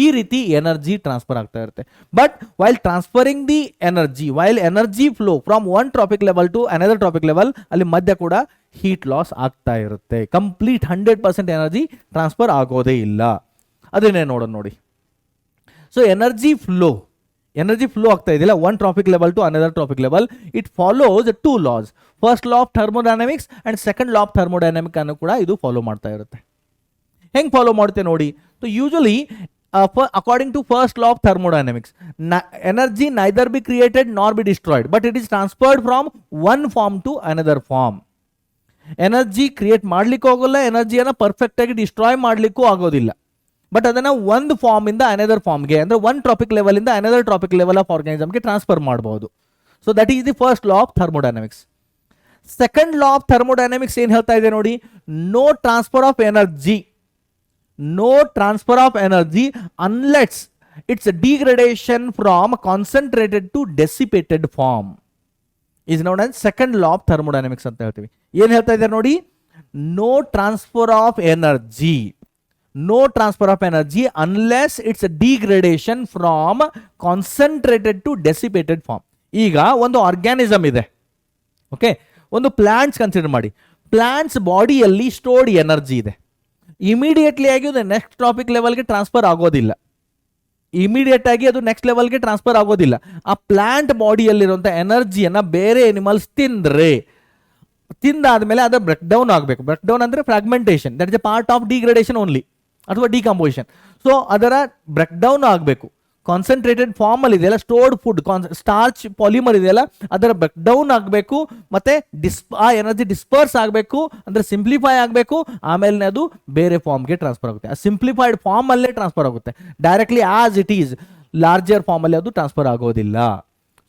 ಈ ರೀತಿ ಎನರ್ಜಿ ಟ್ರಾನ್ಸ್ಫರ್ ಆಗ್ತಾ ಇರುತ್ತೆ. But while transferring the energy, while energy flow from one trophic level to another trophic level, ಅಲ್ಲಿ ಮಧ್ಯ ಕೂಡ ಹೀಟ್ ಲಾಸ್ ಆಗ್ತಾ ಇರುತ್ತೆ. ಕಂಪ್ಲೀಟ್ 100% ಎನರ್ಜಿ ಟ್ರಾನ್ಸ್ಫರ್ ಆಗೋದೇ ಇಲ್ಲ. ಅದನ್ನೇ ನೋಡೋಣ ನೋಡಿ. ಸೊ ಎನರ್ಜಿ ಫ್ಲೋ ಆಗ್ತಾ ಇದೆಯಲ್ಲ one trophic level to another trophic level, it follows 2 laws. First law of thermodynamics and second law of thermodynamic ಅನ್ನು ಕೂಡ ಇದು ಫಾಲೋ ಮಾಡ್ತಾ ಇರುತ್ತೆ. ಹೆಂಗೆ ಫಾಲೋ ಮಾಡುತ್ತೆ ನೋಡಿ. So usually according to first law of thermodynamics, energy neither be created nor be destroyed, but it is transferred from one form to another form. Energy create ಮಾಡ್ಲಿಕ್ಕೂ ಆಗೋಲ್ಲ, ಎನರ್ಜಿಯನ್ನು ಪರ್ಫೆಕ್ಟ್ ಆಗಿ ಡಿಸ್ಟ್ರಾಯ್ ಮಾಡ್ಲಿಕ್ಕೂ ಆಗೋದಿಲ್ಲ, ಬಟ್ ಅದನ್ನ ಒಂದು form ಇಂದ another ಫಾರ್ಮ್ಗೆ, ಅಂದ್ರೆ ಒನ್ ಟ್ರಾಪಿಕ್ ಲೆವೆಲ್ ಇಂದ ಅನದರ್ ಟ್ರಾಪಿಕ್ ಲೆವೆಲ್ ಆಫ್ ಆರ್ಗಾನಿಸಮ್ಗೆ ಟ್ರಾನ್ಸ್ಫರ್ ಮಾಡಬಹುದು. So that is the first law of thermodynamics. Second law of thermodynamics ಏನ್ ಹೇಳ್ತಾ ಇದೆ ನೋಡಿ, no transfer of energy unless it's degradation from concentrated to dissipated form is known as second law of thermodynamics ಅಂತ ಹೇಳ್ತೀವಿ. ಏನ್ ಹೇಳ್ತಾ ಇದ್ದಾರೆ ನೋಡಿ, no transfer of energy unless it's a degradation from concentrated to dissipated form. ಈಗ ಒಂದು organism ಇದೆ, okay, ಒಂದು ಪ್ಲಾಂಟ್ಸ್ ಕನ್ಸಿಡರ್ ಮಾಡಿ. ಪ್ಲಾಂಟ್ಸ್ ಬಾಡಿಯಲ್ಲಿ ಸ್ಟೋರ್ಡ್ ಎನರ್ಜಿ ಇದೆ, ಇಮಿಡಿಯೇಟ್ಲಿ ಆಗಿ ಅದು ನೆಕ್ಸ್ಟ್ ಟ್ರಾಪಿಕ್ ಲೆವೆಲ್ಗೆ ಟ್ರಾನ್ಸ್ಫರ್ ಆಗೋದಿಲ್ಲ. ಆ ಪ್ಲಾಂಟ್ ಬಾಡಿಯಲ್ಲಿರುವಂಥ ಎನರ್ಜಿಯನ್ನು ಬೇರೆ ಎನಿಮಲ್ಸ್ ತಿಂದಾದ್ಮೇಲೆ ಅದರ ಬ್ರೇಕ್ ಡೌನ್ ಆಗಬೇಕು. ಬ್ರೇಕ್ ಡೌನ್ ಅಂದರೆ fragmentation, that is A part of degradation only, ಅಥವಾ ಡಿಕಂಪೋಸಿಷನ್. ಸೊ ಅದರ ಬ್ರೇಕ್ ಡೌನ್ ಆಗಬೇಕು. ಕಾನ್ಸಂಟ್ರೇಟೆಡ್ ಫಾರ್ಮ್ ಅಲ್ಲಿ ಇದೆಯಲ್ಲ, ಸ್ಟೋರ್ಡ್ ಫುಡ್ ಸ್ಟಾರ್ಚ್ ಪಾಲಿಮರ್ ಇದೆಯಲ್ಲ, ಅದರ ಬ್ರೇಕ್ ಡೌನ್ ಆಗಬೇಕು, ಮತ್ತೆ ಆ ಎನರ್ಜಿ ಡಿಸ್ಪರ್ಸ್ ಆಗಬೇಕು, ಅಂದ್ರೆ ಸಿಂಪ್ಲಿಫೈ ಆಗಬೇಕು, ಆಮೇಲೆ ಅದು ಬೇರೆ ಫಾರ್ಮ್ಗೆ ಟ್ರಾನ್ಸ್ಫರ್ ಆಗುತ್ತೆ. ಆ ಸಿಂಪ್ಲಿಫೈಡ್ ಫಾರ್ಮ್ ಅಲ್ಲೇ ಟ್ರಾನ್ಸ್ಫರ್ ಆಗುತ್ತೆ, directly as it is larger form ಅಲ್ಲಿ ಅದು ಟ್ರಾನ್ಸ್ಫರ್ ಆಗೋದಿಲ್ಲ.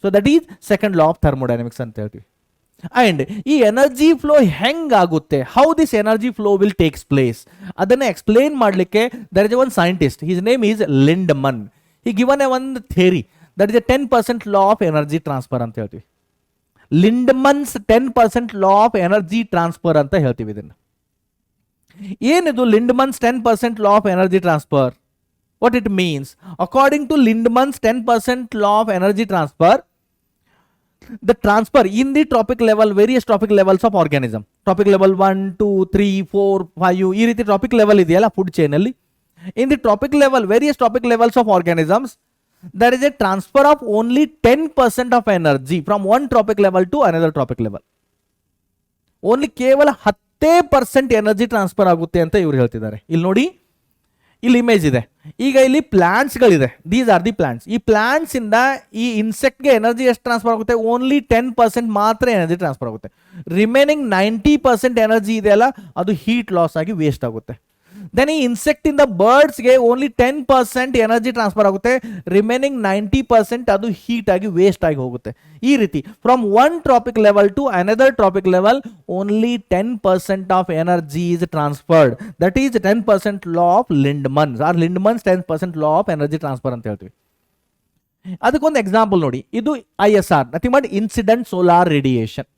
So that is second law of thermodynamics ಅಂತ ಹೇಳ್ತೀವಿ. ಅಂಡ್ ಈ ಎನರ್ಜಿ ಫ್ಲೋ ಹೆಂಗಾಗುತ್ತೆ, how this energy flow will takes place, ಅದನ್ನ ಎಕ್ಸ್ಪ್ಲೇನ್ ಮಾಡಲಿಕ್ಕೆ there is one scientist, his name is Lindeman. He given a ಒಂದು theory that is a 10% law of energy transfer ಅಂತ ಹೇಳ್ತೀವಿ. Lindeman's 10% law of energy transfer ಅಂತ ಹೇಳ್ತೀವಿ. ಇದನ್ನು ಏನಿದು Lindeman's 10% law of energy transfer? What it means, according to Lindeman's 10% law of energy transfer, the transfer in the tropic level, various tropic levels of organism, tropic level 1 2 3 4 5 ಈ ರೀತಿ trophic level ಇದೆಯಲ್ಲ food chain ಅಲ್ಲಿ, in the tropic level, various tropic levels of organisms, there is a transfer of only 10% of energy from one tropic level to another tropic level. Only ಕೇವಲ 10% energy transfer ಆಗುತ್ತೆ ಅಂತ ಇವ್ರು ಹೇಳ್ತಿದ್ದಾರೆ. ಇಲ್ಲಿ ನೋಡಿ, ಇಲ್ಲಿ ಇಮೇಜ್ ಇದೆ. ಈಗ ಇಲ್ಲಿ ಪ್ಲಾಂಟ್ಸ್ಗಳಿದೆ, ದೀಸ್ ಆರ್ ದಿ ಪ್ಲಾಂಟ್ಸ್. ಈ ಪ್ಲಾಂಟ್ಸ್ ಇಂದ ಈ ಇನ್ಸೆಕ್ಟ್ಗೆ ಎನರ್ಜಿ ಎಷ್ಟು ಟ್ರಾನ್ಸ್ಫರ್ ಆಗುತ್ತೆ? ಓನ್ಲಿ 10% ಮಾತ್ರ ಎನರ್ಜಿ ಟ್ರಾನ್ಸ್ಫರ್ ಆಗುತ್ತೆ. ರಿಮೈನಿಂಗ್ 90% ಎನರ್ಜಿ ಇದೆಯಲ್ಲ, ಅದು ಹೀಟ್ ಲಾಸ್ ಆಗಿ ವೇಸ್ಟ್ ಆಗುತ್ತೆ. ದೆನ್ ಈ ಇನ್ಸೆಕ್ಟ್ ಇಂದ ಬರ್ಡ್ಸ್ಗೆ ಓನ್ಲಿ 10% ಎನರ್ಜಿ ಟ್ರಾನ್ಸ್ಫರ್ ಆಗುತ್ತೆ, ರಿಮೈನಿಂಗ್ 90% ಅದು ಹೀಟ್ ಆಗಿ ವೇಸ್ಟ್ ಆಗಿ ಹೋಗುತ್ತೆ. ಈ ರೀತಿ from one trophic level to another trophic level only 10% of energy is transferred. That is 10% law of Lindeman's, or Lindeman's 10% law of energy transfer ಅಂತ ಹೇಳ್ತೀವಿ. ಅದಕ್ಕೊಂದು ಎಕ್ಸಾಂಪಲ್ ನೋಡಿ. ಇದು ISR, nothing but incident solar radiation.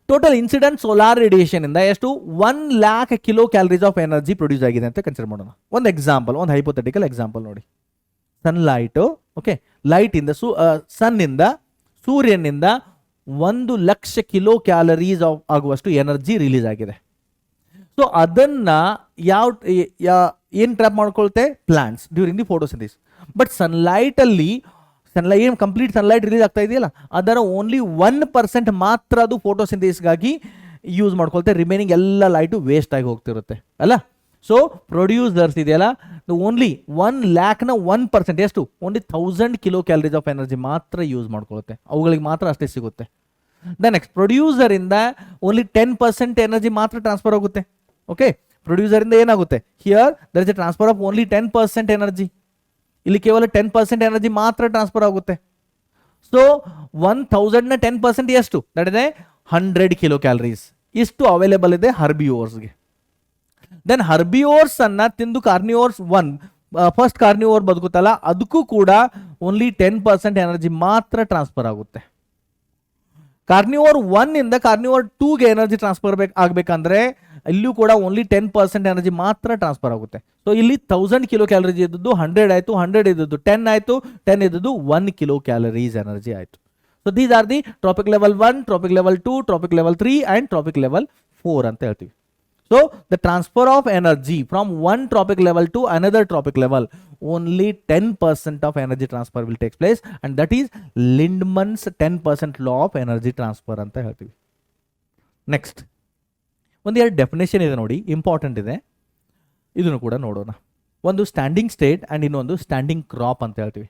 Total incident solar radiation ಇಂದ ಎಷ್ಟು 1 lakh kilo calories of energy produce ಆಗಿದೆ ಅಂತ consider ಮಾಡೋಣ. ಒಂದು ಎಕ್ಸಾಂಪಲ್, ಒಂದು ಹೈಪೋಥೆಟಿಕಲ್ ಎಕ್ಸಾಂಪಲ್ ನೋಡಿ. ಸನ್ಲೈಟ್, ಓಕೆ, ಲೈಟ್ ಇಂದ ಸನ್ ಇಂದ ಸೂರ್ಯನಿಂದ 1,00,000 ಕಿಲೋ ಕ್ಯಾಲರೀಸ್ ಆಗುವಷ್ಟು ಎನರ್ಜಿ ರಿಲೀಸ್ ಆಗಿದೆ. ಸೊ ಅದನ್ನ ಏನು ಟ್ರ್ಯಾಪ್ ಮಾಡ್ಕೊಳುತ್ತೆ? Plants during the photosynthesis. But sunlight ಏನು ಕಂಪ್ಲೀಟ್ ಸನ್ಲೈಟ್ ರಿಲೀಸ್ ಆಗ್ತಾ ಇದೆಯಲ್ಲ, ಅದರ ಓನ್ಲಿ 1% ಮಾತ್ರ ಅದು ಫೋಟೋಸಿಂಥಸಿಸ್ಗಾಗಿ ಯೂಸ್ ಮಾಡ್ಕೊಳ್ತೆ. ರಿಮೈನಿಂಗ್ ಎಲ್ಲ ಲೈಟು ವೇಸ್ಟ್ ಆಗಿ ಹೋಗ್ತಿರುತ್ತೆ ಅಲ್ಲ. ಸೊ ಪ್ರೊಡ್ಯೂಸರ್ಸ್ ಇದೆಯಲ್ಲ, ಓನ್ಲಿ 1,00,000ನ 1%, ಎಷ್ಟು? Only 1,000 kilo calories of energy ಮಾತ್ರ ಯೂಸ್ ಮಾಡ್ಕೊಳುತ್ತೆ. ಅವುಗಳಿಗೆ ಮಾತ್ರ ಅಷ್ಟೇ ಸಿಗುತ್ತೆ. ದ ನೆಕ್ಸ್ಟ್, ಪ್ರೊಡ್ಯೂಸರ್ ಇಂದ ಓನ್ಲಿ 10% ಎನರ್ಜಿ ಮಾತ್ರ ಟ್ರಾನ್ಸ್ಫರ್ ಆಗುತ್ತೆ. ಓಕೆ, ಪ್ರೊಡ್ಯೂಸರ್ ಇಂದ ಏನಾಗುತ್ತೆ? Here there is a transfer of only 10% energy. ಇಲ್ಲಿ ಕೇವಲ 10% ಎನರ್ಜಿ ಮಾತ್ರ ಟ್ರಾನ್ಸ್ಫರ್ ಆಗುತ್ತೆ. ಸೊ 1,000ನ 10% ಎಷ್ಟು? That is 100 kilo calories. ಇಷ್ಟು ಅವೈಲೇಬಲ್ ಇದೆ ಹರ್ಬಿವೋರ್ಸ್ಗೆ. ದೆನ್ ಹರ್ಬಿವೋರ್ಸ್ ಅನ್ನ ತಿಂದು ಕಾರ್ನಿವೋರ್ಸ್ ಫಸ್ಟ್ ಕಾರ್ನಿವೋರ್ ಬದುಕುತ್ತಲ್ಲ, ಅದಕ್ಕೂ ಕೂಡ ಓನ್ಲಿ 10% ಎನರ್ಜಿ ಮಾತ್ರ ಟ್ರಾನ್ಸ್ಫರ್ ಆಗುತ್ತೆ. ಕಾರ್ನಿವೋರ್ 1 ಇಂದ ಕಾರ್ನಿವೋರ್ 2ಗೆ ಎನರ್ಜಿ ಟ್ರಾನ್ಸ್ಫರ್ ಆಗಬೇಕಂದ್ರೆ ಇಲ್ಲೂ ಕೂಡ ಓನ್ಲಿ 10% ಎನರ್ಜಿ ಮಾತ್ರ ಟ್ರಾನ್ಸ್ಫರ್ ಆಗುತ್ತೆ. ಸೊ ಇಲ್ಲಿ 1,000 ಕಿಲೋ ಕ್ಯಾಲರೀಸ್ ಇದ್ದದ್ದು 100 ಆಯಿತು, 100 ಇದ್ದದ್ದು 10 ಆಯಿತು, 10 ಇದ್ದದ್ದು 1 ಕಿಲೋ ಕ್ಯಾಲರೀಸ್ ಎನರ್ಜಿ ಆಯಿತು. So these are the trophic level 1, traffic level 2, traffic level 3 and traffic level 4 ಅಂತ ಹೇಳ್ತೀವಿ. So the transfer of energy from one tropic level to another tropic level, only 10% of energy transfer will take place, and that is Lindman's 10% law of energy transfer ಅಂತ ಹೇಳ್ತೀವಿ. Next ಒಂದೆರಡು definition ಇದೆ ನೋಡಿ, important ಇದೆ, ಇದನ್ನು ಕೂಡ ನೋಡೋಣ. ಒಂದು ಸ್ಟ್ಯಾಂಡಿಂಗ್ ಸ್ಟೇಟ್ ಆ್ಯಂಡ್ ಇನ್ನೊಂದು ಸ್ಟ್ಯಾಂಡಿಂಗ್ ಕ್ರಾಪ್ ಅಂತ ಹೇಳ್ತೀವಿ.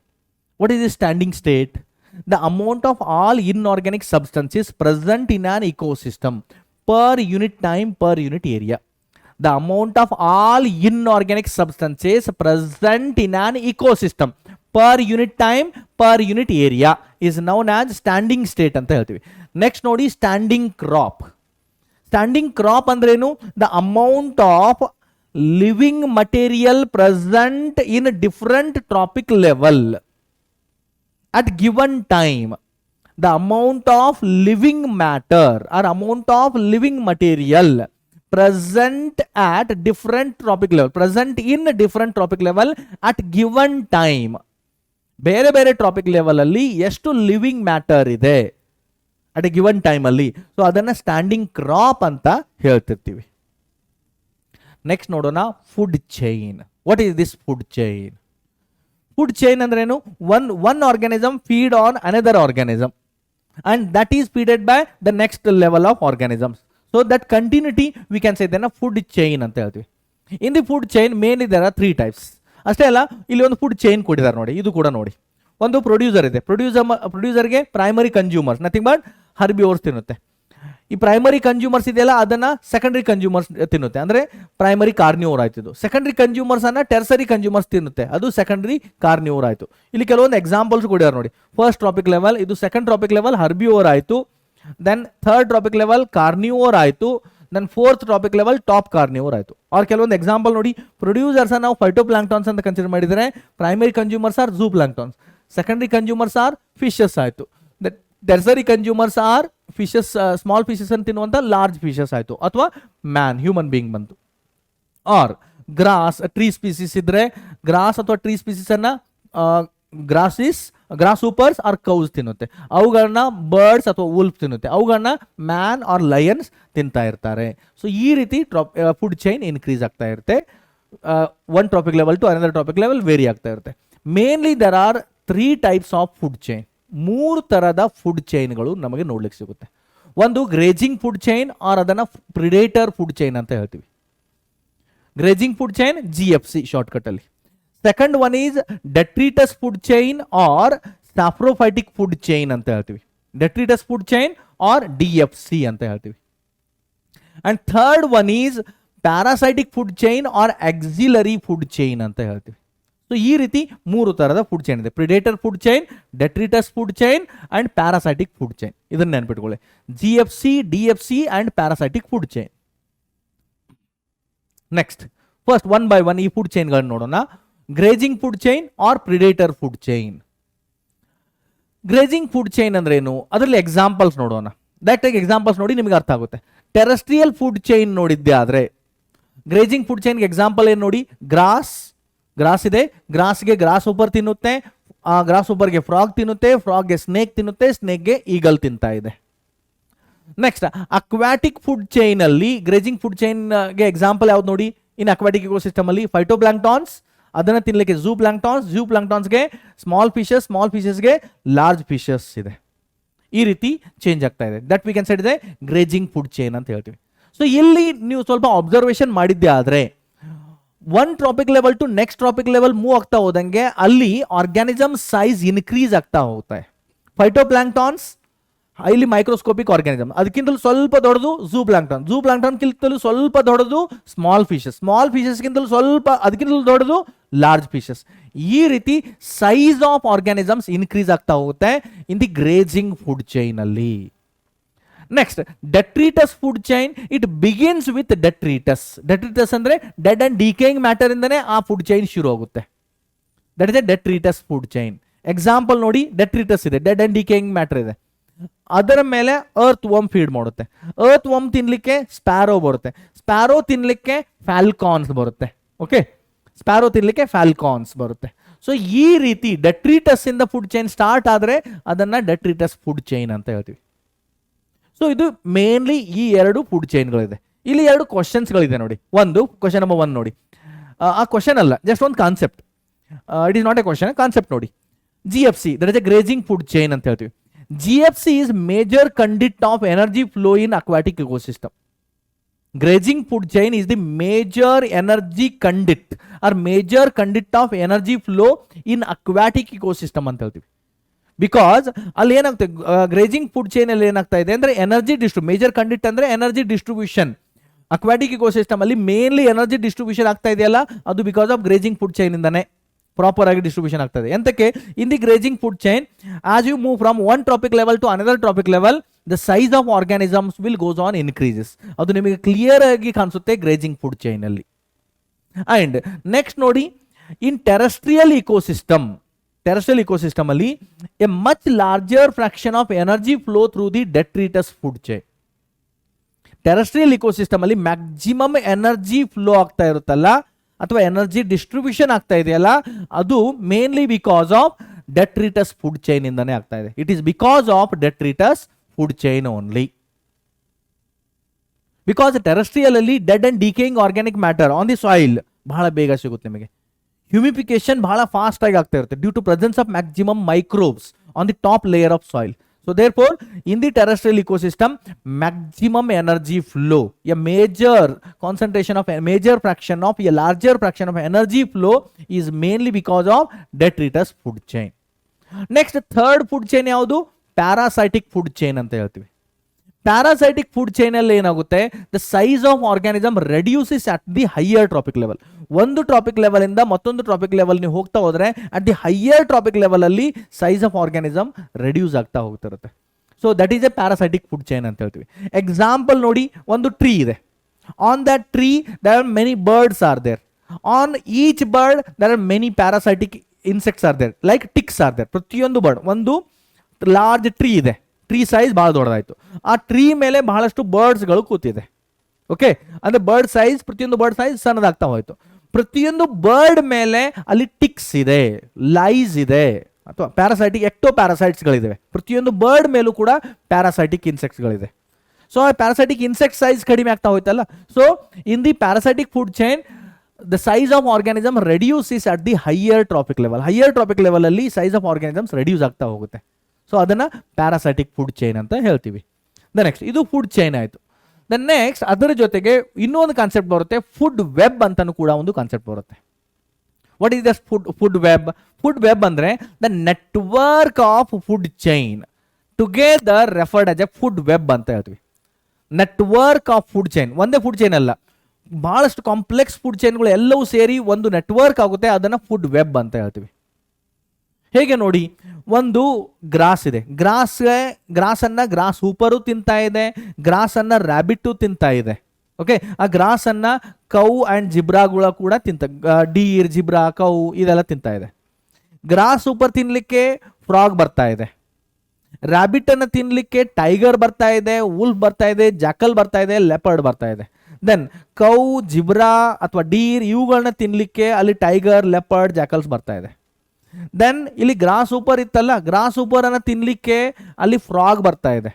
What is the standing state? The amount of all inorganic substances present in on ecosystem per unit time per unit area. The amount of all inorganic substances present in an ecosystem per unit time per unit area is known as standing state ಅಂತ ಹೇಳ್ತೀವಿ. Next ನೋಡಿ, standing crop. Standing crop ಅಂದ್ರೇನು? The amount of living material present in different trophic level at given time. The amount of living matter or amount of living material present at different tropic level, present in different tropic level at given time. ಬೇರೆ ಬೇರೆ traffic level ಅಲ್ಲಿ ಎಷ್ಟು living matter ಇದೆ at a given time ಅಲ್ಲಿ, so ಅದನ್ನ standing crop ಅಂತ ಹೇಳ್ತಿರ್ತೀವಿ. Next ನೋಡೋಣ, food chain. What is this food chain? Food chain ಅಂದ್ರೇನು? One organism feed on another organism and that is feeded by the next level of organisms. So that continuity we can say then a food chain ಅಂತ ಹೇಳ್ತೀವಿ. In the food chain mainly there are 3 types. ಅಷ್ಟೇ ಅಲ್ಲ, ಇಲ್ಲಿ ಒಂದು food chain ಕೊಟ್ಟಿದ್ದಾರೆ ನೋಡಿ, ಇದು ಕೂಡ ನೋಡಿ. ಒಂದು ಪ್ರೊಡ್ಯೂಸರ್ ಇದೆ, ಪ್ರೊಡ್ಯೂಸರ್ಗೆ primary consumers, nothing but herbivores ತಿನ್ನುತ್ತೆ. ಈ ಪ್ರೈಮರಿ ಕನ್ಸ್ಯೂಮರ್ಸ್ ಇದೆಯಲ್ಲ, ಅದನ್ನ ಸೆಕೆಂಡರಿ ಕನ್ಸ್ಯೂಮರ್ಸ್ ತಿನ್ನುತ್ತೆ, ಅಂದ್ರೆ ಪ್ರೈಮರಿ ಕಾರ್ನಿವೋರ್ ಆಯ್ತು ಇದು. ಸೆಕೆಂಡರಿ ಕನ್ಸ್ಯೂಮರ್ಸ್ ಅನ್ನ ಟೆರ್ಸರಿ ಕನ್ಸ್ಯೂಮರ್ಸ್ ತಿನ್ನುತ್ತೆ, ಅದು ಸೆಕೆಂಡರಿ ಕಾರ್ನಿವೋರ್ ಆಯ್ತು. ಇಲ್ಲಿ ಕೆಲವೊಂದು ಎಕ್ಸಾಂಪಲ್ಸ್ ಕೊಡ್ಯಾರ ನೋಡಿ. ಫಸ್ಟ್ ಟ್ರಾಪಿಕ್ ಲೆವೆಲ್, ಇದು ಸೆಕೆಂಡ್ ಟ್ರಾಪಿಕ್ ಲೆವೆಲ್ ಹರ್ಬಿವೋರ್ ಆಯ್ತು. Then third trophic level carnivore ಆಯ್ತು. Then fourth trophic level top carnivore ಆಯ್ತು. ಅವ್ರ ಕೆಲವೊಂದು ಎಕ್ಸಾಂಪಲ್ ನೋಡಿ. ಪ್ರೊಡ್ಯೂಸರ್ಸ್ ನಾವು ಫೈಟೋಪ್ಲಾಂಕ್ಟಾನ್ಸ್ ಅಂತ ಕನ್ಸಿಡರ್ ಮಾಡಿದರೆ, primary consumers are zooplanktons, secondary consumers are fishes ಆಯ್ತು. Tertiary consumers are fishes, small fishes ಅಂತ ತಿನ್ನುವಂಥ ಲಾರ್ಜ್ ಫಿಶಸ್ ಆಯಿತು, ಅಥವಾ ಹ್ಯೂಮನ್ ಬೀಯಿಂಗ್ ಬಂತು. ಆರ್ ಗ್ರಾಸ್, ಟ್ರೀ ಸ್ಪೀಸೀಸ್ ಇದ್ರೆ ಗ್ರಾಸ್ ಅಥವಾ ಟ್ರೀ ಸ್ಪೀಸೀಸ್ ಅನ್ನ ಗ್ರಾಸ್ ಸೂಪರ್ಸ್ ಆರ್ ಕೌಸ್ ತಿನ್ನುತ್ತೆ, ಅವುಗಳನ್ನ ಬರ್ಡ್ಸ್ ಅಥವಾ ವೂಲ್ಫ್ ತಿನ್ನುತ್ತೆ, ಅವುಗಳನ್ನ ಮ್ಯಾನ್ ಆರ್ ಲಯನ್ಸ್ ತಿಂತಾ ಇರ್ತಾರೆ. ಸೊ ಈ ರೀತಿ ಫುಡ್ ಚೈನ್ ಇನ್ಕ್ರೀಸ್ ಆಗ್ತಾ ಇರುತ್ತೆ. One trophic level to another trophic level vary ಆಗ್ತಾ ಇರುತ್ತೆ. Mainly there are 3 types of food chain. 3 ತರದ ಫುಡ್ ಚೈನ್ಗಳು ನಮಗೆ ನೋಡ್ಲಿಕ್ಕೆ ಸಿಗುತ್ತೆ. ಒಂದು ಗ್ರೇಜಿಂಗ್ ಫುಡ್ ಚೈನ್, ಆರ್ ಅದನ್ನ ಪ್ರಿಡೇಟರ್ ಫುಡ್ ಚೈನ್ ಅಂತ ಹೇಳ್ತೀವಿ. Grazing food chain, GFC shortcut ಅಲ್ಲಿ. Second one is detritus food chain or saprophytic food chain ಅಂತ ಹೇಳ್ತೀವಿ. Detritus food chain or DFC ಅಂತ ಹೇಳ್ತೀವಿ. And third one is parasitic food chain or auxiliary food chain ಅಂತ ಹೇಳ್ತೀವಿ. So ಈ ರೀತಿ 3 ತರದ ಫುಡ್ ಚೈನ್ ಇದೆ: predator food chain, detritus food chain and parasitic food chain. ಇದನ್ನ ನೆನ್ಪಿಟ್ಕೊಳ್ಳಿ, GFC, DFC and parasitic food chain. Next, first one by one ಈ food ಚೈನ್ಗಳನ್ನು ನೋಡೋಣ. Grazing food chain or predator food chain. Grazing food chain ಅಂದ್ರೆ ಏನು? ಅದರಲ್ಲಿ examples ನೋಡೋಣ. ಡೈರೆಕ್ಟಾಗಿ ಎಕ್ಸಾಂಪಲ್ಸ್ ನೋಡಿ ನಿಮಗೆ ಅರ್ಥ ಆಗುತ್ತೆ. ಟೆರೆಸ್ಟ್ರಿಯಲ್ ಫುಡ್ ಚೈನ್ ನೋಡಿದ್ದೆ ಆದರೆ ಗ್ರೇಜಿಂಗ್ ಫುಡ್ ಚೈನ್ಗೆ ಎಕ್ಸಾಂಪಲ್ ಏನು ನೋಡಿ. ಗ್ರಾಸ್ ಇದೆ, ಗ್ರಾಸ್ಗೆ ಗ್ರಾಸ್ ಸೂಪರ್ ತಿನ್ನುತ್ತೆ, ಆ ಗ್ರಾಸ್ ಗೆ ಫ್ರಾಗ್ ತಿನ್ನುತ್ತೆ, ಫ್ರಾಗ್ಗೆ ಸ್ನೇಕ್ ತಿನ್ನುತ್ತೆ, ಸ್ನೇಕ್ಗೆ ಈಗಲ್ ತಿಂತಾ ಇದೆ. ನೆಕ್ಸ್ಟ್ ಅಕ್ವಾಟಿಕ್ ಫುಡ್ ಚೈನ್ ಅಲ್ಲಿ ಗ್ರೇಜಿಂಗ್ ಫುಡ್ ಚೈನ್ ಗೆ ಎಕ್ಸಾಂಪಲ್ ಯಾವ್ದು ನೋಡಿ. ಇನ್ ಅಕ್ವಾಟಿಕ್ ಇಕೋಸಿಸ್ಟಮ್ ಅಲ್ಲಿ ಫೈಟೋಪ್ಲಾಂಕ್ಟಾನ್ಸ್, ಅದನ್ನ ತಿನ್ಲಿಕ್ಕೆ ಝೂ ಪ್ಲಾಂಕ್ಟಾನ್ಸ್ಗೆ ಸ್ಮಾಲ್ ಫಿಶಸ್, ಸ್ಮಾಲ್ ಫಿಶಸ್ಗೆ ಲಾರ್ಜ್ ಫಿಶಸ್ ಇದೆ. ಈ ರೀತಿ ಚೇಂಜ್ ಆಗ್ತಾ ಇದೆ. ದಟ್ ವಿ ಕ್ಯಾನ್ ಸೆಟ್ ಇದೆ ಗ್ರೇಜಿಂಗ್ ಫುಡ್ ಚೈನ್ ಅಂತ ಹೇಳ್ತೀವಿ. ಸೊ ಇಲ್ಲಿ ನೀವು ಸ್ವಲ್ಪ ಅಬ್ಸರ್ವೇಷನ್ ಮಾಡಿದ್ದೆ ಆದ್ರೆ one trophic level to next trophic level move ಆಗ್ತಾ ಹೋದಂಗೆ ಅಲ್ಲಿ ಆರ್ಗ್ಯಾನಿಸಮ್ ಸೈಜ್ ಇನ್ಕ್ರೀಸ್ ಆಗ್ತಾ ಹೋಗುತ್ತೆ. ಫೈಟೋಪ್ಲಾಂಕ್ಟಾನ್ಸ್ ಇಲ್ಲಿ ಮೈಕ್ರೋಸ್ಕೋಪಿಕ್ ಆರ್ಗ್ಯಾನಿಸಮ್, ಅದಕ್ಕಿಂತಲೂ ಸ್ವಲ್ಪ ದೊಡ್ಡದು ಝೂ ಪ್ಲಾಂಕ್ಟಾನ್ಗಿಂತಲೂ ಸ್ವಲ್ಪ ದೊಡ್ಡದು ಸ್ಮಾಲ್ ಫಿಶಸ್ಗಿಂತಲೂ ಸ್ವಲ್ಪ ಅದಕ್ಕಿಂತಲೂ ದೊಡ್ಡದು ಲಾರ್ಜ್ ಫಿಶಸ್. ಈ ರೀತಿ ಸೈಜ್ ಆಫ್ ಆರ್ಗ್ಯಾನಿಸಮ್ಸ್ ಇನ್ಕ್ರೀಸ್ ಆಗ್ತಾ ಹೋಗುತ್ತೆ in the grazing food chain ಅಲ್ಲಿ. Next detritus food chain, it begins with detritus ಅಂದ್ರೆ ಡೆಡ್ ಅಂಡ್ ಡಿಕೇಯಿಂಗ್ ಮ್ಯಾಟರ್ ಇಂದನೇ ಆ ಫುಡ್ ಚೈನ್ ಶುರು ಆಗುತ್ತೆ. That is a detritus food chain. Example ನೋಡಿ, ಡೆಟ್ರಿಟಸ್ ಇದೆ, ಡೆಡ್ ಅಂಡ್ ಡಿಕೇಯಿಂಗ್ ಮ್ಯಾಟರ್ ಇದೆ, ಅದರ ಮೇಲೆ ಅರ್ತ್ ವರ್ಮ್ ಫೀಡ್ ಮಾಡುತ್ತೆ. ಅರ್ತ್ ವರ್ಮ್ ತಿನ್ಲಿಕ್ಕೆ ಸ್ಪ್ಯಾರೋ ಬರುತ್ತೆ, ಸ್ಪ್ಯಾರೋ ತಿನ್ಲಿಕ್ಕೆ ಫ್ಯಾಲ್ಕಾನ್ಸ್ ಬರುತ್ತೆ. ಓಕೆ, ಸ್ಪ್ಯಾರೋ ತಿನ್ಲಿಕ್ಕೆ ಫ್ಯಾಲ್ಕಾನ್ಸ್ ಬರುತ್ತೆ. ಸೊ ಈ ರೀತಿ ಡೆಟ್ರಿಟಸ್ ಇಂದ ಫುಡ್ ಚೈನ್ ಸ್ಟಾರ್ಟ್ ಆದ್ರೆ ಅದನ್ನ ಡೆಟ್ರಿಟಸ್ ಫುಡ್ ಚೈನ್ ಅಂತ ಹೇಳ್ತೀವಿ. ಸೊ ಇದು ಮೇನ್ಲಿ ಈ ಎರಡು ಫುಡ್ ಚೈನ್ಗಳಿದೆ. ಇಲ್ಲಿ ಎರಡು ಕ್ವಶನ್ಸ್ಗಳಿದೆ ನೋಡಿ. ಒಂದು ಕ್ವಶನ್ ನಂಬರ್ 1 ನೋಡಿ, ಆ ಕ್ವಶನ್ ಅಲ್ಲ, ಜಸ್ಟ್ ಒಂದು concept. It is not A question, concept ನೋಡಿ. GFC, that is A grazing food chain ಅಂತ ಹೇಳ್ತೀವಿ. GFC is major conduit of energy flow in aquatic ecosystem. Grazing food chain is the major energy conduit or major conduit of energy flow in aquatic ecosystem ಅಂತ ಹೇಳ್ತೀವಿ. Because ಅಲ್ಲಿ ಏನಾಗ್ತದೆ, grazing food chain ಅಲ್ಲಿ ಏನಾಗ್ತಾ ಇದೆ ಅಂದ್ರೆ energy major conduit ಅಂದ್ರೆ energy distribution. Aquatic ecosystem ಅಲ್ಲಿ ಮೇನ್ಲಿ ಎನರ್ಜಿ ಡಿಸ್ಟ್ರಿಬ್ಯೂಷನ್ ಆಗ್ತಾ ಇದೆಯಲ್ಲ, ಅದು because of grazing food chain ಇಂದಾನೆ ಪ್ರಾಪರ್ ಆಗಿ ಡಿಸ್ಟ್ರಿಬ್ಯೂಷನ್ ಆಗ್ತದೆ. ಎಂತಕ್ಕೆ, in the grazing food chain as you move from one trophic level to another trophic level the size of organisms will goes on increases. ಅದು ನಿಮಗೆ clear ಆಗಿ ಕಾಣಿಸುತ್ತೆ grazing food chain ಅಲ್ಲಿ. And next ನೋಡಿ, in terrestrial ecosystem ಅಲ್ಲಿ a much larger fraction of energy flow through the detritus food chain. Terrestrial ecosystem ಅಲ್ಲಿ maximum energy flow ಆಗ್ತಾ ಇರುತ್ತಲ್ಲ ಅಥವಾ ಎನರ್ಜಿ ಡಿಸ್ಟ್ರಿಬ್ಯೂಷನ್ ಆಗ್ತಾ ಇದೆಯಲ್ಲ, ಅದು mainly because of detritus food chain ಇಂದಾನೆ ಆಗ್ತಾ ಇದೆ. It is because of detritus food chain only. Because terrestrial ಅಲ್ಲಿ dead and decaying organic matter on the soil ಬಹಳ ಬೇಗ ಸಿಗುತ್ತೆ ನಿಮಗೆ. ಹ್ಯೂಮಿಫಿಕೇಶನ್ ಬಹಳ ಫಾಸ್ಟ್ ಆಗಿ ಆಗ್ತಾ ಇರುತ್ತೆ due to presence of maximum microbes on the top layer of soil. So therefore, in the terrestrial ecosystem, maximum energy flow, a major concentration of a major fraction of a larger fraction of energy flow is mainly because of detritus food chain. Next, third food chain ಯಾವುದು? Parasitic food chain ಅಂತ ಹೇಳ್ತೀವಿ. Parasitic food chain ಅಲ್ಲಿ ಏನಾಗುತ್ತೆ, the size of organism reduces at the higher tropic level. ಒಂದು trophic level ಇಂದ ಮತ್ತೊಂದು trophic level ನೀವು ಹೋಗ್ತಾ ಹೋದ್ರೆ at the higher trophic level ಅಲ್ಲಿ ಸೈಜ್ ಆಫ್ ಆರ್ಗ್ಯಾನಿಸಮ್ ರೆಡ್ಯೂಸ್ ಆಗ್ತಾ ಹೋಗ್ತಿರುತ್ತೆ. So that is a parasitic food chain ಅಂತ ಹೇಳ್ತೀವಿ. ಎಕ್ಸಾಂಪಲ್ ನೋಡಿ, ಒಂದು ಟ್ರೀ ಇದೆ. On that tree there are many birds are there. On each bird there are many parasitic insects are there, like ticks are there. ಪ್ರತಿಯೊಂದು bird, ಒಂದು large tree ಇದೆ, tree size ಬಹಳ ದೊಡ್ಡದಾಯ್ತು, ಆ ಟ್ರೀ ಮೇಲೆ ಬಹಳಷ್ಟು ಬರ್ಡ್ಸ್ಗಳು ಕೂತಿದೆ. ಓಕೆ, ಅಂದ್ರೆ ಬರ್ಡ್ ಸೈಜ್, ಪ್ರತಿಯೊಂದು ಬರ್ಡ್ ಸೈಜ್ ಸಣ್ಣದಾಗ್ತಾ ಹೋಯ್ತು. ಪ್ರತಿಯೊಂದು ಬರ್ಡ್ ಮೇಲೆ ಅಲ್ಲಿ ಟಿಕ್ಸ್ ಇದೆ, ಲೈಸ್ ಇದೆ, ಅಥವಾ ಪ್ಯಾರಾಸೈಟಿಕ್ ಎಕ್ಟೋ ಪ್ಯಾರಾಸೈಟ್ಸ್ಗಳಿವೆ. ಪ್ರತಿಯೊಂದು ಬರ್ಡ್ ಮೇಲೂ ಕೂಡ ಪ್ಯಾರಾಸೈಟಿಕ್ ಇನ್ಸೆಕ್ಟ್ಸ್ಗಳಿದೆ. ಸೊ ಆ ಪ್ಯಾರಾಸೈಟಿಕ್ ಇನ್ಸೆಕ್ಟ್ ಸೈಜ್ ಕಡಿಮೆ ಆಗ್ತಾ ಹೋಯ್ತಲ್ಲ. So in the parasitic food chain the size of organism reduces at the higher trophic level. Higher trophic level ಅಲ್ಲಿ ಸೈಜ್ ಆಫ್ ಆರ್ಗ್ಯಾನಿಸಮ್ಸ್ ರೆಡ್ಯೂಸ್ ಆಗ್ತಾ ಹೋಗುತ್ತೆ. ಸೊ ಅದನ್ನ ಪ್ಯಾರಾಸೈಟಿಕ್ ಫುಡ್ ಚೈನ್ ಅಂತ ಹೇಳ್ತೀವಿ. ದ ನೆಕ್ಸ್ಟ್, ಇದು ಫುಡ್ ಚೈನ್ ಆಯಿತು. The next, ಅದರ ಜೊತೆಗೆ ಇನ್ನೊಂದು ಕಾನ್ಸೆಪ್ಟ್ ಬರುತ್ತೆ, ಫುಡ್ ವೆಬ್ ಅಂತಾನು ಕೂಡ ಒಂದು ಕಾನ್ಸೆಪ್ಟ್ ಬರುತ್ತೆ. What is that food web? Food web ಅಂದ್ರೆ the network of food chain together referred as a food web ಅಂತ ಹೇಳ್ತೀವಿ. ನೆಟ್ವರ್ಕ್ ಆಫ್ ಫುಡ್ ಚೈನ್, ಒಂದೇ ಫುಡ್ ಚೈನ್ ಅಲ್ಲ, ಬಹಳಷ್ಟು ಕಾಂಪ್ಲೆಕ್ಸ್ ಫುಡ್ ಚೈನ್ಗಳು ಎಲ್ಲವೂ ಸೇರಿ ಒಂದು ನೆಟ್ವರ್ಕ್ ಆಗುತ್ತೆ, ಅದನ್ನ ಫುಡ್ ವೆಬ್ ಅಂತ ಹೇಳ್ತೀವಿ. ಹೇಗೆ ನೋಡಿ, ಒಂದು ಗ್ರಾಸ್ ಇದೆ, ಗ್ರಾಸನ್ನ ಗ್ರಾಸ್ ಹೂಪರು ತಿಂತಾ ಇದೆ, ಗ್ರಾಸನ್ನ ರ್ಯಾಬಿಟ್ಟು ತಿಂತಾ ಇದೆ. ಓಕೆ, ಆ ಗ್ರಾಸನ್ನ ಕೌ ಅಂಡ್ ಜಿಬ್ರಾಗಳ ಕೂಡ ಡೀರ್, ಜಿಬ್ರಾ, ಕೌ ಇದೆಲ್ಲ ತಿಂತಾ ಇದೆ. ಗ್ರಾಸ್ ಸೂಪರ್ ತಿನ್ಲಿಕ್ಕೆ ಫ್ರಾಗ್ ಬರ್ತಾ ಇದೆ, ರ್ಯಾಬಿಟ್ ಅನ್ನ ತಿನ್ಲಿಕ್ಕೆ ಟೈಗರ್ ಬರ್ತಾ ಇದೆ, ವುಲ್ಫ್ ಬರ್ತಾ ಇದೆ, ಜಾಕಲ್ ಬರ್ತಾ ಇದೆ, ಲೆಪರ್ಡ್ ಬರ್ತಾ ಇದೆ. ದೆನ್ ಕೌ, ಜಿಬ್ರಾ ಅಥವಾ ಡೀರ್ ಇವುಗಳನ್ನ ತಿನ್ಲಿಕ್ಕೆ ಅಲ್ಲಿ ಟೈಗರ್, ಲೆಪರ್ಡ್, ಜಾಕಲ್ಸ್ ಬರ್ತಾ ಇದೆ. ದೆನ್ ಇಲ್ಲಿ ಗ್ರಾಸ್ ಸೂಪರ್ ಇತ್ತಲ್ಲ, ಗ್ರಾಸ್ ಸೂಪರ್ ಅನ್ನ ತಿನ್ಲಿಕ್ಕೆ ಅಲ್ಲಿ ಫ್ರಾಗ್ ಬರ್ತಾ ಇದೆ.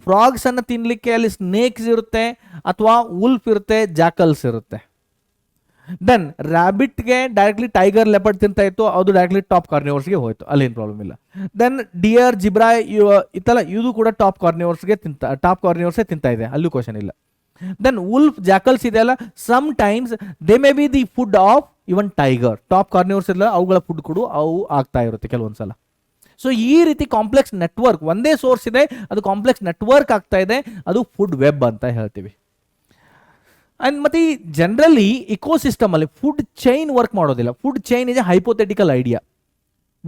ಫ್ರಾಗ್ಸ್ ಅನ್ನ ತಿನ್ಲಿಕ್ಕೆ ಅಲ್ಲಿ ಸ್ನೇಕ್ಸ್ ಇರುತ್ತೆ, ಅಥವಾ ಉಲ್ಫ್ ಇರುತ್ತೆ, ಜಾಕಲ್ಸ್ ಇರುತ್ತೆ. ದೆನ್ ರ್ಯಾಬಿಟ್ಗೆ ಡೈರೆಕ್ಟ್ಲಿ ಟೈಗರ್ ಲೆಪರ್ಡ್ ತಿಂತಾ ಇತ್ತು, ಅದು ಡೈರೆಕ್ಟ್ಲಿ ಟಾಪ್ ಕಾರ್ನಿವರ್ಸ್ಗೆ ಹೋಯ್ತು, ಅಲ್ಲೇನು ಪ್ರಾಬ್ಲಮ್ ಇಲ್ಲ. ದೆನ್ ಡಿಯರ್ ಜಿಬ್ರಾ ಇತ್ತಲ್ಲ, ಇದು ಕೂಡ ಟಾಪ್ ಕಾರ್ನಿವರ್ಸ್ಗೆ ತಿಂತಾ ಇದೆ, ಅಲ್ಲೂ ಕ್ವಶನ್ ಇಲ್ಲ. ದೆನ್ ಉಲ್ಫ್ ಜಾಕಲ್ಸ್ ಇದೆಯಲ್ಲ, sometimes they may be the food of even tiger. Top carnivores ಇಲ್ಲ, ಅವುಗಳ ಫುಡ್ ಕೂಡ ಅವು ಆಗ್ತಾ ಇರುತ್ತೆ ಕೆಲವೊಂದ್ಸಲ. ಸೊ ಈ ರೀತಿ ಕಾಂಪ್ಲೆಕ್ಸ್ ನೆಟ್ವರ್ಕ್, ಒಂದೇ ಸೋರ್ಸ್ ಇದೆ, ಅದು ಕಾಂಪ್ಲೆಕ್ಸ್ ನೆಟ್ವರ್ಕ್ ಆಗ್ತಾ ಇದೆ, ಅದು ಫುಡ್ ವೆಬ್ ಅಂತ ಹೇಳ್ತೀವಿ. ಅಂಡ್ ಮತ್ತೆ ಈ ಜನರಲಿ ಇಕೋಸಿಸ್ಟಮ್ ಅಲ್ಲಿ ಫುಡ್ ಚೈನ್ ವರ್ಕ್ ಮಾಡೋದಿಲ್ಲ. Food chain is a hypothetical idea,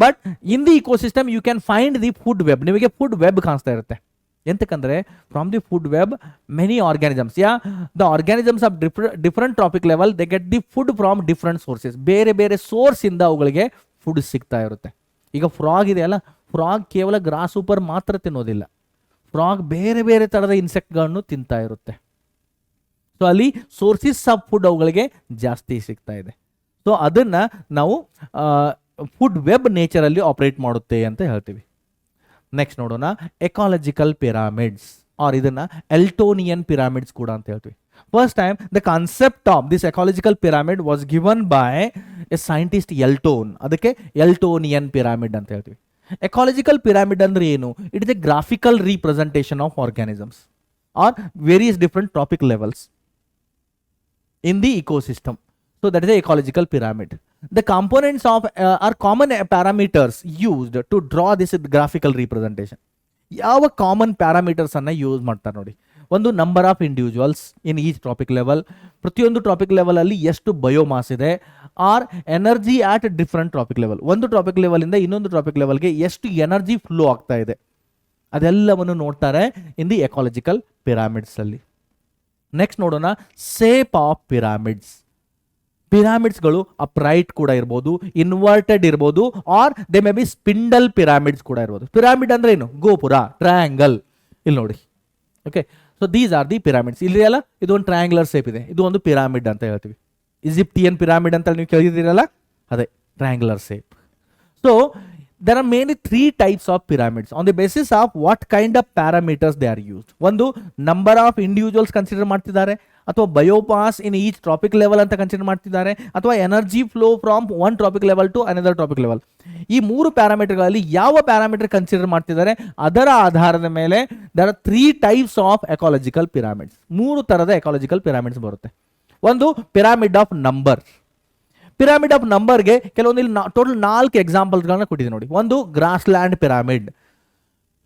but in the ecosystem you can find the food web. ನಿಮಗೆ ಫುಡ್ ವೆಬ್ ಕಾಣಿಸ್ತಾ ಇರುತ್ತೆ. ಎಂತಕ್ಕಂದ್ರೆ from the food web many organisms, the organisms of different trophic level they get the food from different sources. ಬೇರೆ ಬೇರೆ source ಇಂದ ಅವುಗಳಿಗೆ food ಸಿಗ್ತಾ ಇರುತ್ತೆ. ಈಗ ಫ್ರಾಗ್ ಇದೆಯಲ್ಲ, ಫ್ರಾಗ್ ಕೇವಲ ಗ್ರಾಸ್ ಸೂಪರ್ ಮಾತ್ರ ತಿನ್ನೋದಿಲ್ಲ, ಫ್ರಾಗ್ ಬೇರೆ ಬೇರೆ ತರದ ಇನ್ಸೆಕ್ಟ್ಗಳನ್ನು ತಿಂತಾ ಇರುತ್ತೆ. ಸೊ ಅಲ್ಲಿ ಸೋರ್ಸಸ್ ಆಫ್ ಫುಡ್ ಅವುಗಳಿಗೆ ಜಾಸ್ತಿ ಸಿಗ್ತಾ ಇದೆ. ಸೊ ಅದನ್ನ ನಾವು ಫುಡ್ ವೆಬ್ ನೇಚರ್ ಅಲ್ಲಿ ಆಪರೇಟ್ ಮಾಡುತ್ತೆ ಅಂತ ಹೇಳ್ತೀವಿ. ನೆಕ್ಸ್ಟ್ ನೋಡೋಣ, ಎಕಾಲಜಿಕಲ್ ಪಿರಾಮಿಡ್ಸ್, ಆರ್ ಇದನ್ನ ಎಲ್ಟೋನಿಯನ್ ಪಿರಾಮಿಡ್ಸ್ ಕೂಡ ಅಂತ ಹೇಳ್ತೀವಿ. First time the concept of this ecological pyramid was given by a scientist Elton. ಅದಕ್ಕೆ ಎಲ್ಟೋನಿಯನ್ ಪಿರಾಮಿಡ್ ಅಂತ ಹೇಳ್ತೀವಿ. ಎಕಾಲಜಿಕಲ್ ಪಿರಾಮಿಡ್ ಅಂದ್ರೆ ಏನು? It is a graphical representation of organisms are various different trophic levels in the ecosystem. So that is the ecological pyramid. The components of are common parameters used to draw this graphical representation. ಯಾವ common parameters ಅನ್ನ use ಮಾಡ್ತಾರೆ ನೋಡಿ. ಒಂದು number of individuals in each trophic level, ಪ್ರತಿಯೊಂದು trophic level ಅಲ್ಲಿ ಎಷ್ಟು biomass ಇದೆ, R energy ಆಟ್ different trophic level, ಒಂದು ಟ್ರಾಪಿಕ್ ಲೆವೆಲ್ ಇಂದ ಇನ್ನೊಂದು ಟ್ರಾಪಿಕ್ ಲೆವೆಲ್ಗೆ ಎಷ್ಟು ಎನರ್ಜಿ ಫ್ಲೋ ಆಗ್ತಾ ಇದೆ, ಅದೆಲ್ಲವನ್ನು ನೋಡ್ತಾರೆ ಇನ್ ದಿ ಎಕಾಲಜಿಕಲ್ ಪಿರಾಮಿಡ್ಸ್ ಅಲ್ಲಿ. ನೆಕ್ಸ್ಟ್ ನೋಡೋಣ, ಸೇಪ್ ಆಫ್ ಪಿರಾಮಿಡ್ಸ್. ಪಿರಾಮಿಡ್ಸ್ಗಳು ಅಪ್ರೈಟ್ ಕೂಡ ಇರ್ಬೋದು, ಇನ್ವರ್ಟೆಡ್ ಇರ್ಬೋದು, or they may be spindle pyramids ಕೂಡ ಇರ್ಬೋದು. ಪಿರಾಮಿಡ್ ಅಂದ್ರೆ ಏನು? ಗೋಪುರ, ಟ್ರಯಾಂಗಲ್. ಇಲ್ಲಿ ನೋಡಿ, okay. So these are the pyramids. ಇಲ್ಲಿ ಅಲ್ಲ, ಇದು ಒಂದು ಟ್ರಯಾಂಗ್ಯುಲರ್ ಶೇಪ್ ಇದೆ, ಇದು ಒಂದು ಪಿರಾಮಿಡ್ ಅಂತ ಹೇಳ್ತೀವಿ. ಈಜಿಪ್ಟಿಯನ್ ಪಿರಾಮಿಡ್ ಅಂತ ನೀವು ಕೇಳಿದಿರಲ್ಲ, ಅದೇ triangular shape. So there are mainly 3 types of pyramids on the basis of what kind of parameters they are used. ಒಂದು ನಂಬರ್ ಆಫ್ ಇಂಡಿವಿಜುವಲ್ಸ್ ಕನ್ಸಿಡರ್ ಮಾಡ್ತಿದ್ದಾರೆ, ಅಥವಾ biomass in each trophic level ಅಂತ consider ಮಾಡ್ತಿದ್ದಾರೆ, ಅಥವಾ energy flow from one trophic level to another trophic level. ಈ 3 ಪ್ಯಾರಾಮೀಟರ್ಗಳಲ್ಲಿ ಯಾವ parameter consider ಮಾಡ್ತಿದ್ದಾರೆ ಅದರ ಆಧಾರದ ಮೇಲೆ there are 3 types of ecological pyramids. 3 ತರದ ಎಕಾಲಜಿಕಲ್ ಪಿರಾಮಿಡ್ಸ್ ಬರುತ್ತೆ. ಒಂದು pyramid of number. Pyramid of ನಂಬರ್ಗೆ ಕೆಲವೊಂದು ಇಲ್ಲಿ ಟೋಟಲ್ 4 ಎಕ್ಸಾಂಪಲ್ಸ್ಗಳನ್ನ ಕೊಟ್ಟಿದೆ ನೋಡಿ. ಒಂದು grassland pyramid.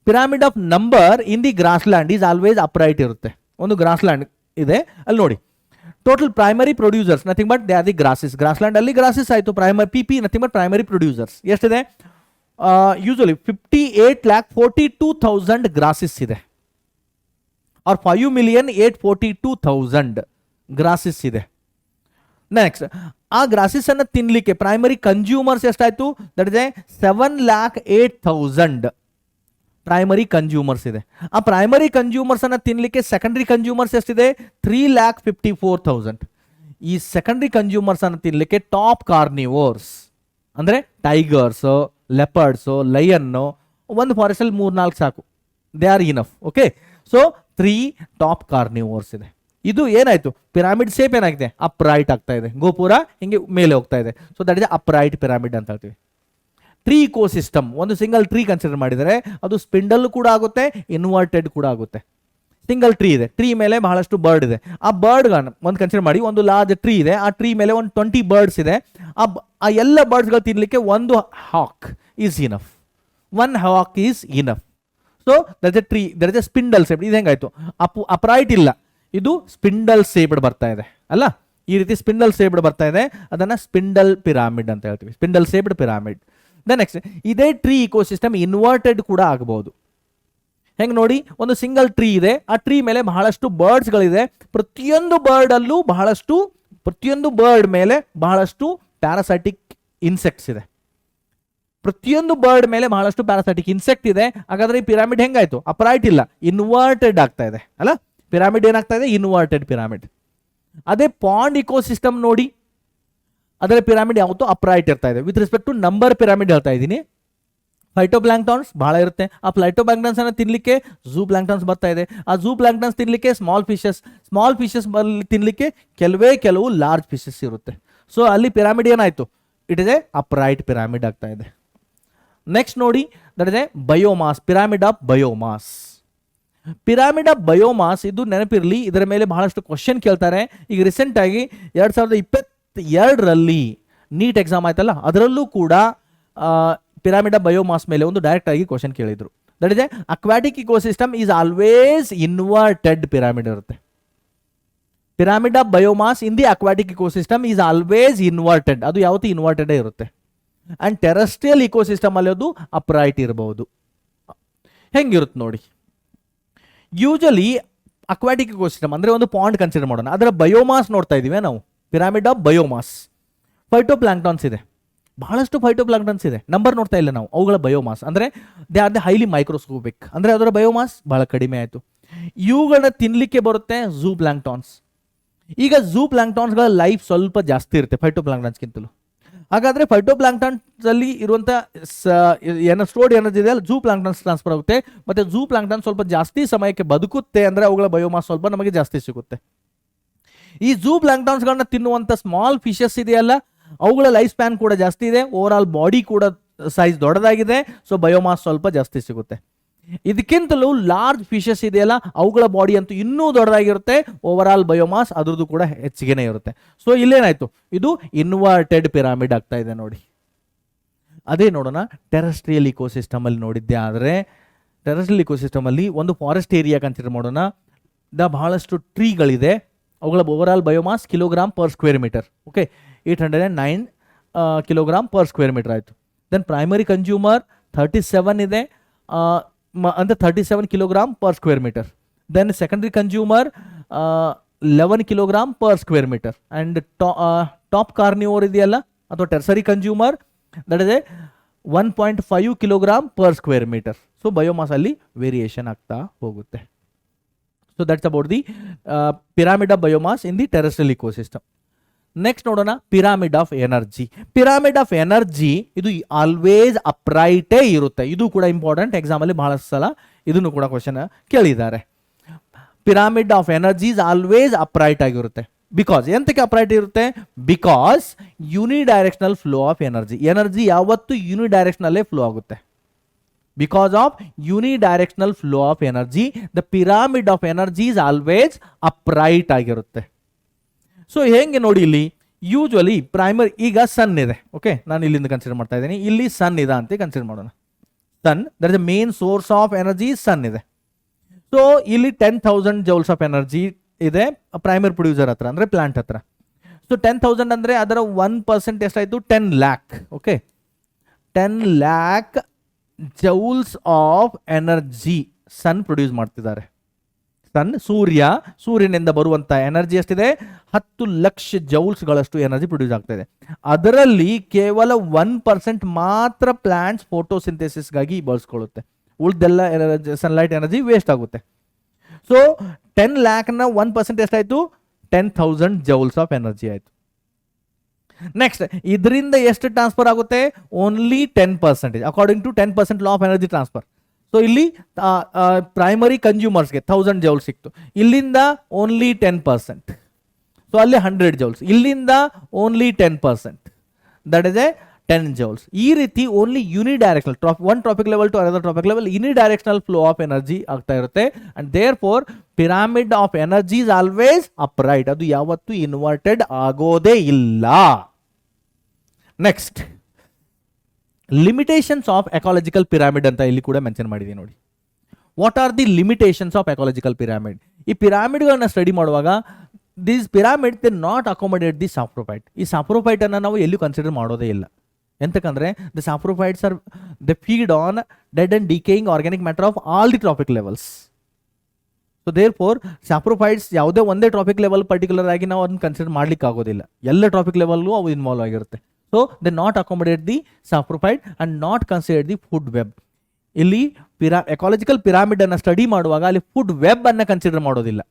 Pyramid of number in the grassland is always upright ಇರುತ್ತೆ. ಒಂದು ಗ್ರಾಸ್ ಲ್ಯಾಂಡ್ ಇದೆ, ಅಲ್ಲಿ ನೋಡಿ total primary producers nothing but they are the grasses. Grassland ಅಲ್ಲಿ ಗ್ರಾಸಸ್ ಆಯಿತು, primary P nothing but primary producers ಎಷ್ಟಿದೆ? Usually 58,42,000 grasses ಇದೆ, or 5,842,000 grasses ಇದೆ. ನೆಕ್ಸ್ಟ್ ಆ ಗ್ರಾಸಸ್ ಅನ್ನ ತಿನ್ಲಿಕ್ಕೆ ಪ್ರೈಮರಿ ಕನ್ಸ್ಯೂಮರ್ಸ್ ಎಷ್ಟಾಯ್ತು? ದಟ್ ಇಸ್ 7,08,000 ಪ್ರೈಮರಿ ಕನ್ಸ್ಯೂಮರ್ಸ್ ಇದೆ. ಆ ಪ್ರೈಮರಿ ಕನ್ಸ್ಯೂಮರ್ಸ್ ಅನ್ನ ತಿನ್ಲಿಕ್ಕೆ ಸೆಕೆಂಡರಿ ಕನ್ಸ್ಯೂಮರ್ಸ್ ಎಷ್ಟಿದೆ? 3,54,000. ಈ ಸೆಕೆಂಡರಿ ಕನ್ಸ್ಯೂಮರ್ಸ್ ಅನ್ನ ತಿನ್ಲಿಕ್ಕೆ ಟಾಪ್ ಕಾರ್ನಿವೋರ್ಸ್ ಅಂದ್ರೆ ಟೈಗರ್ಸ್, ಲೆಪರ್ಡ್ಸ್, ಲಯನ್, ಒಂದು ಫಾರೆಸ್ಟ್ ಅಲ್ಲಿ 3-4 ಸಾಕು, they are enough. Okay, so 3 top carnivores ಇದೆ. ಇದು ಏನಾಯ್ತು? ಪಿರಾಮಿಡ್ ಶೇಪ್ ಏನಾಗಿದೆ? ಅಪ್ರೈಟ್ ಆಗ್ತಾ ಇದೆ, ಗೋಪುರ ಹಿಂಗೆ ಮೇಲೆ ಹೋಗ್ತಾ ಇದೆ. So that is upright pyramid ಅಂತ ಹೇಳ್ತೀವಿ. ಟ್ರೀ ಇಕೋಸಿಸ್ಟಮ್, ಒಂದು ಸಿಂಗಲ್ ಟ್ರೀ ಕನ್ಸಿಡರ್ ಮಾಡಿದರೆ ಅದು ಸ್ಪಿಂಡಲ್ ಕೂಡ ಆಗುತ್ತೆ, ಇನ್ವರ್ಟೆಡ್ ಕೂಡ ಆಗುತ್ತೆ. ಸಿಂಗಲ್ ಟ್ರೀ ಇದೆ, ಟ್ರೀ ಮೇಲೆ ಬಹಳಷ್ಟು ಬರ್ಡ್ ಇದೆ. ಆ ಬರ್ಡ್ಗಳನ್ನ ಒಂದು ಕನ್ಸಿಡರ್ ಮಾಡಿ, ಒಂದು ಲಾರ್ಜ್ ಟ್ರೀ ಇದೆ, ಆ ಟ್ರೀ ಮೇಲೆ ಒಂದು 20 ಬರ್ಡ್ಸ್ ಇದೆ. ಆ ಎಲ್ಲ ಬರ್ಡ್ಸ್ಗಳು ತಿನ್ಲಿಕ್ಕೆ ಒಂದು ಹಾಕ್ ಈಸ್ ಇನಫ್, 1 ಹಾಕ್ is enough. So that is a tree, that is A spindle shape. ಇದು ಹೆಂಗಾಯ್ತು? ಅಪ್ರೈಟ್ ಇಲ್ಲ, ಇದು ಸ್ಪಿಂಡಲ್ ಶೇಪ್ಡ್ ಬರ್ತಾ ಇದೆ ಅಲ್ಲ, ಈ ರೀತಿ ಸ್ಪಿಂಡಲ್ ಶೇಪ್ಡ್ ಬರ್ತಾ ಇದೆ, ಅದನ್ನ ಸ್ಪಿಂಡಲ್ ಪಿರಾಮಿಡ್ ಅಂತ ಹೇಳ್ತೀವಿ, ಸ್ಪಿಂಡಲ್ ಶೇಪ್ಡ್ ಪಿರಾಮಿಡ್. ನೆಕ್ಸ್ಟ್ ಇದೇ ಟ್ರೀ ಇಕೋಸಿಸ್ಟಮ್ ಇನ್ವರ್ಟೆಡ್ ಕೂಡ ಆಗಬಹುದು. ಹೆಂಗ್ ನೋಡಿ, ಒಂದು ಸಿಂಗಲ್ ಟ್ರೀ ಇದೆ, ಆ ಟ್ರೀ ಮೇಲೆ ಬಹಳಷ್ಟು ಬರ್ಡ್ಸ್ಗಳಿದೆ, ಪ್ರತಿಯೊಂದು ಬರ್ಡ್ ಮೇಲೆ ಬಹಳಷ್ಟು ಪ್ಯಾರಾಸೈಟಿಕ್ ಇನ್ಸೆಕ್ಟ್ಸ್ ಇದೆ, ಪ್ರತಿಯೊಂದು ಬರ್ಡ್ ಮೇಲೆ ಬಹಳಷ್ಟು ಪ್ಯಾರಾಸೈಟಿಕ್ ಇನ್ಸೆಕ್ಟ್ ಇದೆ. ಹಾಗಾದ್ರೆ ಈ ಪಿರಾಮಿಡ್ ಹೆಂಗಾಯ್ತು? ಅಪ್ರೈಟ್ ಇಲ್ಲ, ಇನ್ವರ್ಟೆಡ್ ಆಗ್ತಾ ಇದೆ ಅಲ್ಲ. ಪಿರಾಮಿಡ್ ಏನಾಗ್ತಾ ಇದೆ? Inverted pyramid. ಅದೇ ಪಾಂಡ್ ಇಕೋಸಿಸ್ಟಮ್ ನೋಡಿ, ಅದರ ಪಿರಾಮಿಡ್ ಯಾವತ್ತೂ ಅಪ್ರೈಟ್ ಇರ್ತಾ ಇದೆ. With respect to number pyramid ಹೇಳ್ತಾ ಇದ್ದೀನಿ. ಫೈಟೋಪ್ಲಾಂಕ್ಟಾನ್ಸ್ ಬಹಳ ಇರುತ್ತೆ. ಆ ಫೈಟೋಪ್ಲಾಂಕ್ಟಾನ್ಸ್ ಅನ್ನು ತಿನ್ನಲಿಕ್ಕೆ ಝೂ ಪ್ಲಾಂಕ್ಟಾನ್ಸ್ ಬರ್ತಾ ಇದೆ. ಆ ಝೂ ಪ್ಲಾಂಕ್ಟಾನ್ಸ್ ತಿನ್ನಲಿಕ್ಕೆ ಸ್ಮಾಲ್ ಫಿಶಸ್ ತಿನ್ನಲಿಕ್ಕೆ ಕೆಲವು ಲಾರ್ಜ್ ಫಿಶಸ್ ಇರುತ್ತೆ. ಸೊ ಅಲ್ಲಿ ಪಿರಾಮಿಡ್ ಏನಾಯಿತು, it is A upright pyramid ಆಗ್ತಾ ಇದೆ. ನೆಕ್ಸ್ಟ್ ನೋಡಿ, that is A biomass, pyramid of biomass. Pyramid of biomass ಇದು ನೆನಪಿರಲಿ, ಇದರ ಮೇಲೆ ಬಹಳಷ್ಟು ಕ್ವಶನ್ ಕೇಳ್ತಾರೆ. ಈಗ ರೀಸೆಂಟ್ ಆಗಿ 2022ರಲ್ಲಿ ನೀಟ್ ಎಕ್ಸಾಮ್ ಆಯ್ತಲ್ಲ, ಅದರಲ್ಲೂ ಕೂಡ ಪಿರಾಮಿಡ್ ಆಫ್ ಬಯೋಮಾಸ್ ಮೇಲೆ ಒಂದು ಡೈರೆಕ್ಟ್ ಆಗಿ ಕ್ವಶನ್ ಕೇಳಿದ್ರು. That is a aquatic ecosystem is always inverted pyramid ಇರುತ್ತೆ. Pyramid of biomass in the aquatic ecosystem is always inverted, ಅದು ಯಾವತ್ತೂ ಇನ್ವರ್ಟೆಡ್ ಇರುತ್ತೆ. ಅಂಡ್ ಟೆರೆಸ್ಟ್ರಿಯಲ್ ಇಕೋಸಿಸ್ಟಮ್ ಅಲ್ಲಿ ಅದು ಅಪ್ರೈಟ್ ಇರಬಹುದು. ಹೆಂಗಿರುತ್ತೆ ನೋಡಿ, ಯೂಶಲಿ ಅಕ್ವಾಟಿಕ್ ಇಕೋಸಿಸ್ಟಮ್ ಅಂದ್ರೆ ಒಂದು ಪಾಂಡ್ ಕನ್ಸಿಡರ್ ಮಾಡೋಣ, ಅದರ ಬಯೋಮಾಸ್ ನೋಡ್ತಾ ಇದೀವಿ ನಾವು. ಪಿರಾಮಿಡ್ ಆಫ್ ಬಯೋಮಾಸ್, ಫೈಟೋಪ್ಲಾಂಕ್ಟಾನ್ಸ್ ಇದೆ, ಬಹಳಷ್ಟು ಫೈಟೋಪ್ಲಾಂಕ್ಟನ್ಸ್ ಇದೆ, ನಂಬರ್ ನೋಡ್ತಾ ಇಲ್ಲ ನಾವು. ಅವುಗಳ ಬಯೋಮಾಸ್ ಅಂದರೆ they are the highly microscopic, ಅಂದರೆ ಅದರ ಬಯೋಮಾಸ್ ಬಹಳ ಕಡಿಮೆ ಆಯಿತು. ಇವುಗಳನ್ನ ತಿನ್ನಲಿಕ್ಕೆ ಬರುತ್ತೆ ಝೂ ಪ್ಲಾಂಕ್ಟಾನ್ಸ್. ಈಗ ಝೂ ಪ್ಲಾಂಕ್ಟಾನ್ಸ್ಗಳ ಲೈಫ್ ಸ್ವಲ್ಪ ಜಾಸ್ತಿ ಇರುತ್ತೆ ಫೈಟೋಪ್ಲಾಂಕ್ಟಾನ್ಸ್ಗಿಂತಲೂ. ಹಾಗಾದರೆ ಫೈಟೋಪ್ಲಾಂಕ್ಟಾನ್ಸ್ ಅಲ್ಲಿ ಇರುವಂಥ ಸ್ಟೋರ್ಡ್ ಎನರ್ಜಿ ಇದೆ, ಝೂ ಪ್ಲಾಂಕ್ಟಾನ್ಸ್ ಟ್ರಾನ್ಸ್ಫರ್ ಆಗುತ್ತೆ. ಮತ್ತು ಝೂ ಪ್ಲಾಂಕ್ಟಾನ್ ಸ್ವಲ್ಪ ಜಾಸ್ತಿ ಸಮಯಕ್ಕೆ ಬದುಕುತ್ತೆ, ಅಂದರೆ ಅವುಗಳ ಬಯೋಮಾಸ್ ಸ್ವಲ್ಪ ನಮಗೆ ಜಾಸ್ತಿ ಸಿಗುತ್ತೆ. ಈ ಝೂ ಪ್ಲಾಂಕ್ಟಾನ್ಸ್ಗಳನ್ನ ತಿನ್ನುವಂಥ ಸ್ಮಾಲ್ ಫಿಶಸ್ ಇದೆಯಲ್ಲ, ಅವುಗಳ ಲೈಫ್ ಸ್ಪ್ಯಾನ್ ಕೂಡ ಜಾಸ್ತಿ ಇದೆ, ಓವರ್ ಆಲ್ ಬಾಡಿ ಕೂಡ ಸೈಜ್ ದೊಡ್ಡದಾಗಿದೆ. ಸೊ ಬಯೋಮಾಸ್ ಸ್ವಲ್ಪ ಜಾಸ್ತಿ ಸಿಗುತ್ತೆ. ಇದಕ್ಕಿಂತಲೂ ಲಾರ್ಜ್ ಫಿಶಸ್ ಇದೆಯಲ್ಲ, ಅವುಗಳ ಬಾಡಿ ಅಂತೂ ಇನ್ನೂ ದೊಡ್ಡದಾಗಿರುತ್ತೆ, ಓವರ್ ಆಲ್ ಬಯೋಮಾಸ್ ಅದರದ್ದು ಕೂಡ ಹೆಚ್ಚಿಗೆನೇ ಇರುತ್ತೆ. ಸೊ ಇಲ್ಲೇನಾಯ್ತು, ಇದು ಇನ್ವರ್ಟೆಡ್ ಪಿರಾಮಿಡ್ ಆಗ್ತಾ ಇದೆ ನೋಡಿ. ಅದೇ ನೋಡೋಣ ಟೆರೆಸ್ಟ್ರಿಯಲ್ ಇಕೋಸಿಸ್ಟಮ್ ಅಲ್ಲಿ ನೋಡಿದ್ದೆ. ಆದರೆ ಟೆರೆಸ್ಟ್ರಿಯಲ್ ಇಕೋಸಿಸ್ಟಮ್ ಅಲ್ಲಿ ಒಂದು ಫಾರೆಸ್ಟ್ ಏರಿಯಾ ಕನ್ಸಿಡರ್ ಮಾಡೋಣ. ಬಹಳಷ್ಟು ಟ್ರೀಗಳಿದೆ, ಅವುಗಳ overall biomass kilogram per square metre. Okay, 809 kilogram per square metre ಆಯಿತು. ದೆನ್ ಪ್ರೈಮರಿ ಕನ್ಸ್ಯೂಮರ್ 37 ಇದೆ, ಅಂದರೆ 37 kilogram per square metre. Then secondary consumer 11 kilogram per square metre. And top carnivore ಇದೆಯಲ್ಲ ಅಥವಾ tertiary consumer, that is 1.5 kilogram per square metre. So biomass ಅಲ್ಲಿ variation ಆಗ್ತಾ ಹೋಗುತ್ತೆ. So that's about the pyramid of biomass in the terrestrial ecosystem. Next ನೋಡೋಣ pyramid of energy. Pyramid of energy ಇದು always ಅಪ್ರೈಟೇ ಇರುತ್ತೆ. ಇದು ಕೂಡ ಇಂಪಾರ್ಟೆಂಟ್, ಎಕ್ಸಾಮ್ ಅಲ್ಲಿ ಬಹಳಷ್ಟು ಸಲ ಇದನ್ನು ಕೂಡ ಕ್ವಶನ್ ಕೇಳಿದ್ದಾರೆ. Pyramid of energy is always upright ಆಗಿರುತ್ತೆ. ಬಿಕಾಸ್ ಎಂತಕ್ಕೆ ಅಪ್ರೈಟ್ ಇರುತ್ತೆ? Because unidirectional flow of energy. Energy ಯಾವತ್ತು ಯೂನಿಡೈರೆಕ್ಷನಲ್ಲೇ ಫ್ಲೋ ಆಗುತ್ತೆ. Because of unidirectional flow of energy, the pyramid of energy is always upright ಆಗಿರುತ್ತೆ. ಸೊ ಹೇಗೆ ನೋಡಿ, ಇಲ್ಲಿ ಯೂಶ್ವಲಿ ಪ್ರೈಮರಿ, ಈಗ ಸನ್ ಇದೆ. ಓಕೆ, ನಾನು ಇಲ್ಲಿಂದ ಕನ್ಸಿಡರ್ ಮಾಡ್ತಾ ಇದ್ದೀನಿ. ಇಲ್ಲಿ ಸನ್ ಇದೆ ಅಂತ ಕನ್ಸಿಡರ್ ಮಾಡೋಣ. Sun, that is the main source of energy sun ಇದೆ. ಸೊ ಇಲ್ಲಿ 10,000 ಜೌಲ್ಸ್ ಆಫ್ ಎನರ್ಜಿ ಇದೆ ಪ್ರೈಮರಿ ಪ್ರೊಡ್ಯೂಸರ್ ಹತ್ರ, ಅಂದರೆ ಪ್ಲಾಂಟ್ ಹತ್ರ. ಸೊ 10,000 ಅಂದರೆ ಅದರ 1% ಎಷ್ಟಾಯಿತು? 10 lakh. Okay, 10 lakh joules of energy sun produce ಮಾಡ್ತಿದ್ದಾರೆ. ಸನ್, ಸೂರ್ಯನಿಂದ ಬರುವಂಥ ಎನರ್ಜಿ ಎಷ್ಟಿದೆ? 10 ಲಕ್ಷ ಜೌಲ್ಸ್ಗಳಷ್ಟು ಎನರ್ಜಿ ಪ್ರೊಡ್ಯೂಸ್ ಆಗ್ತಾ ಇದೆ. ಅದರಲ್ಲಿ ಕೇವಲ 1% ಮಾತ್ರ ಪ್ಲಾಂಟ್ಸ್ ಫೋಟೋಸಿಂಥೆಸಿಸ್ಗಾಗಿ ಬಳಸ್ಕೊಳ್ಳುತ್ತೆ. ಉಳಿದೆಲ್ಲ ಸನ್ಲೈಟ್ ಎನರ್ಜಿ ವೇಸ್ಟ್ ಆಗುತ್ತೆ. ಸೊ 10 ಲ್ಯಾಕ್ನ 1% ಎಷ್ಟಾಯಿತು? 10,000 ಜೌಲ್ಸ್ ಆಫ್ ಎನರ್ಜಿ ಆಯಿತು. ನೆಕ್ಸ್ಟ್, ಇದರಿಂದ ಎಷ್ಟು ಟ್ರಾನ್ಸ್ಫರ್ ಆಗುತ್ತೆ? Only 10%, according to 10% law of energy transfer. So ಇಲ್ಲಿ ಪ್ರೈಮರಿ ಕನ್ಸ್ಯೂಮರ್ಸ್ಗೆ 1000 ಜೌಲ್ಸ್ ಸಿಕ್ತು, ಇಲ್ಲಿಂದ ಓನ್ಲಿ 10%. ಸೊ ಅಲ್ಲಿ 100 ಜೌಲ್ಸ್, ಇಲ್ಲಿಂದ only 10%, that is a 10 joules. ಈ ರೀತಿ only unidirectional, one trophic level to another trophic level unidirectional flow of energy ಆಗ್ತಾ ಇರುತ್ತೆ. And therefore pyramid of energy is always upright, ಅದು ಯಾವತ್ತೂ ಇನ್ವರ್ಟೆಡ್ ಆಗೋದೇ ಇಲ್ಲ. Next, limitations of ecological pyramid ಅಂತ ಇಲ್ಲಿ ಕೂಡ ಮೆನ್ಷನ್ ಮಾಡಿದ್ದೀನಿ ನೋಡಿ. What are the limitations of ecological pyramid? ಈ ಪಿರಾಮಿಡ್ಗಳನ್ನ ಸ್ಟಡಿ ಮಾಡುವಾಗ this pyramid they not accommodate the saprophyte. ಈ ಸಾಪ್ರೋಫೈಟ್ ಅನ್ನು ನಾವು ಎಲ್ಲೂ ಕನ್ಸಿಡರ್ ಮಾಡೋದೇ ಇಲ್ಲ. ಎಂತಕ್ಕಂದ್ರೆ the saprophytes are the feed on dead and decaying organic matter of all the trophic levels. So there four ಸಾಪ್ರೋಫೈಟ್ಸ್ ಯಾವುದೇ ಒಂದೇ ಟ್ರಾಪಿಕ್ ಲೆವೆಲ್ ಪರ್ಟಿಕ್ಯುಲರ್ ಆಗಿ ನಾವು ಅದನ್ನು ಕನ್ಸಿಡರ್ ಮಾಡ್ಲಿಕ್ಕೆ ಆಗೋದಿಲ್ಲ. ಎಲ್ಲ ಟ್ರಾಪಿಕ್ ಲೆವೆಲ್ಗೂ ಅವು ಇನ್ವಾಲ್ವ್ ಆಗಿರುತ್ತೆ. So they not accommodate the saprophyte and not consider the food web. ಇಲ್ಲಿ ಎಕಾಲಜಿಕಲ್ ಪಿರಾಮಿಡ್ ಅನ್ನು ಸ್ಟಡಿ ಮಾಡುವಾಗ ಅಲ್ಲಿ ಫುಡ್ ವೆಬ್ ಅನ್ನು ಕನ್ಸಿಡರ್ ಮಾಡೋದಿಲ್ಲ,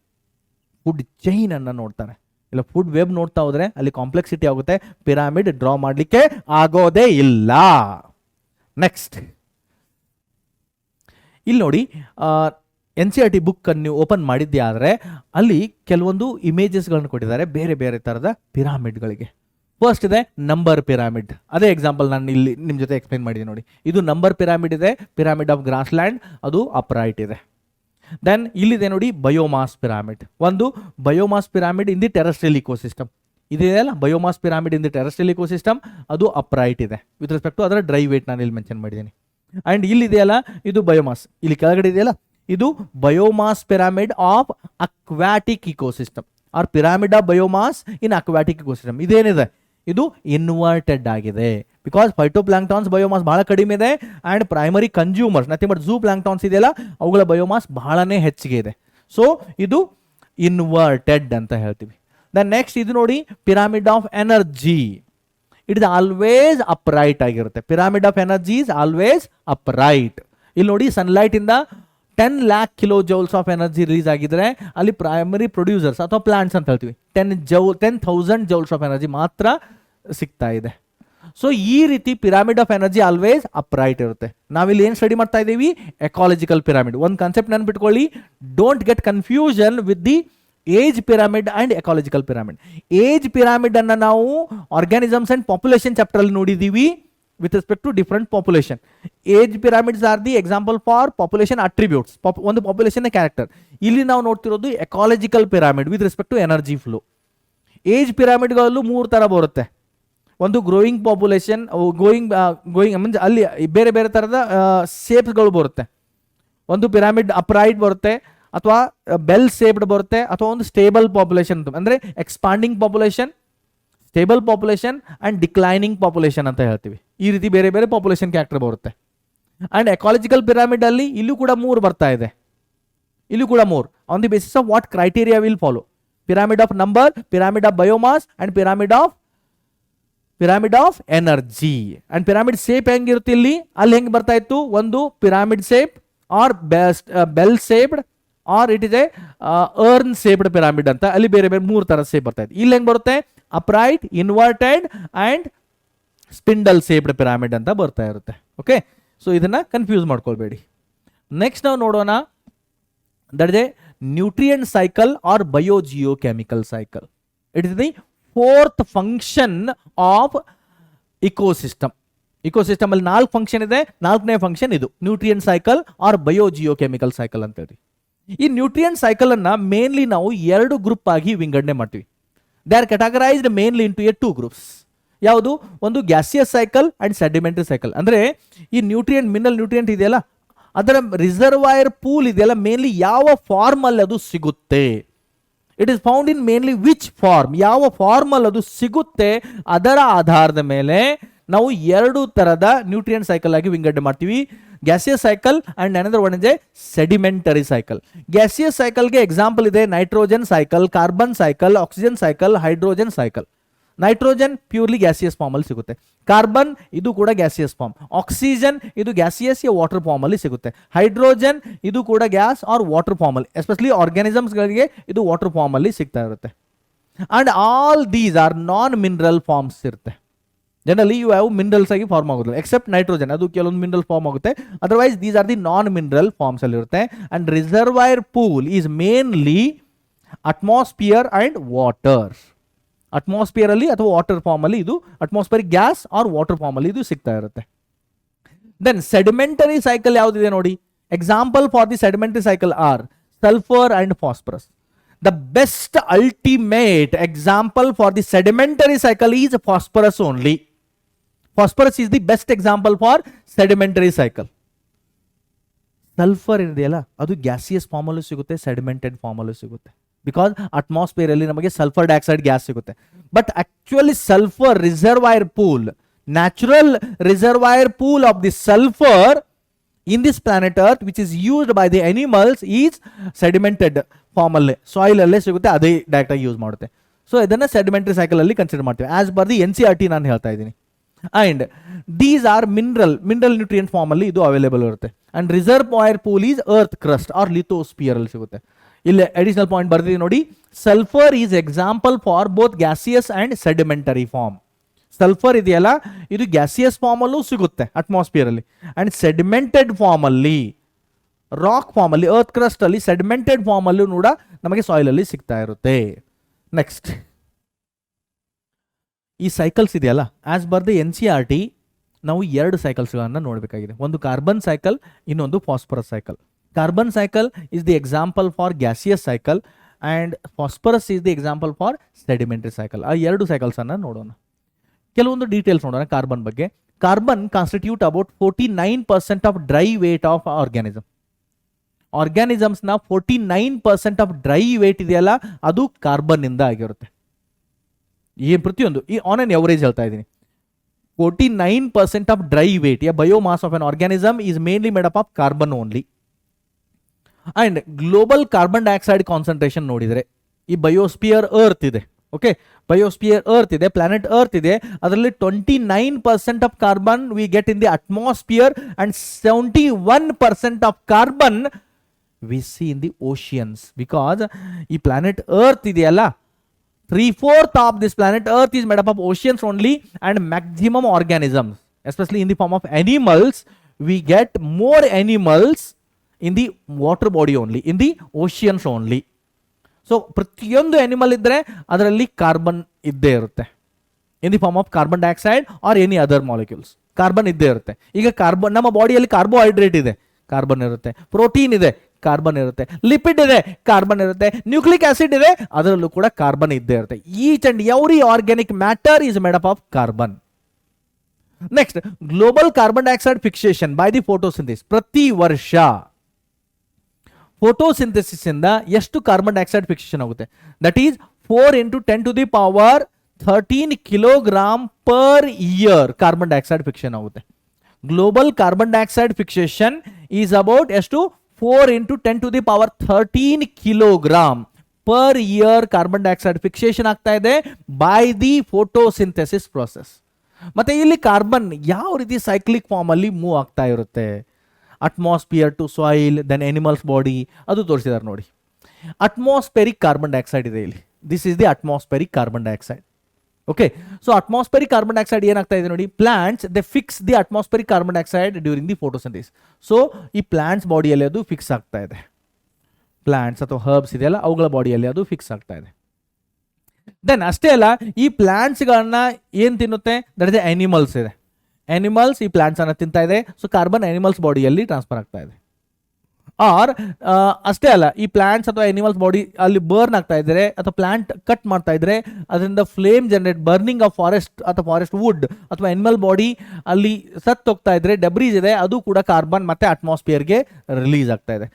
ಫುಡ್ ಚೈನ್ ಅನ್ನು ನೋಡ್ತಾರೆ. ಇಲ್ಲ ಫುಡ್ ವೆಬ್ ನೋಡ್ತಾ ಹೋದ್ರೆ ಅಲ್ಲಿ ಕಾಂಪ್ಲೆಕ್ಸಿಟಿ ಆಗುತ್ತೆ, ಪಿರಾಮಿಡ್ ಡ್ರಾ ಮಾಡಲಿಕ್ಕೆ ಆಗೋದೇ ಇಲ್ಲ. ನೆಕ್ಸ್ಟ್ ಇಲ್ಲಿ ನೋಡಿ, NCERT ಬುಕ್ ಅನ್ನು ನೀವು ಓಪನ್ ಮಾಡಿದ್ದೆ ಆದರೆ ಅಲ್ಲಿ ಕೆಲವೊಂದು ಇಮೇಜಸ್ಗಳನ್ನು ಕೊಟ್ಟಿದ್ದಾರೆ ಬೇರೆ ಬೇರೆ ಥರದ ಪಿರಾಮಿಡ್ಗಳಿಗೆ. ಫಸ್ಟ್ ಇದೆ ನಂಬರ್ ಪಿರಾಮಿಡ್. ಅದೇ ಎಕ್ಸಾಂಪಲ್ ನಾನು ಇಲ್ಲಿ ನಿಮ್ಮ ಜೊತೆ ಎಕ್ಸ್ಪ್ಲೈನ್ ಮಾಡಿದ್ದೀನಿ ನೋಡಿ. ಇದು ನಂಬರ್ ಪಿರಾಮಿಡ್ ಇದೆ, ಪಿರಾಮಿಡ್ ಆಫ್ ಗ್ರಾಸ್ ಲ್ಯಾಂಡ್, ಅದು ಅಪ್ರೈಟ್ ಇದೆ. ದೆನ್ ಇಲ್ಲಿದೆ ನೋಡಿ ಬಯೋಮಾಸ್ ಪಿರಾಮಿಡ್. ಒಂದು biomass pyramid in the terrestrial ecosystem ಇದೆಯಲ್ಲ, biomass pyramid in the terrestrial ecosystem ಅದು ಅಪ್ರೈಟ್ ಇದೆ ವಿತ್ ರೆಸ್ಪೆಕ್ಟ್ ಟು ಅದರ ಡ್ರೈ ವೇಟ್ ನಾನು ಇಲ್ಲಿ ಮೆನ್ಷನ್ ಮಾಡಿದ್ದೀನಿ. ಆ್ಯಂಡ್ ಇಲ್ಲಿದೆಯಲ್ಲ ಇದು ಬಯೋಮಾಸ್, ಇಲ್ಲಿ ಕೆಳಗಡೆ ಇದೆಯಲ್ಲ ಇದು biomass pyramid of aquatic ecosystem or pyramid of biomass in aquatic ecosystem. ಇದೇನಿದೆ ಇದು ಇನ್ವರ್ಟೆಡ್ ಆಗಿದೆ ಬಿಕಾಸ್ ಫೈಟೋಪ್ಲಾಂಕ್ಟಾನ್ಸ್ ಬಯೋಮಾಸ್ ಬಹಳ ಕಡಿಮೆ ಇದೆ and primary consumers nothing but zooplanktons ಇದೆಯಲ್ಲ ಅವುಗಳ ಬಯೋಮಾಸ್ ಬಹಳನೇ ಹೆಚ್ಚಿಗೆ ಇದೆ. ಸೊ ಇದು ಇನ್ವರ್ಟೆಡ್ ಅಂತ ಹೇಳ್ತೀವಿ. ದೆನ್ ನೆಕ್ಸ್ಟ್ ಇದು ನೋಡಿ pyramid of energy. It is always upright ಆಗಿರುತ್ತೆ. Pyramid of energy is always upright. ಇಲ್ಲಿ ನೋಡಿ ಸನ್ಲೈಟ್ ಇಂದ 10 lakh kilojoules of energy release ಆಗಿದ್ರೆ ಅಲ್ಲಿ ಪ್ರೈಮರಿ ಪ್ರೊಡ್ಯೂಸರ್ಸ್ ಅಥವಾ ಪ್ಲಾಂಟ್ಸ್ ಅಂತ ಹೇಳ್ತೀವಿ 10,000 ಜೌಲ್ಸ್ ಆಫ್ ಎನರ್ಜಿ ಮಾತ್ರ ಸಿಗ್ತಾ ಇದೆ. ಸೊ ಈ ರೀತಿ pyramid of energy always upright ಇರುತ್ತೆ. ನಾವಿಲ್ಲಿ ಏನು ಸ್ಟಡಿ ಮಾಡ್ತಾ ಇದ್ದೀವಿ? Ecological pyramid. ಒಂದು ಕಾನ್ಸೆಪ್ಟ್ ನೆನ್ಪಿಟ್ಕೊಳ್ಳಿ, don't get confusion with the age pyramid and ecological pyramid. Age pyramid ಅನ್ನ ನಾವು ಆರ್ಗ್ಯಾನಿಸಮ್ಸ್ ಅಂಡ್ ಪಾಪ್ಯುಲೇಷನ್ ಚಾಪ್ಟರ್ ಅಲ್ಲಿ ನೋಡಿದೀವಿ with respect to different population. Age pyramids are the example for population attributes. ಒಂದು population character. ಇಲ್ಲಿ ನಾವು ನೋಡ್ತಿರೋದು ecological pyramid with respect to energy flow. Age ಪಿರಾಮಿಡ್ಗಳಲ್ಲೂ 3 ಥರ ಬರುತ್ತೆ. ಒಂದು ಗ್ರೋಯಿಂಗ್ ಪಾಪ್ಯುಲೇಷನ್, ಗೋಯಿಂಗ್ ಮೀನ್ಸ್ ಅಲ್ಲಿ ಬೇರೆ ಬೇರೆ ಥರದ ಶೇಪ್ಸ್ಗಳು ಬರುತ್ತೆ. ಒಂದು ಪಿರಾಮಿಡ್ ಅಪ್ರೈಟ್ ಬರುತ್ತೆ, ಅಥವಾ ಬೆಲ್ ಶೇಪ್ಡ್ ಬರುತ್ತೆ, ಅಥವಾ ಒಂದು ಸ್ಟೇಬಲ್ ಪಾಪ್ಯುಲೇಷನ್ ಅಂದರೆ expanding population, stable population and declining population ಅಂತ ಹೇಳ್ತೀವಿ. ಈ ರೀತಿ ಬೇರೆ ಬೇರೆ ಪಾಪ್ಯುಲೇಷನ್ ಕ್ಯಾರೆಕ್ಟರ್ ಬರುತ್ತೆ. ಆ್ಯಂಡ್ ಎಕಾಲಜಿಕಲ್ ಪಿರಾಮಿಡ್ ಅಲ್ಲಿ ಇಲ್ಲೂ ಕೂಡ 3 ಬರ್ತಾ ಇದೆ. ಇಲ್ಲೂ ಕೂಡ 3 on the basis of what criteria will follow. Pyramid of number, pyramid of biomass and pyramid of energy. And pyramid shape ಹೆಂಗಿರುತ್ತೆ ಇಲ್ಲಿ, ಅಲ್ಲಿ ಹೆಂಗೆ ಬರ್ತಾ ಇತ್ತು? ಒಂದು pyramid shape or bell shaped or it is A earn shaped pyramid ಅಂತ ಅಲ್ಲಿ ಬೇರೆ ಬೇರೆ 3 ಥರ ಶೇಪ್ ಬರ್ತಾ ಇದೆ. ಇಲ್ಲಿ ಹೆಂಗೆ ಬರುತ್ತೆ? Upright, inverted and spindle shaped pyramid ಅಂತ ಬರ್ತಾ ಇರುತ್ತೆ. ಓಕೆ, ಸೊ ಇದನ್ನ ಕನ್ಫ್ಯೂಸ್ ಮಾಡ್ಕೊಳ್ಬೇಡಿ. ನೆಕ್ಸ್ಟ್ ನಾವು ನೋಡೋಣ, that is a nutrient cycle or biogeochemical cycle. It is the 4th function of ecosystem. Ecosystem ಅಲ್ಲಿ 4 ಫಂಕ್ಷನ್ ಇದೆ. 4ನೇ ಫಂಕ್ಷನ್ ಇದು nutrient cycle or biogeochemical cycle ಅಂತ ಹೇಳಿ. ಈ ನ್ಯೂಟ್ರಿಯೆಂಟ್ ಸೈಕಲ್ ಅನ್ನ ಮೇನ್ಲಿ ನಾವು 2 ಗ್ರೂಪ್ ಆಗಿ ವಿಂಗಡಣೆ ಮಾಡ್ತೀವಿ. They are categorised mainly into 2 groups. ಯಾವುದು? ಒಂದು gaseous cycle and sedimentary cycle. ಅಂದ್ರೆ ಈ ನ್ಯೂಟ್ರಿಯೆಂಟ್, ಮಿನರಲ್ ನ್ಯೂಟ್ರಿಯೆಂಟ್ ಇದೆಯಲ್ಲ ಅದರ ರಿಸರ್ವಾಯರ್ ಪೂಲ್ ಇದೆಯಲ್ಲ ಮೇನ್ಲಿ ಯಾವ ಫಾರ್ಮ್ ಅಲ್ಲಿ ಅದು ಸಿಗುತ್ತೆ, it is found in mainly which form, ಯಾವ ಫಾರ್ಮ್ ಅಲ್ಲಿ ಅದು ಸಿಗುತ್ತೆ ಅದರ ಆಧಾರದ ಮೇಲೆ ನಾವು 2 ಥರದ ನ್ಯೂಟ್ರಿಯೆಂಟ್ ಸೈಕಲ್ ಆಗಿ ವಿಂಗಡಣೆ ಮಾಡ್ತೀವಿ. Gaseous cycle and another one is a sedimentary cycle. Gaseous ಸೈಕಲ್ಗೆ ಎಕ್ಸಾಂಪಲ್ ಇದೆ nitrogen cycle, carbon cycle, oxygen cycle, hydrogen cycle. Nitrogen purely gaseous form ಅಲ್ಲಿ ಸಿಗುತ್ತೆ. ಕಾರ್ಬನ್ ಇದು ಕೂಡ ಗ್ಯಾಸಿಯಸ್ ಫಾರ್ಮ್. ಆಕ್ಸಿಜನ್ ಇದು ಗ್ಯಾಸಿಯಸ್ ವಾಟರ್ ಫಾರ್ಮ್ ಅಲ್ಲಿ ಸಿಗುತ್ತೆ. ಹೈಡ್ರೋಜನ್ ಇದು ಕೂಡ ಗ್ಯಾಸ್ ಆರ್ ವಾಟರ್ ಫಾರ್ಮ್ ಅಲ್ಲಿ, ಎಸ್ಪೆಷಲಿ ಆರ್ಗ್ಯಾನಿಸಮ್ಸ್ಗಳಿಗೆ ಇದು ವಾಟರ್ ಫಾರ್ಮ್ ಅಲ್ಲಿ ಸಿಗ್ತಾ ಇರುತ್ತೆ. And all these are non mineral forms ಇರುತ್ತೆ. ಜನರಲಿ ಇವು ಯಾವ ಮಿನರಲ್ಸ್ ಆಗಿ ಫಾರ್ಮ್ ಆಗೋದಿಲ್ಲ ಎಕ್ಸೆಪ್ಟ್ ನೈಟ್ರೋಜನ್, ಅದು ಕೆಲವೊಂದು ಮಿನರಲ್ ಫಾರ್ಮ್ ಆಗುತ್ತೆ. Otherwise these are the non mineral forms ಅಲ್ಲಿ ಇರುತ್ತೆ. And reservoir pool is mainly atmosphere and water. Atmosphere ಅಲ್ಲಿ ಅಥವಾ ವಾಟರ್ ಫಾರ್ಮ್ ಅಲ್ಲಿ ಇದು atmospheric gas or water form ಅಲ್ಲಿ ಇದು ಸಿಗ್ತಾ ಇರುತ್ತೆ. ದೆನ್ ಸೆಡಿಮೆಂಟರಿ ಸೈಕಲ್ ಯಾವುದಿದೆ ನೋಡಿ. Example for the sedimentary cycle are sulphur and phosphorus. The best ultimate example for the sedimentary cycle is phosphorus only. Phosphorus is the best example for sedimentary cycle. Sulfur ಇದೆಯಲ್ಲ ಅದು gaseous form ಅಲ್ಲೂ ಸಿಗುತ್ತೆ, ಸೆಡಿಮೆಂಟೆಡ್ form ಅಲ್ಲೂ ಸಿಗುತ್ತೆ. Because atmosphere ಅಲ್ಲಿ ನಮಗೆ sulphur dioxide gas ಸಿಗುತ್ತೆ. But actually sulphur reservoir pool, natural reservoir pool of the sulphur in this planet earth which is used by the animals is sedimented form ಅಲ್ಲಿ soil ಅಲ್ಲೇ ಸಿಗುತ್ತೆ, ಅದೇ direct ಆಗಿ use ಮಾಡುತ್ತೆ. So ಇದನ್ನ sedimentary cycle ಅಲ್ಲಿ consider ಮಾಡ್ತೀವಿ as per the NCERT ನಾನು ಹೇಳ್ತಾ ಇದ್ದೀನಿ. And these are mineral nutrient form ಅಲ್ಲಿ ಇದು ಅವೈಲೇಬಲ್ ಇರುತ್ತೆ. And reservoir pool is earth crust or lithosphere ಅಲ್ಲಿ ಸಿಗುತ್ತೆ. ಇಲ್ಲಿ ಅಡಿಷನಲ್ ಪಾಯಿಂಟ್ ಬರ್ದಿದೆ ನೋಡಿ, sulphur is example for both gaseous and sedimentary form. Sulphur ಇದೆಯಲ್ಲ, ಇದು ಗ್ಯಾಸಿಯಸ್ ಫಾರ್ಮ್ ಅಲ್ಲೂ ಸಿಗುತ್ತೆ ಅಟ್ಮಾಸ್ಫಿಯರ್ ಅಲ್ಲಿ, ಅಂಡ್ ಸೆಡಿಮೆಂಟೆಡ್ ಫಾರ್ಮ್ ಅಲ್ಲಿ, ರಾಕ್ ಫಾರ್ಮ್ ಅಲ್ಲಿ, ಅರ್ತ್ ಕ್ರಸ್ಟ್ ಅಲ್ಲಿ, ಸೆಡಿಮೆಂಟೆಡ್ ಫಾರ್ಮ್ ಅಲ್ಲೂ ಕೂಡ ನಮಗೆ ಸಾಯಿಲ್ ಅಲ್ಲಿ ಸಿಗ್ತಾ ಇರುತ್ತೆ. ನೆಕ್ಸ್ಟ್, ಈ ಸೈಕಲ್ಸ್ ಇದೆಯಲ್ಲ, ಆಸ್ ಬರ್ ದ NCERT ನಾವು 2 ಸೈಕಲ್ಸ್ಗಳನ್ನು ನೋಡಬೇಕಾಗಿದೆ. ಒಂದು ಕಾರ್ಬನ್ ಸೈಕಲ್, ಇನ್ನೊಂದು phosphorus cycle. Carbon cycle is the example for gaseous cycle and phosphorus is the example for sedimentary cycle. ಆ 2 ಸೈಕಲ್ಸ್ ಅನ್ನ ನೋಡೋಣ. ಕೆಲವೊಂದು ಡೀಟೇಲ್ಸ್ ನೋಡೋಣ ಕಾರ್ಬನ್ ಬಗ್ಗೆ. Carbon constitute about 49% of dry weight of organism. ಆರ್ಗ್ಯಾನಿಸಮ್ಸ್ನ 49% of dry weight ಇದೆಯಲ್ಲ, ಅದು carbon ಇಂದ ಆಗಿರುತ್ತೆ. ಈ ಪ್ರತಿಯೊಂದು ಈ ಆನ್ ಅನ್ ಎವರೇಜ್ ಹೇಳ್ತಾ ಇದ್ದೀನಿ. 49% ಆಫ್ ಡ್ರೈ ವೇಟ್ ಯ biomass of an organism is mainly made up of carbon only. And global carbon dioxide concentration ನೋಡಿದರೆ, ಈ ಬಯೋಸ್ಪಿಯರ್ ಅರ್ತ್ ಇದೆ, ಓಕೆ, ಬಯೋಸ್ಪಿಯರ್ ಅರ್ತ್ ಇದೆ, ಪ್ಲಾನೆಟ್ ಅರ್ತ್ ಇದೆ, ಅದರಲ್ಲಿ 29% of carbon we get in the atmosphere and 71% of carbon we see in the oceans. Because ಈ planet earth ಇದೆಯಲ್ಲ, 3/4 of this planet Earth is made up of oceans only, and maximum organisms, especially in the form of animals, we get more animals in the water body only, in the oceans only. So ಪ್ರತಿಯೊಂದು animal ಇದ್ರೆ ಅದರಲ್ಲಿ carbon ಇದ್ದೇ ಇರುತ್ತೆ, in the form of carbon dioxide or any other molecules. Carbon ಇದ್ದೇ ಇರುತ್ತೆ. ಈಗ carbon, ನಮ್ಮ ಬಾಡಿಯಲ್ಲಿ ಕಾರ್ಬೋಹೈಡ್ರೇಟ್ ಇದೆ, ಕಾರ್ಬನ್ ಇರುತ್ತೆ, ಪ್ರೋಟೀನ್ ಇದೆ, ಕಾರ್ಬನ್ ಇರುತ್ತೆ, ಲಿಪಿಡ್ ಇದೆ, ಕಾರ್ಬನ್ ಇರುತ್ತೆ, ನ್ಯೂಕ್ಲಿಕ್ ಆಸಿಡ್ ಇದೆ, ಅದರಲ್ಲೂ ಕೂಡ ಕಾರ್ಬನ್ ಇದ್ದೇ ಇರುತ್ತೆ. Each and every organic matter is made up of carbon. Next, global carbon dioxide fixation by the photosynthesis. ಪ್ರತಿ ವರ್ಷ ಫೋಟೋಸಿಂಥಸಿಸ್ ಇಂದ ಎಷ್ಟು ಕಾರ್ಬನ್ ಡೈಆಕ್ಸೈಡ್ ಫಿಕ್ಸೇಷನ್ ಆಗುತ್ತೆ? That is 4 × 10⁻13 kilogram per year carbon dioxide fixation ಆಗುತ್ತೆ. Global carbon dioxide fixation is about ಎಷ್ಟು? 4 × 10⁻13 kilogram per year carbon dioxide fixation ಆಗ್ತಾ ಇದೆ by the photosynthesis process. ಮತ್ತೆ ಇಲ್ಲಿ ಕಾರ್ಬನ್ ಯಾವ ರೀತಿ ಸೈಕ್ಲಿಕ್ ಫಾರ್ಮ್ ಅಲ್ಲಿ ಮೂವ್ ಆಗ್ತಾ ಇರುತ್ತೆ? Atmosphere to soil, then animals body, ಅದು ತೋರಿಸಿದ್ದಾರೆ ನೋಡಿ. ಅಟ್ಮಾಸ್ಫೆರಿಕ್ ಕಾರ್ಬನ್ ಡೈಆಕ್ಸೈಡ್ ಇದೆ ಇಲ್ಲಿ. This is the atmospheric carbon dioxide. Okay, so atmospheric carbon dioxide ಏನಾಗ್ತಾ ಇದೆ ನೋಡಿ, plants they fix the atmospheric carbon dioxide during the photosynthesis. So ಈ plants ಬಾಡಿಯಲ್ಲಿ ಅದು ಫಿಕ್ಸ್ ಆಗ್ತಾ ಇದೆ. ಪ್ಲಾಂಟ್ಸ್ ಅಥವಾ ಹರ್ಬ್ಸ್ ಇದೆಯಲ್ಲ, ಅವುಗಳ ಬಾಡಿಯಲ್ಲಿ ಅದು ಫಿಕ್ಸ್ ಆಗ್ತಾ ಇದೆ. ದೆನ್ ಅಷ್ಟೇ ಅಲ್ಲ, ಈ ಪ್ಲಾಂಟ್ಸ್ಗಳನ್ನ ಏನು ತಿನ್ನುತ್ತೆ? ದಟ್ ಇಸ್ ಅನಿಮಲ್ಸ್ ಇದೆ. ಅನಿಮಲ್ಸ್ ಈ ಪ್ಲಾಂಟ್ಸ್ ಅನ್ನ ತಿಂತಾ ಇದೆ. ಸೊ ಕಾರ್ಬನ್ ಅನಿಮಲ್ಸ್ ಬಾಡಿಯಲ್ಲಿ ಟ್ರಾನ್ಸ್ಫರ್ ಆಗ್ತಾ ಇದೆ. ಆರ್ ಅಷ್ಟೇ ಅಲ್ಲ, ಈ ಪ್ಲಾಂಟ್ಸ್ ಅಥವಾ ಅನಿಮಲ್ಸ್ ಬಾಡಿ ಅಲ್ಲಿ ಬರ್ನ್ ಆಗ್ತಾ ಇದ್ರೆ ಅಥವಾ ಪ್ಲಾಂಟ್ ಕಟ್ ಮಾಡ್ತಾ ಇದ್ರೆ ಅದರಿಂದ flame generate, burning of forest ಅಥವಾ ಫಾರೆಸ್ಟ್ ವುಡ್ ಅಥವಾ ಅನಿಮಲ್ ಬಾಡಿ ಅಲ್ಲಿ ಸತ್ತೋಗ್ತಾ ಇದ್ರೆ, ಡೆಬ್ರೀಸ್ ಇದೆ, ಅದು ಕೂಡ ಕಾರ್ಬನ್ ಮತ್ತೆ ಅಟ್ಮಾಸ್ಫಿಯರ್ಗೆ ರಿಲೀಸ್ ಆಗ್ತಾ ಇದೆ.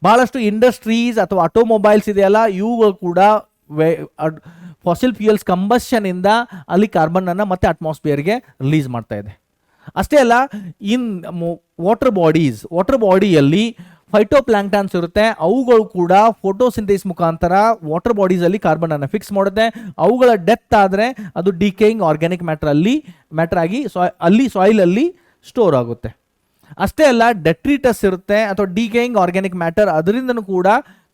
ಬಹಳಷ್ಟು ಇಂಡಸ್ಟ್ರೀಸ್ ಅಥವಾ ಆಟೋಮೊಬೈಲ್ಸ್ ಇದೆಯಲ್ಲ, ಇವುಗಳು ಕೂಡ ಫಾಸಿಲ್ ಫ್ಯೂಯಲ್ಸ್ ಕಂಬಷನ್ ಇಂದ ಅಲ್ಲಿ ಕಾರ್ಬನ್ ಅನ್ನ ಮತ್ತೆ ಅಟ್ಮಾಸ್ಫಿಯರ್ಗೆ ರಿಲೀಸ್ ಮಾಡ್ತಾ ಇದೆ. ಅಷ್ಟೇ ಅಲ್ಲ, ಇನ್ ವಾಟರ್ ಬಾಡಿಯಲ್ಲಿ ಫೈಟೋಪ್ಲಾಂಕ್ಟನ್ಸ್ ಇರುತ್ತೆ, ಅವುಗಳು ಕೂಡ ಫೋಟೋಸಿಂಥಸಿಸ್ ಮುಖಾಂತರ ವಾಟರ್ ಬಾಡೀಸ್ ಅಲ್ಲಿ ಕಾರ್ಬನ್ ಅನ್ನು ಫಿಕ್ಸ್ ಮಾಡುತ್ತೆ. ಅವುಗಳ ಡೆತ್ ಆದರೆ ಅದು ಡಿಕೇಯಿಂಗ್ ಆರ್ಗ್ಯಾನಿಕ್ ಮ್ಯಾಟರ್ ಆಗಿ ಅಲ್ಲಿ ಸಾಯಿಲ್ ಅಲ್ಲಿ ಸ್ಟೋರ್ ಆಗುತ್ತೆ. ಅಷ್ಟೇ ಅಲ್ಲ, ಡೆಟ್ರಿಟಸ್ ಇರುತ್ತೆ ಅಥವಾ ಡಿಕೇಯಿಂಗ್ ಆರ್ಗ್ಯಾನಿಕ್ ಮ್ಯಾಟರ್, ಅದರಿಂದನೂ ಕೂಡ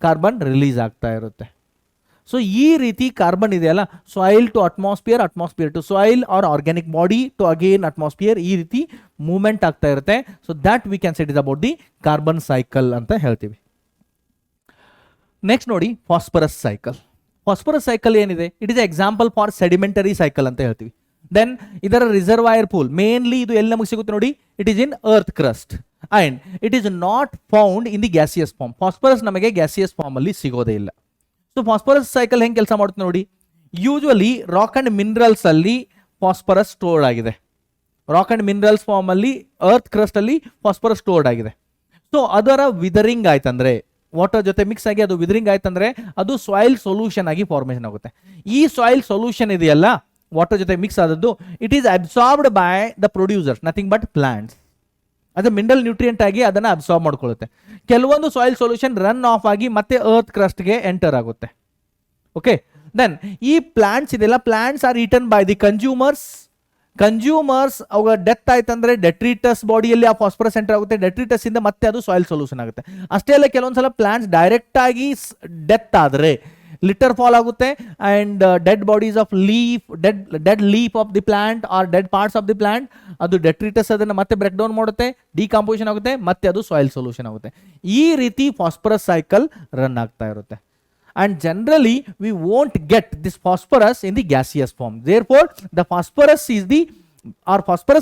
ಕಾರ್ಬನ್ ರಿಲೀಸ್ ಆಗ್ತಾ ಇರುತ್ತೆ. ಸೊ ಈ ರೀತಿ ಕಾರ್ಬನ್ ಇದೆಯಲ್ಲ, soil to atmosphere, atmosphere to soil or organic body to again atmosphere, ಈ ರೀತಿ ಮೂವ್ಮೆಂಟ್ ಆಗ್ತಾ ಇರುತ್ತೆ. So that we can set is about the carbon cycle ಅಂತ ಹೇಳ್ತೀವಿ. ನೆಕ್ಸ್ಟ್ ನೋಡಿ, ಫಾಸ್ಫರಸ್ ಸೈಕಲ್. ಫಾಸ್ಫರಸ್ ಸೈಕಲ್ ಏನಿದೆ, it is example for sedimentary cycle ಅಂತ ಹೇಳ್ತೀವಿ. ದೆನ್ ಇದರ ರಿಸರ್ವಾಯರ್ ಪೂಲ್ ಮೇನ್ಲಿ ಇದು ಎಲ್ಲಿ ನಮಗೆ ಸಿಗುತ್ತೆ ನೋಡಿ, it is in earth crust and it is not found in the gaseous form. Phosphorus ನಮಗೆ ಗ್ಯಾಸಿಯಸ್ ಫಾರ್ಮ್ ಅಲ್ಲಿ ಸಿಗೋದೇ ಇಲ್ಲ. ಸೊ ಫಾಸ್ಫರಸ್ ಸೈಕಲ್ ಹೆಂಗೆ ಕೆಲಸ ಮಾಡುತ್ತೆ ನೋಡಿ, ಯೂಶುವಲಿ ರಾಕ್ ಅಂಡ್ ಮಿನರಲ್ಸ್ ಅಲ್ಲಿ ಫಾಸ್ಫರಸ್ ಸ್ಟೋರ್ಡ್ ಆಗಿದೆ. ರಾಕ್ ಅಂಡ್ ಮಿನರಲ್ಸ್ ಫಾರ್ಮ್ ಅಲ್ಲಿ ಅರ್ತ್ ಕ್ರಸ್ಟ್ ಅಲ್ಲಿ ಫಾಸ್ಫರಸ್ ಸ್ಟೋರ್ಡ್ ಆಗಿದೆ. ಸೊ ಅದರ ವಿದರಿಂಗ್ ಆಯ್ತಂದ್ರೆ, ವಾಟರ್ ಜೊತೆ ಮಿಕ್ಸ್ ಆಗಿ ಅದು ವಿದರಿಂಗ್ ಆಯ್ತಂದ್ರೆ ಅದು ಸಾಯಿಲ್ ಸೊಲ್ಯೂಷನ್ ಆಗಿ ಫಾರ್ಮೇಷನ್ ಆಗುತ್ತೆ. ಈ ಸಾಯಿಲ್ ಸೊಲ್ಯೂಷನ್ ಇದೆಯಲ್ಲ, ವಾಟರ್ ಜೊತೆ ಮಿಕ್ಸ್ ಆದದ್ದು, it is absorbed by the producers, nothing but plants. ಅದು ಮಿನರಲ್ ನ್ಯೂಟ್ರಿಯೆಂಟ್ ಆಗಿ ಅದನ್ನ ಅಬ್ಸಾರ್ಬ್ ಮಾಡ್ಕೊಳ್ಳುತ್ತೆ. ಕೆಲವೊಂದು ಸಾಯಿಲ್ ಸೊಲ್ಯೂಷನ್ ರನ್ ಆಫ್ ಆಗಿ ಮತ್ತೆ ಅರ್ತ್ ಕ್ರಸ್ಟ್ಗೆ ಎಂಟರ್ ಆಗುತ್ತೆ. ಓಕೆ, ದೆನ್ ಈ ಪ್ಲಾಂಟ್ಸ್ ಇದೆಲ್ಲ, plants are eaten by the consumers. Consumers ಅವಾಗ ಡೆತ್ ಆಯ್ತಂದ್ರೆ ಡೆಟ್ರಿಟಸ್ ಬಾಡಿಯಲ್ಲಿ ಆ ಫಾಸ್ಫರಸ್ ಎಂಟರ್ ಆಗುತ್ತೆ, ಡೆಟ್ರಿಟಸ್ ಇಂದ ಮತ್ತೆ ಅದು ಸಾಯಿಲ್ ಸೊಲ್ಯೂಷನ್ ಆಗುತ್ತೆ. ಅಷ್ಟೇ ಅಲ್ಲ, ಕೆಲವೊಂದ್ಸಲ ಪ್ಲಾಂಟ್ಸ್ ಡೈರೆಕ್ಟ್ ಆಗಿ ಡೆತ್ ಆದರೆ ಲಿಟರ್ ಫಾಲ್ ಆಗುತ್ತೆ and dead bodies of leaf, dead leaf of the plant R dead parts of the plant, ಅದು ಡೆಟ್ರಿಟಸ್ ಅದನ್ನು ಮತ್ತೆ ಬ್ರೇಕ್ ಡೌನ್ ಮಾಡುತ್ತೆ, ಡಿಕಾಂಪೋಸಿಷನ್ ಆಗುತ್ತೆ, ಮತ್ತೆ ಅದು ಸಾಯಿಲ್ ಸೊಲ್ಯೂಷನ್ ಆಗುತ್ತೆ. ಈ ರೀತಿ ಫಾಸ್ಫರಸ್ ಸೈಕಲ್ ರನ್ ಆಗ್ತಾ ಇರುತ್ತೆ. And generally we won't get this phosphorus in the gaseous form. Therefore the phosphorus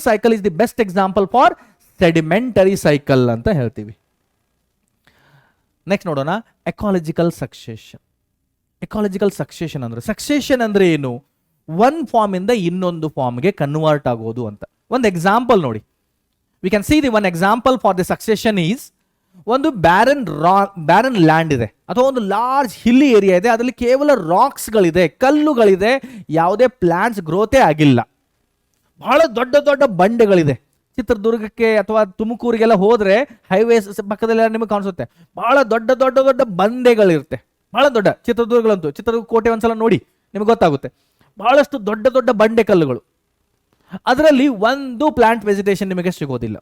cycle is the best example for sedimentary cycle anta heltivi. Next nodona, ecological succession. Ecological succession andre enu, one form inda innondu form ge convert agodu anta. One example nodi, we can see the one example for the succession is ಒಂದು barren land ಇದೆ ಅಥವಾ ಒಂದು large ಹಿಲ್ಲಿ area ಇದೆ, ಅದರಲ್ಲಿ ಕೇವಲ ರಾಕ್ಸ್ಗಳಿದೆ, ಕಲ್ಲುಗಳಿದೆ, ಯಾವುದೇ plants ಗ್ರೋತೇ ಆಗಿಲ್ಲ. ಬಹಳ ದೊಡ್ಡ ದೊಡ್ಡ ಬಂಡೆಗಳಿದೆ. ಚಿತ್ರದುರ್ಗಕ್ಕೆ ಅಥವಾ ತುಮಕೂರಿಗೆಲ್ಲ ಹೋದ್ರೆ ಹೈವೇಸ್ ಪಕ್ಕದಲ್ಲೆಲ್ಲ ನಿಮಗೆ ಕಾಣಿಸುತ್ತೆ, ಬಹಳ ದೊಡ್ಡ ದೊಡ್ಡ ದೊಡ್ಡ ಬಂಡೆಗಳಿರುತ್ತೆ, ಬಹಳ ದೊಡ್ಡ. ಚಿತ್ರದುರ್ಗಗಳಂತೂ, ಚಿತ್ರದುರ್ಗ ಕೋಟೆ ಒಂದ್ಸಲ ನೋಡಿ ನಿಮ್ಗೆ ಗೊತ್ತಾಗುತ್ತೆ, ಬಹಳಷ್ಟು ದೊಡ್ಡ ದೊಡ್ಡ ಬಂಡೆ ಕಲ್ಲುಗಳು. ಅದರಲ್ಲಿ ಒಂದು ಪ್ಲಾಂಟ್ ವೆಜಿಟೇಷನ್ ನಿಮಗೆ ಸಿಗೋದಿಲ್ಲ.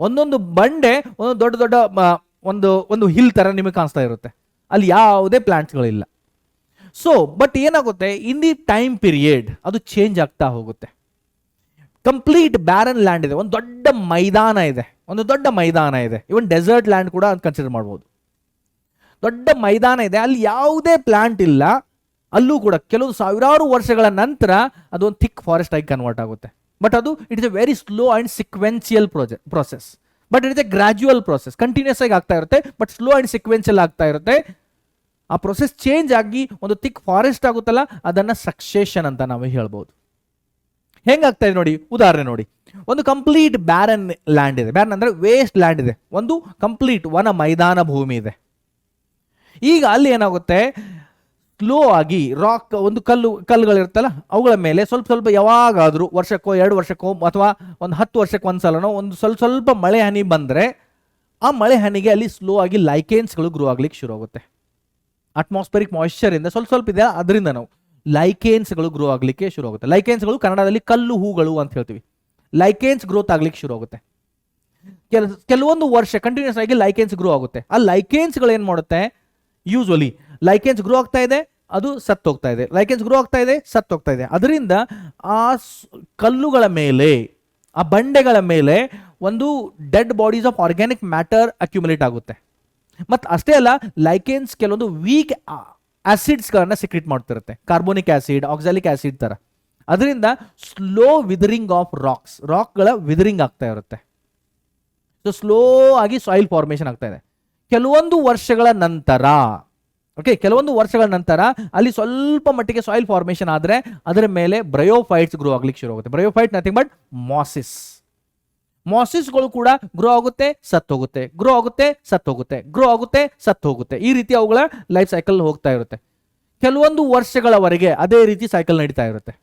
ಒಂದೊಂದು ಬಂಡೆ ಒಂದು ದೊಡ್ಡ ದೊಡ್ಡ ಒಂದು ಹಿಲ್ ತರ ನಿಮಗೆ ಕಾಣಿಸ್ತಾ ಇರುತ್ತೆ, ಅಲ್ಲಿ ಯಾವುದೇ ಪ್ಲಾಂಟ್ಸ್ಗಳಿಲ್ಲ. ಸೊ ಬಟ್ ಏನಾಗುತ್ತೆ, ಇನ್ ದಿ ಟೈಮ್ ಪೀರಿಯಡ್ ಅದು ಚೇಂಜ್ ಆಗ್ತಾ ಹೋಗುತ್ತೆ. ಕಂಪ್ಲೀಟ್ ಬ್ಯಾರನ್ ಲ್ಯಾಂಡ್ ಇದೆ, ಒಂದು ದೊಡ್ಡ ಮೈದಾನ ಇದೆ, ಇವನ್ ಡೆಸರ್ಟ್ ಲ್ಯಾಂಡ್ ಕೂಡ ಕನ್ಸಿಡರ್ ಮಾಡ್ಬೋದು. ದೊಡ್ಡ ಮೈದಾನ ಇದೆ, ಅಲ್ಲಿ ಯಾವುದೇ ಪ್ಲಾಂಟ್ ಇಲ್ಲ. ಅಲ್ಲೂ ಕೂಡ ಕೆಲವು ಸಾವಿರಾರು ವರ್ಷಗಳ ನಂತರ ಅದು ಒಂದು ಥಿಕ್ ಫಾರೆಸ್ಟ್ ಆಗಿ ಕನ್ವರ್ಟ್ ಆಗುತ್ತೆ. ಬಟ್ ಅದು it is a very slow and sequential process. But it is a gradual process, continuous ಆಗಿ ಆಗ್ತಾ ಇರುತ್ತೆ, ಬಟ್ ಸ್ಲೋ ಅಂಡ್ ಸಿಕ್ವೆನ್ಸಿಯಲ್ ಆಗ್ತಾ ಇರುತ್ತೆ. ಆ ಪ್ರೊಸೆಸ್ ಚೇಂಜ್ ಆಗಿ ಒಂದು ಥಿಕ್ ಫಾರೆಸ್ಟ್ ಆಗುತ್ತಲ್ಲ, ಅದನ್ನ ಸಕ್ಸೆಷನ್ ಅಂತ ನಾವು ಹೇಳ್ಬೋದು. ಹೆಂಗಾಗ್ತಾ ಇದೆ ನೋಡಿ, ಉದಾಹರಣೆ ನೋಡಿ. ಒಂದು ಕಂಪ್ಲೀಟ್ ಬ್ಯಾರನ್ ಲ್ಯಾಂಡ್ ಇದೆ, ಬ್ಯಾರನ್ ಅಂದ್ರೆ ವೇಸ್ಟ್ ಲ್ಯಾಂಡ್ ಇದೆ, ಒಂದು ಕಂಪ್ಲೀಟ್ ವನ ಮೈದಾನ ಭೂಮಿ ಇದೆ. ಈಗ ಅಲ್ಲಿ ಏನಾಗುತ್ತೆ, ಸ್ಲೋ ಆಗಿ ರಾಕ್, ಒಂದು ಕಲ್ಲುಗಳಿರುತ್ತಲ್ಲ, ಅವುಗಳ ಮೇಲೆ ಸ್ವಲ್ಪ ಸ್ವಲ್ಪ ಯಾವಾಗಾದ್ರೂ ವರ್ಷಕ್ಕೋ 2 ವರ್ಷಕ್ಕೋ ಅಥವಾ ಒಂದು 10 ವರ್ಷಕ್ಕೆ ಒಂದ್ಸಲನೋ ಒಂದು ಸ್ವಲ್ಪ ಮಳೆ ಹನಿ ಬಂದ್ರೆ, ಆ ಮಳೆ ಹನಿಗೆ ಅಲ್ಲಿ ಸ್ಲೋ ಆಗಿ ಲೈಕೇನ್ಸ್ಗಳು ಗ್ರೋ ಆಗ್ಲಿಕ್ಕೆ ಶುರು ಆಗುತ್ತೆ. ಅಟ್ಮಾಸ್ಫಿಯರಿಕ್ ಮಾಯಿಶ್ಚರ್ ಇಂದ ಸ್ವಲ್ಪ ಇದೆ, ಅದರಿಂದ ನಾವು ಲೈಕೇನ್ಸ್ಗಳು ಗ್ರೋ ಆಗ್ಲಿಕ್ಕೆ ಶುರು ಆಗುತ್ತೆ. ಲೈಕೇನ್ಸ್ಗಳು ಕನ್ನಡದಲ್ಲಿ ಕಲ್ಲು ಹೂಗಳು ಅಂತ ಹೇಳ್ತೀವಿ. ಲೈಕೇನ್ಸ್ ಗ್ರೋತ್ ಆಗ್ಲಿಕ್ಕೆ ಶುರು ಆಗುತ್ತೆ. ಕೆಲವೊಂದು ವರ್ಷ ಕಂಟಿನ್ಯೂಸ್ ಆಗಿ ಲೈಕೇನ್ಸ್ ಗ್ರೋ ಆಗುತ್ತೆ. ಆ ಲೈಕೇನ್ಸ್ಗಳು ಏನ್ ಮಾಡುತ್ತೆ, ಯೂಸ್ವಲಿ ಲೈಕೇನ್ಸ್ ಗ್ರೋ ಆಗ್ತಾ ಇದೆ, ಅದು ಸತ್ತೋಗ್ತಾ ಇದೆ, ಲೈಕೇನ್ಸ್ ಗ್ರೋ ಆಗ್ತಾ ಇದೆ, ಸತ್ತೋಗ್ತಾ ಇದೆ. ಅದರಿಂದ ಆ ಕಲ್ಲುಗಳ ಮೇಲೆ, ಆ ಬಂಡೆಗಳ ಮೇಲೆ ಒಂದು dead bodies of organic matter accumulate ಆಗುತ್ತೆ. ಮತ್ತು ಅಷ್ಟೇ ಅಲ್ಲ, ಲೈಕೇನ್ಸ್ ಕೆಲವೊಂದು ವೀಕ್ ಆಸಿಡ್ಸ್ಗಳನ್ನ ಸಿಕ್ರೆಟ್ ಮಾಡ್ತಿರುತ್ತೆ, ಕಾರ್ಬೋನಿಕ್ ಆಸಿಡ್, ಆಕ್ಸಾಲಿಕ್ ಆಸಿಡ್ ತರ. ಅದರಿಂದ ಸ್ಲೋ ವಿದರಿಂಗ್ ಆಫ್ ರಾಕ್ಗಳ ವಿದರಿಂಗ್ ಆಗ್ತಾ ಇರುತ್ತೆ. ಸೊ ಸ್ಲೋ ಆಗಿ ಸಾಯಿಲ್ ಫಾರ್ಮೇಷನ್ ಆಗ್ತಾ ಇದೆ. ಕೆಲವೊಂದು ವರ್ಷಗಳ ನಂತರ ಅಲ್ಲಿ ಸ್ವಲ್ಪ ಮಟ್ಟಿಗೆ ಸಾಯಿಲ್ ಫಾರ್ಮೇಷನ್ ಆದ್ರೆ ಅದರ ಮೇಲೆ ಬ್ರಯೋಫೈಟ್ಸ್ ಗ್ರೋ ಆಗ್ಲಿಕ್ಕೆ ಶುರು ಆಗುತ್ತೆ. ಬ್ರಯೋಫೈಟ್ ನಥಿಂಗ್ ಬಟ್ ಮಾಸಿಸ್ಗಳು ಕೂಡ ಗ್ರೋ ಆಗುತ್ತೆ, ಸತ್ತೋಗುತ್ತೆ, ಗ್ರೋ ಆಗುತ್ತೆ, ಸತ್ತೋಗುತ್ತೆ, ಗ್ರೋ ಆಗುತ್ತೆ, ಸತ್ತೋಗುತ್ತೆ. ಈ ರೀತಿ ಅವುಗಳ ಲೈಫ್ ಸೈಕಲ್ ಹೋಗ್ತಾ ಇರುತ್ತೆ. ಕೆಲವೊಂದು ವರ್ಷಗಳವರೆಗೆ ಅದೇ ರೀತಿ ಸೈಕಲ್ ನಡೀತಾ ಇರುತ್ತೆ.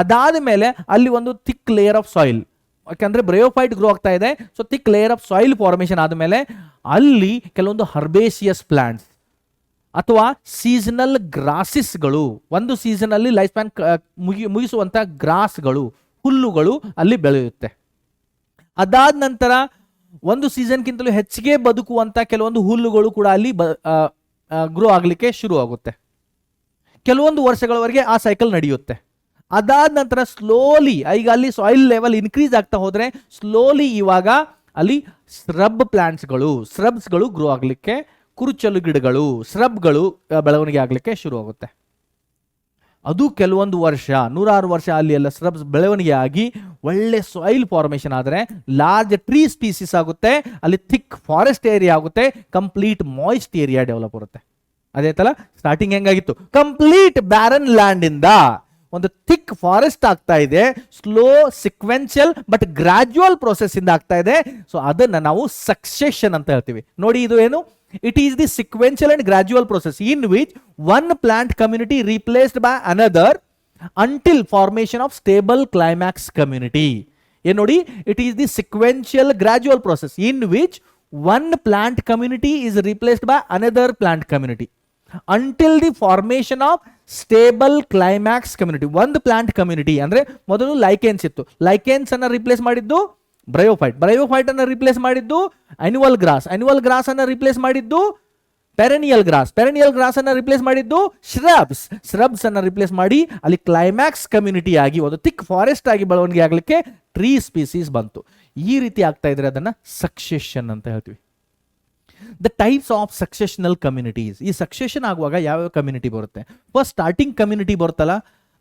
ಅದಾದ ಮೇಲೆ ಅಲ್ಲಿ ಒಂದು ಥಿಕ್ ಲೇಯರ್ ಆಫ್ ಸಾಯಿಲ್, ಯಾಕಂದ್ರೆ ಬ್ರಯೋಫೈಟ್ ಗ್ರೋ ಆಗ್ತಾ ಇದೆ, so thick layer of soil formation ಆದಮೇಲೆ ಅಲ್ಲಿ ಕೆಲವೊಂದು ಹರ್ಬೇಸಿಯಸ್ ಪ್ಲಾಂಟ್ಸ್ ಅಥವಾ ಸೀಸನಲ್ ಗ್ರಾಸಿಸ್ಗಳು, ಒಂದು ಸೀಸನ್ ಅಲ್ಲಿ ಲೈಫ್ ಸ್ಪ್ಯಾನ್ ಮುಗಿಸುವಂತ ಗ್ರಾಸ್ಗಳು, ಹುಲ್ಲುಗಳು ಅಲ್ಲಿ ಬೆಳೆಯುತ್ತೆ. ಅದಾದ ನಂತರ ಒಂದು ಸೀಸನ್ಗಿಂತಲೂ ಹೆಚ್ಚಿಗೆ ಬದುಕುವಂತ ಕೆಲವೊಂದು ಹುಲ್ಲುಗಳು ಕೂಡ ಅಲ್ಲಿ ಗ್ರೋ ಆಗಲಿಕ್ಕೆ ಶುರು ಆಗುತ್ತೆ. ಕೆಲವೊಂದು ವರ್ಷಗಳವರೆಗೆ ಆ ಸೈಕಲ್ ನಡೆಯುತ್ತೆ. ಅದಾದ ನಂತರ ಸ್ಲೋಲಿ, ಈಗ ಅಲ್ಲಿ ಸಾಯಿಲ್ ಲೆವೆಲ್ ಇನ್ಕ್ರೀಸ್ ಆಗ್ತಾ ಹೋದ್ರೆ ಸ್ಲೋಲಿ ಇವಾಗ ಅಲ್ಲಿ ಸ್ರಬ್ಸ್ಗಳು ಗ್ರೋ ಆಗಲಿಕ್ಕೆ, ಕುರುಚಲು ಗಿಡಗಳು, ಸ್ರಬ್ಗಳು ಬೆಳವಣಿಗೆ ಆಗಲಿಕ್ಕೆ ಶುರು ಆಗುತ್ತೆ. ಅದು ಕೆಲವೊಂದು ವರ್ಷ, 100 ವರ್ಷ ಅಲ್ಲಿ ಎಲ್ಲ ಸ್ರಬ್ಸ್ ಬೆಳವಣಿಗೆ ಆಗಿ ಒಳ್ಳೆ ಸಾಯಿಲ್ ಫಾರ್ಮೇಷನ್ ಆದರೆ ಲಾರ್ಜ್ ಟ್ರೀ ಸ್ಪೀಸೀಸ್ ಆಗುತ್ತೆ, ಅಲ್ಲಿ ಥಿಕ್ ಫಾರೆಸ್ಟ್ ಏರಿಯಾ ಆಗುತ್ತೆ, ಕಂಪ್ಲೀಟ್ ಮಾಯಿಸ್ಟ್ ಏರಿಯಾ ಡೆವಲಪ್ ಆಗುತ್ತೆ. ಅದೇ ತರ ಸ್ಟಾರ್ಟಿಂಗ್ ಹೆಂಗಾಗಿತ್ತು, ಕಂಪ್ಲೀಟ್ ಬ್ಯಾರನ್ ಲ್ಯಾಂಡ್ ಇಂದ ಒಂದು ಥಿಕ್ ಫಾರೆಸ್ಟ್ ಆಗ್ತಾ ಇದೆ, slow sequential but gradual process ಇಂದ ಆಗ್ತಾ ಇದೆ. ಸೊ ಅದನ್ನ ನಾವು ಸಕ್ಸೆಷನ್ ಅಂತ ಹೇಳ್ತೀವಿ. ನೋಡಿ, ಇದು ಏನು, it is the sequential and gradual process in which one plant community replaced by another until formation of stable climax community. Nodi, it is the sequential gradual process in which one plant community is replaced by another plant community until the formation of stable climax community. ಒಂದು plant community ಅಂದ್ರೆ ಮೊದಲು lichens ಇತ್ತು, lichens ಅನ್ನ replace ಮಾಡಿದ್ದು bryophyte ಅನ್ನ replace ಮಾಡಿದ್ದು annual gross ಅನ್ನ replace ಮಾಡಿದ್ದು ಪೆರೆನಿಯಲ್ ಗ್ರಾಸ್ ಅನ್ನ ರಿಪ್ಲೇಸ್ ಮಾಡಿದ್ದು ಶ್ರಬ್ಸ್ ಅನ್ನ ರಿಪ್ಲೇಸ್ ಮಾಡಿ ಅಲ್ಲಿ ಕ್ಲೈಮ್ಯಾಕ್ಸ್ ಕಮ್ಯುನಿಟಿ ಆಗಿ ಒಂದು ಥಿಕ್ ಫಾರೆಸ್ಟ್ ಆಗಿ ಬೆಳವಣಿಗೆ ಆಗ್ಲಿಕ್ಕೆ ಟ್ರೀ ಸ್ಪೀಸೀಸ್ ಬಂತು. ಈ ರೀತಿ ಆಗ್ತಾ ಇದ್ರೆ ಅದನ್ನ ಸಕ್ಸೆಷನ್ ಅಂತ ಹೇಳ್ತೀವಿ. The types of successional communities. ಈ ಸಕ್ಸೆಷನ್ ಆಗುವಾಗ ಯಾವ್ಯಾವ ಕಮ್ಯುನಿಟಿ ಬರುತ್ತೆ? ಫಸ್ಟ್ ಸ್ಟಾರ್ಟಿಂಗ್ ಕಮ್ಯುನಿಟಿ ಬರುತ್ತಲ್ಲ,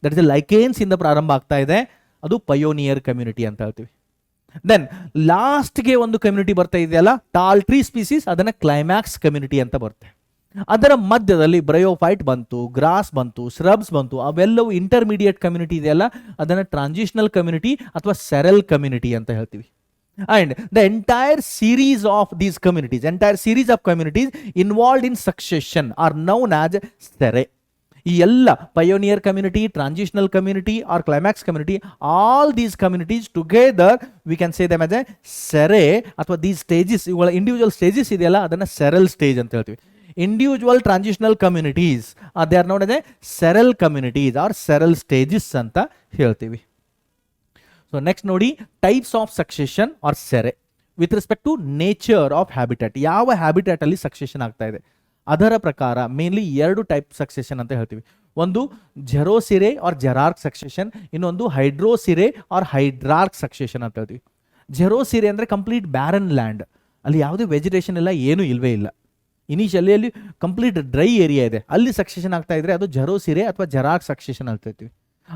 ದಟ್ ಇಸ್ ಲೈಕೇನ್ಸ್ ಇಂದ ಪ್ರಾರಂಭ ಆಗ್ತಾ ಇದೆ, ಅದು ಪಯೋನಿಯರ್ ಕಮ್ಯುನಿಟಿ ಅಂತ ಹೇಳ್ತೀವಿ. ದೆನ್ ಲಾಸ್ಟ್ಗೆ ಒಂದು ಕಮ್ಯುನಿಟಿ ಬರ್ತಾ ಇದೆಯಲ್ಲ, ಟಾಲ್ ಟ್ರೀ ಸ್ಪೀಸೀಸ್, ಅದನ್ನ ಕ್ಲೈಮ್ಯಾಕ್ಸ್ ಕಮ್ಯುನಿಟಿ ಅಂತ ಬರುತ್ತೆ. ಅದರ ಮಧ್ಯದಲ್ಲಿ ಬ್ರಯೋಫೈಟ್ ಬಂತು, ಗ್ರಾಸ್ ಬಂತು, ಶ್ರಬ್ಸ್ ಬಂತು, ಅವೆಲ್ಲವೂ ಇಂಟರ್ಮೀಡಿಯೇಟ್ ಕಮ್ಯುನಿಟಿ ಇದೆಯಲ್ಲ ಅದನ್ನ ಟ್ರಾನ್ಸಿಷನಲ್ ಕಮ್ಯುನಿಟಿ ಅಥವಾ ಸೆರಲ್ ಕಮ್ಯುನಿಟಿ ಅಂತ ಹೇಳ್ತೀವಿ. And the entire series of communities involved in succession are known as sere. ಈ ಎಲ್ಲ pioneer community, transitional community or climax community, all these communities together we can say them as a sere ಅಥವಾ these stages, ಇವುಗಳ individual stages ಇದೆಯಲ್ಲ ಅದನ್ನ seral stage ಅಂತ ಹೇಳ್ತೀವಿ. Individual transitional communities they are known as a seral communities or seral stages ಅಂತ ಹೇಳ್ತೀವಿ. So next ನೋಡಿ, types of succession are sere with respect to nature of habitat. ಯಾವ habitat ಅಲ್ಲಿ succession ಆಗ್ತಾ ಇದೆ ಅದರ ಪ್ರಕಾರ ಮೇನ್ಲಿ 2 ಟೈಪ್ ಸಕ್ಸೆಷನ್ ಅಂತ ಹೇಳ್ತೀವಿ. ಒಂದು ಜೆರೋಸಿರೆ ಆರ್ ಜೆರಾರ್ಕ್ ಸಕ್ಸೆಷನ್, ಇನ್ನೊಂದು ಹೈಡ್ರೋಸಿರೆ ಆರ್ ಹೈಡ್ರಾರ್ಕ್ ಸಕ್ಸೆಷನ್ ಅಂತ ಹೇಳ್ತೀವಿ. ಜೆರೋಸಿರೆ ಅಂದ್ರೆ ಕಂಪ್ಲೀಟ್ ಬ್ಯಾರನ್ ಲ್ಯಾಂಡ್, ಅಲ್ಲಿ ಯಾವುದೇ ವೆಜಿಟೇಷನ್ ಇಲ್ಲ, ಏನೂ ಇಲ್ವೇ ಇಲ್ಲ, ಇನಿಷಿಯಲಿ ಅಲ್ಲಿ ಕಂಪ್ಲೀಟ್ ಡ್ರೈ ಏರಿಯಾ ಇದೆ, ಅಲ್ಲಿ ಸಕ್ಸೆಷನ್ ಆಗ್ತಾ ಇದ್ರೆ ಅದು ಜೆರೋಸಿರೆ ಅಥವಾ ಜೆರಾರ್ಕ್ ಸಕ್ಸೆಷನ್ ಅಂತ ಹೇಳ್ತೀವಿ.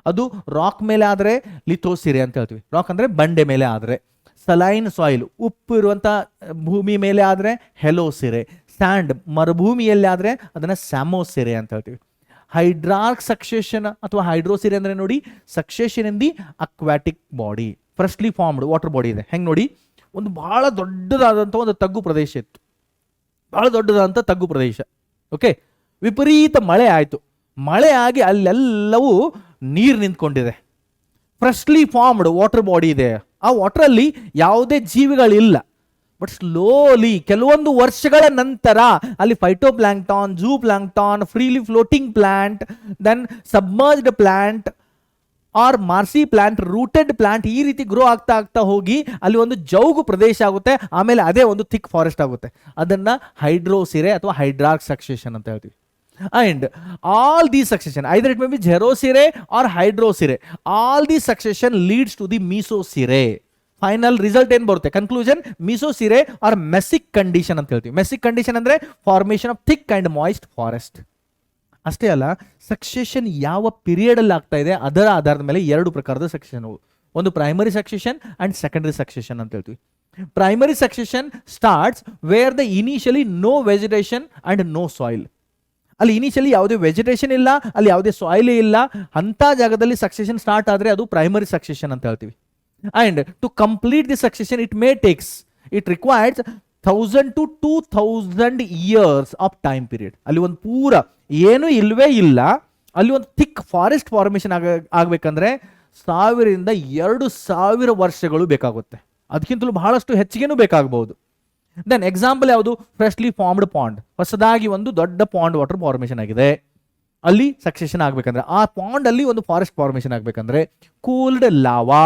ಅದು ರಾಕ್ ಮೇಲೆ ಆದರೆ ಲಿಥೋಸಿರೆ ಅಂತ ಹೇಳ್ತೀವಿ. ರಾಕ್ ಅಂದ್ರೆ ಬಂಡೆ ಮೇಲೆ ಆದರೆ, ಸಲೈನ್ ಸಾಯಿಲ್ ಉಪ್ಪು ಇರುವಂತ ಭೂಮಿ ಮೇಲೆ ಆದರೆ ಹೆಲೋಸಿರೆ, ಸ್ಯಾಂಡ್ ಮರುಭೂಮಿಯಲ್ಲಿ ಆದರೆ ಅದನ್ನ ಸ್ಯಾಮೋಸಿರೆ ಅಂತ ಹೇಳ್ತೀವಿ. ಹೈಡ್ರಾರ್ಕ್ ಸಕ್ಸೆಷನ್ ಅಥವಾ ಹೈಡ್ರೋಸಿರೆ ಅಂದ್ರೆ ನೋಡಿ, succession in the aquatic body, freshly formed water body ಇದೆ. ಹೆಂಗ್ ನೋಡಿ, ಒಂದು ಬಹಳ ದೊಡ್ಡದಾದಂಥ ಒಂದು ತಗ್ಗು ಪ್ರದೇಶ ಇತ್ತು, ಬಹಳ ದೊಡ್ಡದಾದಂಥ ತಗ್ಗು ಪ್ರದೇಶ. ಓಕೆ, ವಿಪರೀತ ಮಳೆ ಆಯಿತು, ಮಳೆ ಆಗಿ ಅಲ್ಲೆಲ್ಲವೂ ನೀರು ನಿಂತ್ಕೊಂಡಿದೆ, ಫ್ರೆಶ್ಲಿ ಫಾರ್ಮ್ಡ್ ವಾಟರ್ ಬಾಡಿ ಇದೆ. ಆ ವಾಟರಲ್ಲಿ ಯಾವುದೇ ಜೀವಿಗಳಿಲ್ಲ. ಬಟ್ ಸ್ಲೋಲಿ ಕೆಲವೊಂದು ವರ್ಷಗಳ ನಂತರ ಅಲ್ಲಿ phytoplankton, zooplankton, freely floating plant, then submerged plant or marshy plant, rooted plant, ಈ ರೀತಿ ಗ್ರೋ ಆಗ್ತಾ ಆಗ್ತಾ ಹೋಗಿ ಅಲ್ಲಿ ಒಂದು ಜೌಗು ಪ್ರದೇಶ ಆಗುತ್ತೆ. ಆಮೇಲೆ ಅದೇ ಒಂದು ಥಿಕ್ ಫಾರೆಸ್ಟ್ ಆಗುತ್ತೆ. ಅದನ್ನ ಹೈಡ್ರೋಸಿರೆ ಅಥವಾ ಹೈಡ್ರಾರ್ಕ್ ಸಕ್ಸೆಷನ್ ಅಂತ ಹೇಳ್ತೀವಿ. And all these succession, either it may be Xerosire or Hydrosire, all these succession leads to the Mesosire. Final result ಏನ್ ಬರುತ್ತೆ, ಕನ್ಕ್ಲೂಷನ್ ಮಿಸೋಸಿರೆ ಆರ್ ಮೆಸಿಕ್ ಕಂಡೀಷನ್ ಅಂತ ಹೇಳ್ತೀವಿ. ಮೆಸಿಕ್ ಕಂಡೀಷನ್ ಅಂದ್ರೆ formation of thick and moist forest. ಅಷ್ಟೇ ಅಲ್ಲ, succession ಯಾವ period ಅಲ್ಲಿ ಆಗ್ತಾ ಇದೆ ಅದರ ಆಧಾರದ ಮೇಲೆ 2 ಪ್ರಕಾರದ ಸಕ್ಸೆಷನ್. ಒಂದು primary succession and secondary succession ಅಂತ ಹೇಳ್ತೀವಿ. Primary succession starts where the initially no vegetation and no soil. ಅಲ್ಲಿ ಇನಿಷಿಯಲಿ ಯಾವುದೇ ವೆಜಿಟೇಷನ್ ಇಲ್ಲ, ಅಲ್ಲಿ ಯಾವುದೇ ಸಾಯಿಲ್ ಇಲ್ಲ, ಅಂತ ಜಾಗದಲ್ಲಿ ಸಕ್ಸೆಷನ್ ಸ್ಟಾರ್ಟ್ ಆದರೆ ಅದು ಪ್ರೈಮರಿ ಸಕ್ಸೆಷನ್ ಅಂತ ಹೇಳ್ತೀವಿ. And to complete the succession it requires 1000 to 2000 years of time period. ಅಲ್ಲಿ ಒಂದು ಪೂರ ಏನೂ ಇಲ್ವೇ ಇಲ್ಲ, ಅಲ್ಲಿ ಒಂದು ಥಿಕ್ ಫಾರೆಸ್ಟ್ ಫಾರ್ಮೇಷನ್ ಆಗಬೇಕಂದ್ರೆ 1000 to 2000 ವರ್ಷಗಳು ಬೇಕಾಗುತ್ತೆ. ಅದಕ್ಕಿಂತಲೂ ಬಹಳಷ್ಟು ಹೆಚ್ಚಿಗೆನೂ ಬೇಕಾಗಬಹುದು. ದೆನ್ ಎಕ್ಸಾಂಪಲ್ ಯಾವುದು, ಫ್ರೆಶ್ಲಿ ಫಾರ್ಮ್ಡ್ ಪಾಂಡ್, ಹೊಸದಾಗಿ ಒಂದು ದೊಡ್ಡ ಪಾಂಡ್ ವಾಟರ್ ಫಾರ್ಮೇಷನ್ ಆಗಿದೆ, ಅಲ್ಲಿ ಸಕ್ಸೆಷನ್ ಆಗಬೇಕಂದ್ರೆ, ಆ ಪಾಂಡ್ ಅಲ್ಲಿ ಒಂದು ಫಾರೆಸ್ಟ್ ಫಾರ್ಮೇಷನ್ ಆಗಬೇಕಂದ್ರೆ cooled lava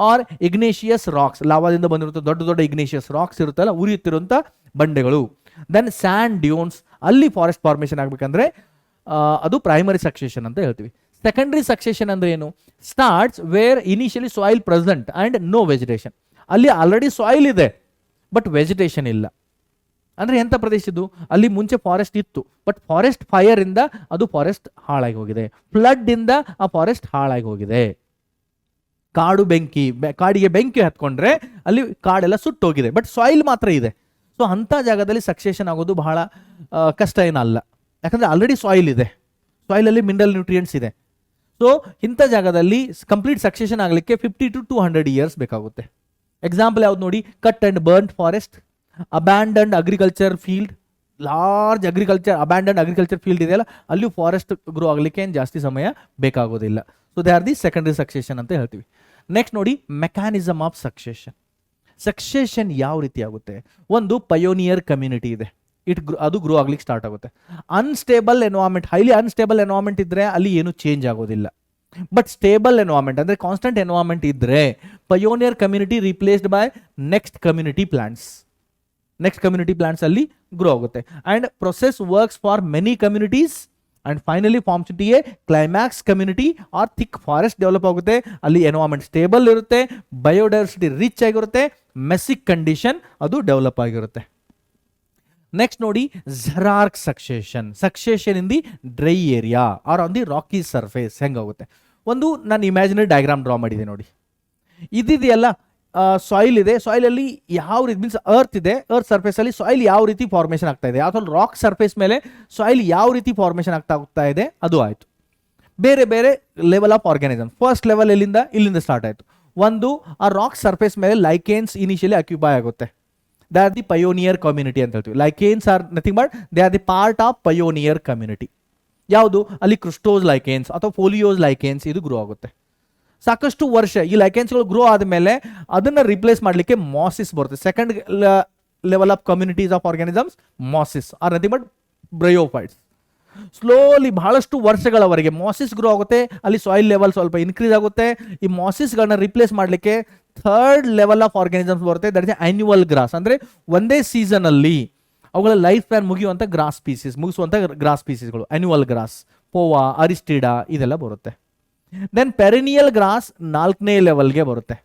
or igneous rocks, ಲಾವಾದಿಂದ ಬಂದಿರುವಂಥ ದೊಡ್ಡ ದೊಡ್ಡ ಇಗ್ನೇಷಿಯಸ್ ರಾಕ್ಸ್ ಇರುತ್ತಲ್ಲ, ಉರಿಯುತ್ತಿರುವಂಥ ಬಂಡೆಗಳು. ದೆನ್ ಸ್ಯಾಂಡ್ ಡ್ಯೂನ್ಸ್, ಅಲ್ಲಿ ಫಾರೆಸ್ಟ್ ಫಾರ್ಮೇಷನ್ ಆಗಬೇಕಂದ್ರೆ ಅದು ಪ್ರೈಮರಿ ಸಕ್ಸೆಷನ್ ಅಂತ ಹೇಳ್ತೀವಿ. ಸೆಕೆಂಡರಿ ಸಕ್ಸೆಷನ್ ಅಂದ್ರೆ ಏನು, starts where initially soil present and no vegetation. ಅಲ್ಲಿ ಆಲ್ರೆಡಿ ಸಾಯಿಲ್ ಇದೆ ಬಟ್ ವೆಜಿಟೇಷನ್ ಇಲ್ಲ. ಅಂದ್ರೆ ಎಂಥ ಪ್ರದೇಶ ಇದು, ಅಲ್ಲಿ ಮುಂಚೆ ಫಾರೆಸ್ಟ್ ಇತ್ತು ಬಟ್ ಫಾರೆಸ್ಟ್ ಫೈರ್ ಇಂದ ಅದು ಫಾರೆಸ್ಟ್ ಹಾಳಾಗಿ ಹೋಗಿದೆ, ಫ್ಲಡ್ ಇಂದ ಆ ಫಾರೆಸ್ಟ್ ಹಾಳಾಗಿ ಹೋಗಿದೆ. ಕಾಡಿಗೆ ಬೆಂಕಿ ಹತ್ಕೊಂಡ್ರೆ ಅಲ್ಲಿ ಕಾಡೆಲ್ಲ ಸುಟ್ಟೋಗಿದೆ ಬಟ್ ಸಾಯಿಲ್ ಮಾತ್ರ ಇದೆ. ಸೊ ಅಂಥ ಜಾಗದಲ್ಲಿ ಸಕ್ಸೆಷನ್ ಆಗೋದು ಬಹಳ ಕಷ್ಟ ಏನಲ್ಲ, ಯಾಕಂದ್ರೆ ಆಲ್ರೆಡಿ ಸಾಯಿಲ್ ಇದೆ, ಸಾಯಿಲಲ್ಲಿ ಮಿನರಲ್ ನ್ಯೂಟ್ರಿಯೆಂಟ್ಸ್ ಇದೆ. ಸೊ ಇಂಥ ಜಾಗದಲ್ಲಿ ಕಂಪ್ಲೀಟ್ ಸಕ್ಸೆಷನ್ ಆಗಲಿಕ್ಕೆ 50 to 200 ಇಯರ್ಸ್ ಬೇಕಾಗುತ್ತೆ. ಎಕ್ಸಾಂಪಲ್ ಯಾವ್ದು ನೋಡಿ, cut and burn forest, abandoned agriculture field, large abandoned agriculture field ಇದೆಯಲ್ಲ, ಅಲ್ಲಿ ಫಾರೆಸ್ಟ್ ಗ್ರೋ ಆಗಲಿಕ್ಕೆ ಏನು ಜಾಸ್ತಿ ಸಮಯ ಬೇಕಾಗೋದಿಲ್ಲ. So they are the secondary succession ಅಂತ ಹೇಳ್ತೀವಿ. ನೆಕ್ಸ್ಟ್ ನೋಡಿ, ಮೆಕ್ಯಾನಿಸಮ್ ಆಫ್ ಸಕ್ಸೆಷನ್. ಸಕ್ಸೆಷನ್ ಯಾವ ರೀತಿ ಆಗುತ್ತೆ, ಒಂದು ಪಯೋನಿಯರ್ ಕಮ್ಯುನಿಟಿ ಇದೆ. ಅದು ಗ್ರೋ ಆಗ್ಲಿಕ್ಕೆ ಸ್ಟಾರ್ಟ್ ಆಗುತ್ತೆ. Unstable environment, highly unstable environment ಇದ್ರೆ ಅಲ್ಲಿ ಏನು ಚೇಂಜ್ ಆಗೋದಿಲ್ಲ. ಬಟ್ ಸ್ಟೇಬಲ್ ಎನ್ವೈರನ್ಮೆಂಟ್ ಅಂದ್ರೆ ಕಾನ್ಸ್ಟೆಂಟ್ ಎನ್ವೈರನ್ಮೆಂಟ್ ಇದ್ರೆ pioneer community replaced by next community plants ಅಲ್ಲಿ ಗ್ರೋ ಆಗುತ್ತೆ. And process works for many communities and finally forms to a climax community or thick forest develop ಆಗುತ್ತೆ. ಅಲ್ಲಿ environment stable ಇರುತ್ತೆ, biodiversity rich ಆಗಿರುತ್ತೆ, mesic condition ಅದು develop ಆಗಿರುತ್ತೆ. Next ನೋಡಿ, xerarch succession in the dry area R on the rocky surface ಹೆಂಗಾಗುತ್ತೆ. ಒಂದು ನಾನು ಇಮ್ಯಾಜಿನರಿ ಡಯಾಗ್ರಾಮ್ ಡ್ರಾ ಮಾಡಿದೆ ನೋಡಿ. ಇದೆಯಲ್ಲ ಸಾಯಿಲ್ ಇದೆ, ಸಾಯಿಲಲ್ಲಿ ಯಾವ ರೀತಿ ಮೀನ್ಸ್ ಅರ್ತ್ ಇದೆ, ಅರ್ತ್ ಸರ್ಫೇಸ್ ಅಲ್ಲಿ ಸಾಯಿಲ್ ಯಾವ ರೀತಿ ಫಾರ್ಮೇಷನ್ ಆಗ್ತಾ ಇದೆ, ಅಥವಾ ರಾಕ್ ಸರ್ಫೇಸ್ ಮೇಲೆ ಸಾಯಿಲ್ ಯಾವ ರೀತಿ ಫಾರ್ಮೇಷನ್ ಆಗ್ತಾ ಇದೆ ಅದು ಆಯಿತು. ಬೇರೆ ಬೇರೆ level of organism. First level ಇಲ್ಲಿಂದ ಸ್ಟಾರ್ಟ್ ಆಯಿತು. ಒಂದು, ಆ ರಾಕ್ ಸರ್ಫೇಸ್ ಮೇಲೆ ಲೈಕೇನ್ಸ್ ಇನಿಷಿಯಲಿ ಅಕ್ಯುಪೈ ಆಗುತ್ತೆ. They are the pioneer community ಅಂತ ಹೇಳ್ತೀವಿ. Lichens are nothing but they are the part of pioneer community. ಯಾವುದು? ಅಲ್ಲಿ ಕ್ರಿಸ್ಟೋಸ್ ಲೈಕೇನ್ಸ್ ಅಥವಾ ಫೋಲಿಯೋಸ್ ಲೈಕೇನ್ಸ್ ಇದು ಗ್ರೋ ಆಗುತ್ತೆ. ಸಾಕಷ್ಟು ವರ್ಷ ಈ ಲೈಕೆನ್ಸ್ಗಳು ಗ್ರೋ ಆದಮೇಲೆ ಅದನ್ನು ರಿಪ್ಲೇಸ್ ಮಾಡಲಿಕ್ಕೆ ಮಾಸಿಸ್ ಬರುತ್ತೆ. Second level of communities of organisms mosses are nothing but bryophytes. Slowly ಬಹಳಷ್ಟು ವರ್ಷಗಳವರೆಗೆ ಮಾಸಿಸ್ ಗ್ರೋ ಆಗುತ್ತೆ. ಅಲ್ಲಿ ಸಾಯಿಲ್ ಲೆವೆಲ್ ಸ್ವಲ್ಪ ಇನ್ಕ್ರೀಸ್ ಆಗುತ್ತೆ. ಈ ಮಾಸಿಸ್ಗಳನ್ನ ರಿಪ್ಲೇಸ್ ಮಾಡಲಿಕ್ಕೆ ಥರ್ಡ್ ಲೆವೆಲ್ ಆಫ್ ಆರ್ಗ್ಯಾನಿಸಮ್ಸ್ ಬರುತ್ತೆ. That is annual grass. ಅಂದರೆ ಒಂದೇ ಸೀಸನಲ್ಲಿ ಅವುಗಳ ಲೈಫ್ ಸ್ಪ್ಯಾನ್ ಮುಗಿಸುವಂಥ ಗ್ರಾಸ್ ಸ್ಪೀಸೀಸ್ಗಳು ಆನ್ಯುವಲ್ ಗ್ರಾಸ್, ಪೋವಾ, ಅರಿಸ್ಟಿಡಾ ಇದೆಲ್ಲ ಬರುತ್ತೆ. ದೆನ್ ಪೆರಿನಿಯಲ್ ಗ್ರಾಸ್ 4ನೇ ಲೆವೆಲ್ಗೆ ಬರುತ್ತೆ.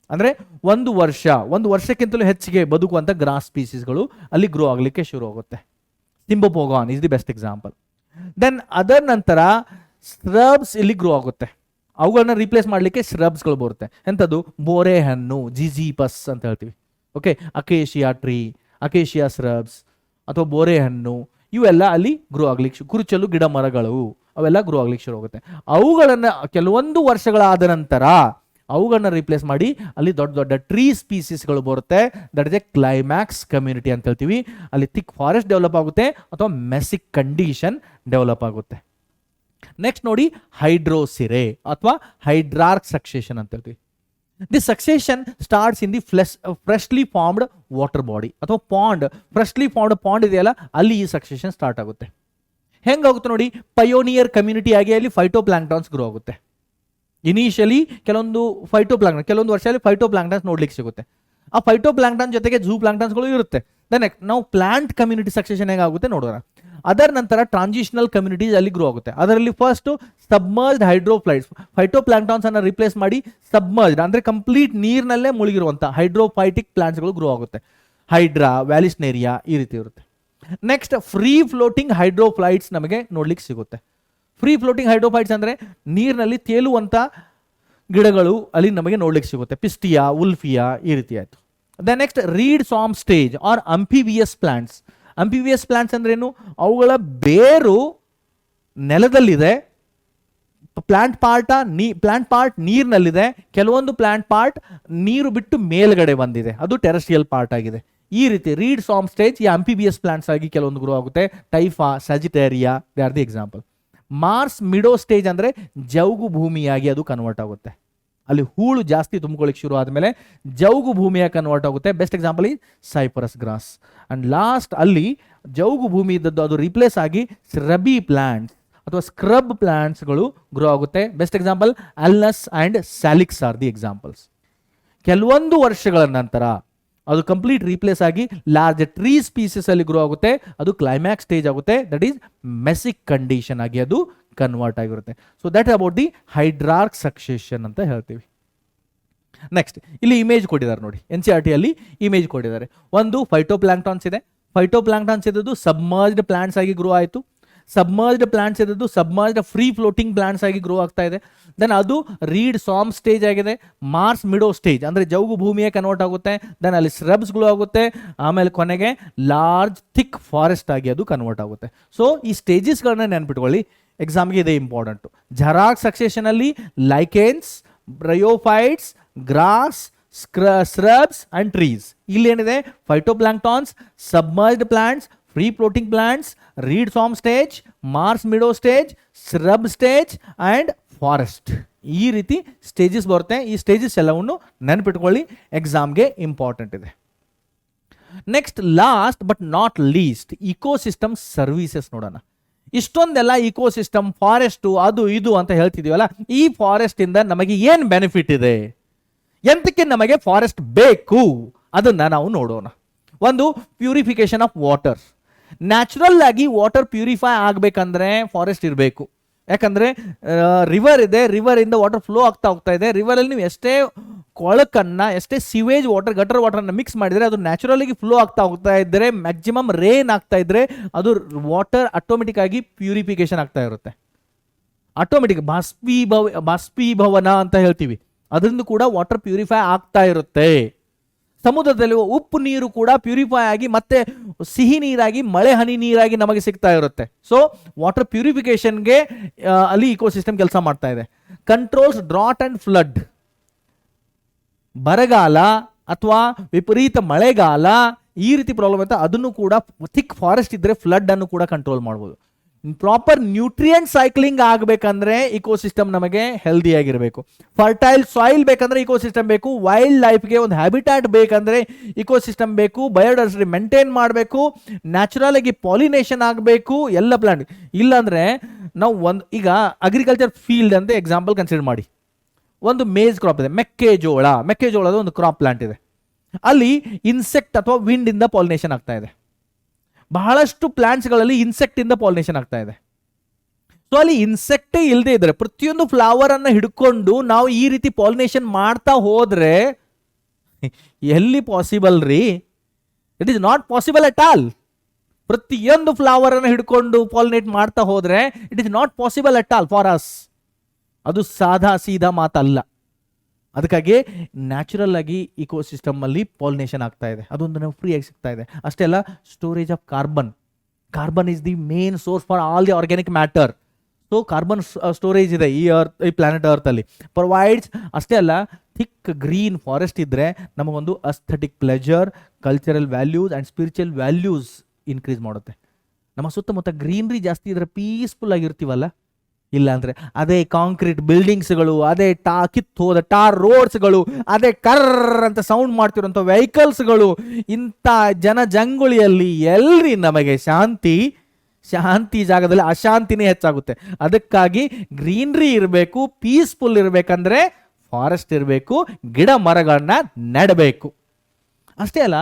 ಅಂದರೆ ಒಂದು ವರ್ಷಕ್ಕಿಂತಲೂ ಹೆಚ್ಚಿಗೆ ಬದುಕುವಂಥ ಗ್ರಾಸ್ ಸ್ಪೀಸೀಸ್ಗಳು ಅಲ್ಲಿ ಗ್ರೋ ಆಗಲಿಕ್ಕೆ ಶುರು ಆಗುತ್ತೆ. Cymbopogon is the best example. Then ಅದರ ನಂತರ ಸ್ರಬ್ಸ್ ಇಲ್ಲಿ ಗ್ರೋ ಆಗುತ್ತೆ. ಅವುಗಳನ್ನ ರಿಪ್ಲೇಸ್ ಮಾಡಲಿಕ್ಕೆ ಶ್ರಬ್ಸ್ಗಳು ಬರುತ್ತೆ. ಎಂಥದ್ದು? ಬೋರೆ ಹಣ್ಣು, ಜಿಜಿಪಸ್ ಅಂತ ಹೇಳ್ತೀವಿ. ಓಕೆ, ಅಕೇಶಿಯಾ ಟ್ರೀ, ಅಕೇಶಿಯಾ ಸ್ರಬ್ಸ್ ಅಥವಾ ಬೋರೆ ಹಣ್ಣು ಇವೆಲ್ಲ ಅಲ್ಲಿ ಗ್ರೋ ಆಗ್ಲಿಕ್ಕೆ, ಕುರುಚಲು ಗಿಡ ಮರಗಳು ಅವೆಲ್ಲ ಗ್ರೋ ಆಗ್ಲಿಕ್ಕೆ ಶುರು ಆಗುತ್ತೆ. ಅವುಗಳನ್ನು ಕೆಲವೊಂದು ವರ್ಷಗಳಾದ ನಂತರ ಅವುಗಳನ್ನ ರಿಪ್ಲೇಸ್ ಮಾಡಿ ಅಲ್ಲಿ ದೊಡ್ಡ ದೊಡ್ಡ ಟ್ರೀ ಸ್ಪೀಸೀಸ್ಗಳು ಬರುತ್ತೆ. That is A climax community ಅಂತ ಹೇಳ್ತೀವಿ. ಅಲ್ಲಿ ಥಿಕ್ ಫಾರೆಸ್ಟ್ ಡೆವಲಪ್ ಆಗುತ್ತೆ ಅಥವಾ ಮೆಸಿಕ್ ಕಂಡೀಷನ್ ಡೆವಲಪ್ ಆಗುತ್ತೆ. ನೆಕ್ಸ್ಟ್ ನೋಡಿ, ಹೈಡ್ರೋಸಿರೆ ಅಥವಾ ಹೈಡ್ರಾರ್ಕ್ ಸಕ್ಸೇಷನ್ ಅಂತ ಹೇಳ್ತೀವಿ. The succession starts in the freshly formed water body ಅಥವಾ ಪಾಂಡ್. ಫ್ರೆಶ್ಲಿ ಫಾರ್ಮ್ಡ್ ಪಾಂಡ್ ಇದೆಯಲ್ಲ ಅಲ್ಲಿ ಈ ಸಕ್ಸೇಷನ್ ಸ್ಟಾರ್ಟ್ ಆಗುತ್ತೆ. ಹೆಂಗಾಗುತ್ತೆ ನೋಡಿ, ಪಯೋನಿಯರ್ ಕಮ್ಯುನಿಟಿ ಆಗಿ ಅಲ್ಲಿ ಫೈಟೋಪ್ಲಾಂಕ್ಟಾನ್ಸ್ ಗ್ರೋ ಆಗುತ್ತೆ. ಇನಿಷಿಯಲಿ ಕೆಲವೊಂದು ವರ್ಷದಲ್ಲಿ ಫೈಟೋಪ್ಲಾಂಕ್ಟಾನ್ಸ್ ನೋಡ್ಲಿಕ್ಕೆ ಸಿಗುತ್ತೆ. ಆ ಫೈಟೋಪ್ಲಾಂಕ್ಟಾನ್ ಜೊತೆಗೆ ಝೂ ಪ್ಲಾಂಕ್ಟಾನ್ಸ್ಗಳು ಇರುತ್ತೆ. ದೆನ್ ನಾವು ಪ್ಲಾಂಟ್ ಕಮ್ಯುನಿಟಿ ಸಕ್ಸೇಷನ್ ಹೇಗಾಗುತ್ತೆ ನೋಡೋಣ. ಅದರ ನಂತರ ಟ್ರಾನ್ಸಿಷನಲ್ ಕಮ್ಯುನಿಟೀಸ್ ಅಲ್ಲಿ ಗ್ರೋ ಆಗುತ್ತೆ. ಅದರಲ್ಲಿ ಫಸ್ಟ್ ಸಬ್ಮರ್ಜ್ಡ್ ಹೈಡ್ರೋಫ್ಲೈಟ್ಸ್, ಫೈಟೋಪ್ಲಾಂಕ್ಟಾನ್ಸ್ ಅನ್ನು ರಿಪ್ಲೇಸ್ ಮಾಡಿ ಸಬ್ಮರ್ಜ್ಡ್ ಅಂದ್ರೆ ಕಂಪ್ಲೀಟ್ ನೀರಿನಲ್ಲೇ ಮುಳುಗಿರುವಂಥ ಹೈಡ್ರೋಫೈಟಿಕ್ ಪ್ಲಾಂಟ್ಸ್ಗಳು ಗ್ರೋ ಆಗುತ್ತೆ. ಹೈಡ್ರಾ, ವ್ಯಾಲಿಸ್ನೇರಿಯಾ ಈ ರೀತಿ ಇರುತ್ತೆ. ನೆಕ್ಸ್ಟ್ ಫ್ರೀ ಫ್ಲೋಟಿಂಗ್ ಹೈಡ್ರೋಫ್ಲೈಟ್ಸ್ ನಮಗೆ ನೋಡ್ಲಿಕ್ಕೆ ಸಿಗುತ್ತೆ. ಫ್ರೀ ಫ್ಲೋಟಿಂಗ್ ಹೈಡ್ರೋಫೈಟ್ಸ್ ಅಂದರೆ ನೀರಿನಲ್ಲಿ ತೇಲುವಂಥ ಗಿಡಗಳು ಅಲ್ಲಿ ನಮಗೆ ನೋಡ್ಲಿಕ್ಕೆ ಸಿಗುತ್ತೆ. ಪಿಸ್ಟಿಯಾ, ಉಲ್ಫಿಯಾ ಈ ರೀತಿ ಆಯಿತು. The next read swamp stage R ಅಂಫಿವಿಯಸ್ plants. ಅಂಫಿವಿಯಸ್ plants ಅಂದ್ರೇನು? ಅವುಗಳ ಬೇರು ನೆಲದಲ್ಲಿದೆ, ಪ್ಲಾಂಟ್ ಪಾರ್ಟ್ ನೀರಿನಲ್ಲಿದೆ, ಕೆಲವೊಂದು ಪ್ಲಾಂಟ್ ಪಾರ್ಟ್ ನೀರು ಬಿಟ್ಟು ಮೇಲ್ಗಡೆ ಬಂದಿದೆ, ಅದು ಟೆರೆಸ್ಟ್ರಿಯಲ್ ಪಾರ್ಟ್ ಆಗಿದೆ. ಈ ರೀತಿ ರೀಡ್ ಸಾಮ್ ಸ್ಟೇಜ್ ಈ ಅಂಫಿಬಿಯಸ್ ಪ್ಲಾಂಟ್ಸ್ ಆಗಿ ಕೆಲವೊಂದು ಗ್ರೋ ಆಗುತ್ತೆ. Typha, Sagittaria they are the example. Marsh meadow stage ಅಂದರೆ ಜೌಗು ಭೂಮಿಯಾಗಿ ಅದು ಕನ್ವರ್ಟ್ ಆಗುತ್ತೆ. ಅಲ್ಲಿ ಹೂಳು ಜಾಸ್ತಿ ತುಂಬಿಕೊಳ್ಳಿಕ್ಕೆ ಶುರು ಆದಮೇಲೆ ಜೌಗು ಭೂಮಿಯಾಗಿ ಕನ್ವರ್ಟ್ ಆಗುತ್ತೆ. ಬೆಸ್ಟ್ ಎಕ್ಸಾಂಪಲ್ ಈ ಸೈಪರಸ್ ಗ್ರಾಸ್. ಅಂಡ್ ಲಾಸ್ಟ್ ಅಲ್ಲಿ ಜೌಗು ಭೂಮಿ ಇದ್ದದ್ದು ಅದು ರಿಪ್ಲೇಸ್ ಆಗಿ ಸ್ರಬಿ ಪ್ಲಾಂಟ್ಸ್ ಅಥವಾ ಸ್ಕ್ರಬ್ ಪ್ಲಾಂಟ್ಸ್ಗಳು ಗ್ರೋ ಆಗುತ್ತೆ. Best example Alnus and Salix are the examples. ಕೆಲವೊಂದು ವರ್ಷಗಳ ನಂತರ ಅದು ಕಂಪ್ಲೀಟ್ ರೀಪ್ಲೇಸ್ ಆಗಿ ಲಾರ್ಜ್ ಟ್ರೀ ಸ್ಪೀಸೀಸ್ ಅಲ್ಲಿ ಗ್ರೋ ಆಗುತ್ತೆ. ಅದು ಕ್ಲೈಮ್ಯಾಕ್ಸ್ ಸ್ಟೇಜ್ ಆಗುತ್ತೆ. ದಟ್ ಈಸ್ ಮೆಸಿಕ್ ಕಂಡೀಷನ್ ಆಗಿ ಅದು ಕನ್ವರ್ಟ್ ಆಗಿರುತ್ತೆ. So that about the hydrarch succession ಅಂತ ಹೇಳ್ತೀವಿ. ನೆಕ್ಸ್ಟ್ ಇಲ್ಲಿ ಇಮೇಜ್ ಕೊಟ್ಟಿದ್ದಾರೆ ನೋಡಿ, NCERT ಅಲ್ಲಿ ಇಮೇಜ್ ಕೊಟ್ಟಿದ್ದಾರೆ. ಒಂದು ಫೈಟೋಪ್ಲಾಂಕ್ಟಾನ್ಸ್ ಇದೆ. ಫೈಟೋಪ್ಲಾಂಕ್ಟಾನ್ಸ್ ಇದ್ದದ್ದು ಸಬ್ಮರ್ಜ್ಡ್ ಪ್ಲಾಂಟ್ಸ್ ಆಗಿ ಗ್ರೋ ಆಯಿತು. ಸಬ್ಮರ್ಜ್ಡ್ ಪ್ಲಾಂಟ್ಸ್ ಇದ್ದದ್ದು ಸಬ್ಮರ್ಜ್ಡ್ ಫ್ರೀ ಫ್ಲೋಟಿಂಗ್ ಪ್ಲಾಂಟ್ಸ್ ಆಗಿ ಗ್ರೋ ಆಗ್ತಾ ಇದೆ. ದೆನ್ ಅದು ರೀಡ್ ಸಾಮ್ ಸ್ಟೇಜ್ ಆಗಿದೆ. ಮಾರ್ಸ್ ಮಿಡೋ ಸ್ಟೇಜ್ ಅಂದರೆ ಜೌಗು ಭೂಮಿಯೇ ಕನ್ವರ್ಟ್ ಆಗುತ್ತೆ. ದೆನ್ ಅಲ್ಲಿ ಸ್ರಬ್ಸ್ಗಳು ಆಗುತ್ತೆ. ಆಮೇಲೆ ಕೊನೆಗೆ ಲಾರ್ಜ್ ಥಿಕ್ ಫಾರೆಸ್ಟ್ ಆಗಿ ಅದು ಕನ್ವರ್ಟ್ ಆಗುತ್ತೆ. ಸೊ ಈ ಸ್ಟೇಜಸ್ಗಳನ್ನ ನೆನ್ಪಿಟ್ಕೊಳ್ಳಿ, ಎಕ್ಸಾಮ್ಗೆ ಇದೆ ಇಂಪಾರ್ಟೆಂಟು. ಝರಾರ್ಕ್ ಸಕ್ಸೇಷನ್ ಅಲ್ಲಿ lichens, bryophytes, grass, shrubs and trees. ಇಲ್ಲೇನಿದೆ phytoplanktons, submerged plants, free floating plants, reed swamp stage, marsh meadow stage, shrub stage and forest. ಈ ರೀತಿ ಸ್ಟೇಜಸ್ ಬರುತ್ತೆ. ಈ ಸ್ಟೇಜಸ್ ಎಲ್ಲವನ್ನು ನೆನಪಿಟ್ಕೊಳ್ಳಿ, ಎಕ್ಸಾಮ್ಗೆ ಇಂಪಾರ್ಟೆಂಟ್ ಇದೆ. Next last but not least ecosystem services ನೋಡೋಣ. ಇಷ್ಟೊಂದೆಲ್ಲ ಇಕೋಸಿಸ್ಟಮ್ ಫಾರೆಸ್ಟು ಅದು ಇದು ಅಂತ ಹೇಳ್ತಿದೀವಲ್ಲ, ಈ ಫಾರೆಸ್ಟ್ ಇಂದ ನಮಗೆ ಏನು ಬೆನಿಫಿಟ್ ಇದೆ, ಎಂತಕ್ಕೆ ನಮಗೆ ಫಾರೆಸ್ಟ್ ಬೇಕು ಅದನ್ನ ನಾವು ನೋಡೋಣ. ಒಂದು ಪ್ಯೂರಿಫಿಕೇಶನ್ ಆಫ್ ವಾಟರ್. ನ್ಯಾಚುರಲ್ ಆಗಿ ವಾಟರ್ ಪ್ಯೂರಿಫೈ ಆಗಬೇಕಂದ್ರೆ ಫಾರೆಸ್ಟ್ ಇರಬೇಕು. ಯಾಕಂದ್ರೆ ರಿವರ್ ಇದೆ, ರಿವರ್ ಇಂದ ವಾಟರ್ ಫ್ಲೋ ಆಗ್ತಾ ಹೋಗ್ತಾ ಇದೆ. ರಿವರ್ ಅಲ್ಲಿ ನೀವು ಎಷ್ಟೇ ಕೊಳಕನ್ನ, ಎಷ್ಟೇ ಸಿವೇಜ್ ವಾಟರ್, ಗಟರ್ ವಾಟರ್ನ ಮಿಕ್ಸ್ ಮಾಡಿದರೆ ಅದು ನ್ಯಾಚುರಲ್ ಆಗಿ ಫ್ಲೋ ಆಗ್ತಾ ಹೋಗ್ತಾ ಇದ್ದರೆ, ಮ್ಯಾಕ್ಸಿಮಮ್ ರೇನ್ ಆಗ್ತಾ ಇದ್ರೆ ಅದು ವಾಟರ್ ಆಟೋಮೆಟಿಕ್ ಆಗಿ ಪ್ಯೂರಿಫಿಕೇಶನ್ ಆಗ್ತಾ ಇರುತ್ತೆ. ಆಟೋಮೆಟಿಕ್ ಬಾಷ್ಪೀಭವನ ಅಂತ ಹೇಳ್ತೀವಿ, ಅದರಿಂದ ಕೂಡ ವಾಟರ್ ಪ್ಯೂರಿಫೈ ಆಗ್ತಾ ಇರುತ್ತೆ. ಸಮುದ್ರದಲ್ಲಿ ಉಪ್ಪು ನೀರು ಕೂಡ ಪ್ಯೂರಿಫೈ ಆಗಿ ಮತ್ತೆ ಸಿಹಿ ನೀರಾಗಿ, ಮಳೆ ಹನಿ ನೀರಾಗಿ ನಮಗೆ ಸಿಗ್ತಾ ಇರುತ್ತೆ. ಸೊ ವಾಟರ್ ಪ್ಯೂರಿಫಿಕೇಶನ್ಗೆ ಅಲ್ಲಿ ಇಕೋಸಿಸ್ಟಮ್ ಕೆಲಸ ಮಾಡ್ತಾ ಇದೆ. Controls drought and flood. ಬರಗಾಲ ಅಥವಾ ವಿಪರೀತ ಮಳೆಗಾಲ ಈ ರೀತಿ ಪ್ರಾಬ್ಲಮ್ ಇರುತ್ತೆ, ಅದನ್ನು ಕೂಡ ಥಿಕ್ ಫಾರೆಸ್ಟ್ ಇದ್ರೆ ಫ್ಲಡ್ ಅನ್ನು ಕೂಡ ಕಂಟ್ರೋಲ್ ಮಾಡ್ಬೋದು. ಪ್ರಾಪರ್ ನ್ಯೂಟ್ರಿಯೆಂಟ್ ಸೈಕ್ಲಿಂಗ್ ಆಗಬೇಕಂದ್ರೆ ಇಕೋಸಿಸ್ಟಮ್ ನಮಗೆ ಹೆಲ್ದಿ ಆಗಿರಬೇಕು. ಫರ್ಟೈಲ್ ಸಾಯಿಲ್ ಬೇಕಂದ್ರೆ ಇಕೋಸಿಸ್ಟಮ್ ಬೇಕು. ವೈಲ್ಡ್ ಲೈಫ್ಗೆ ಒಂದು ಹ್ಯಾಬಿಟ್ಯಾಟ್ ಬೇಕಂದ್ರೆ ಇಕೋಸಿಸ್ಟಮ್ ಬೇಕು. ಬಯೋಡೈವರ್ಸಿಟಿ ಮೇಂಟೈನ್ ಮಾಡಬೇಕು. ನ್ಯಾಚುರಲ್ ಆಗಿ ಪಾಲಿನೇಷನ್ ಆಗಬೇಕು ಎಲ್ಲ ಪ್ಲಾಂಟ್. ಇಲ್ಲಾಂದ್ರೆ ನಾವು ಈಗ ಅಗ್ರಿಕಲ್ಚರ್ ಫೀಲ್ಡ್ ಅಂತ ಎಕ್ಸಾಂಪಲ್ ಕನ್ಸಿಡರ್ ಮಾಡಿ. ಒಂದು ಮೇಜ್ ಕ್ರಾಪ್ ಇದೆ, ಮೆಕ್ಕೆಜೋಳದ ಒಂದು ಕ್ರಾಪ್ ಪ್ಲಾಂಟ್ ಇದೆ. ಅಲ್ಲಿ ಇನ್ಸೆಕ್ಟ್ ಅಥವಾ ವಿಂಡ್ ಇಂದ ಪಾಲಿನೇಷನ್ ಆಗ್ತಾ ಇದೆ. ಬಹಳಷ್ಟು ಪ್ಲಾಂಟ್ಸ್ಗಳಲ್ಲಿ ಇನ್ಸೆಕ್ಟ್ ಇಂದ ಪಾಲಿನೇಷನ್ ಆಗ್ತಾ ಇದೆ. ಸೊ ಅಲ್ಲಿ ಇನ್ಸೆಕ್ಟೇ ಇಲ್ಲದೆ ಇದ್ರೆ, ಪ್ರತಿಯೊಂದು ಫ್ಲವರ್ ಅನ್ನ ಹಿಡ್ಕೊಂಡು ನಾವು ಈ ರೀತಿ ಪಾಲಿನೇಷನ್ ಮಾಡ್ತಾ ಹೋದ್ರೆ ಎಲ್ಲಿ ಪಾಸಿಬಲ್ ರೀ? It is not possible at all. ಪ್ರತಿಯೊಂದು ಫ್ಲವರ್ ಅನ್ನು ಹಿಡ್ಕೊಂಡು ಪಾಲಿನೇಟ್ ಮಾಡ್ತಾ ಹೋದ್ರೆ it is not possible at all for us. ಅದು ಸೀದಾ ಮಾತಲ್ಲ. ಅದಕ್ಕಾಗಿ ನ್ಯಾಚುರಲ್ ಆಗಿ ಇಕೋಸಿಸ್ಟಮ್ ಅಲ್ಲಿ ಪಾಲಿನೇಷನ್ ಆಗ್ತಾ ಇದೆ, ಅದೊಂದು ನಾವು ಫ್ರೀ ಆಗಿ ಸಿಗ್ತಾ ಇದೆ. ಅಷ್ಟೇ ಅಲ್ಲ, storage of carbon is the main source for all the organic matter. So carbon storage ಇದೆ ಈ ಪ್ಲಾನೆಟ್ ಅರ್ತ್ ಅಲ್ಲಿ, ಪ್ರೊವೈಡ್ಸ್. ಅಷ್ಟೇ ಅಲ್ಲ, ಥಿಕ್ ಗ್ರೀನ್ ಫಾರೆಸ್ಟ್ ಇದ್ರೆ ನಮಗೊಂದು aesthetic pleasure, cultural values and spiritual values increase ಮಾಡುತ್ತೆ. ನಮ್ಮ ಸುತ್ತಮುತ್ತ ಗ್ರೀನ್ರಿ ಜಾಸ್ತಿ ಇದ್ರೆ ಪೀಸ್ಫುಲ್ ಆಗಿರ್ತೀವಲ್ಲ. ಇಲ್ಲ ಅಂದ್ರೆ ಅದೇ ಕಾಂಕ್ರೀಟ್ ಬಿಲ್ಡಿಂಗ್ಸ್ಗಳು, ಅದೇ ಕಿತ್ತೋದ ಟಾರ್ ರೋಡ್ಸ್ಗಳು, ಅದೇ ಕರ್ರ್ ಅಂತ ಸೌಂಡ್ ಮಾಡ್ತಿರೋಂಥ ವೆಹಿಕಲ್ಸ್ಗಳು, ಇಂಥ ಜನಜಂಗುಳಿಯಲ್ಲಿ ಎಲ್ರಿ ನಮಗೆ ಶಾಂತಿ ಜಾಗದಲ್ಲಿ ಅಶಾಂತಿನೇ ಹೆಚ್ಚಾಗುತ್ತೆ. ಅದಕ್ಕಾಗಿ ಗ್ರೀನ್ರಿ ಇರಬೇಕು, ಪೀಸ್ಫುಲ್ ಇರಬೇಕಂದ್ರೆ ಫಾರೆಸ್ಟ್ ಇರಬೇಕು, ಗಿಡ ಮರಗಳನ್ನ ನೆಡಬೇಕು. ಅಷ್ಟೇ ಅಲ್ಲ,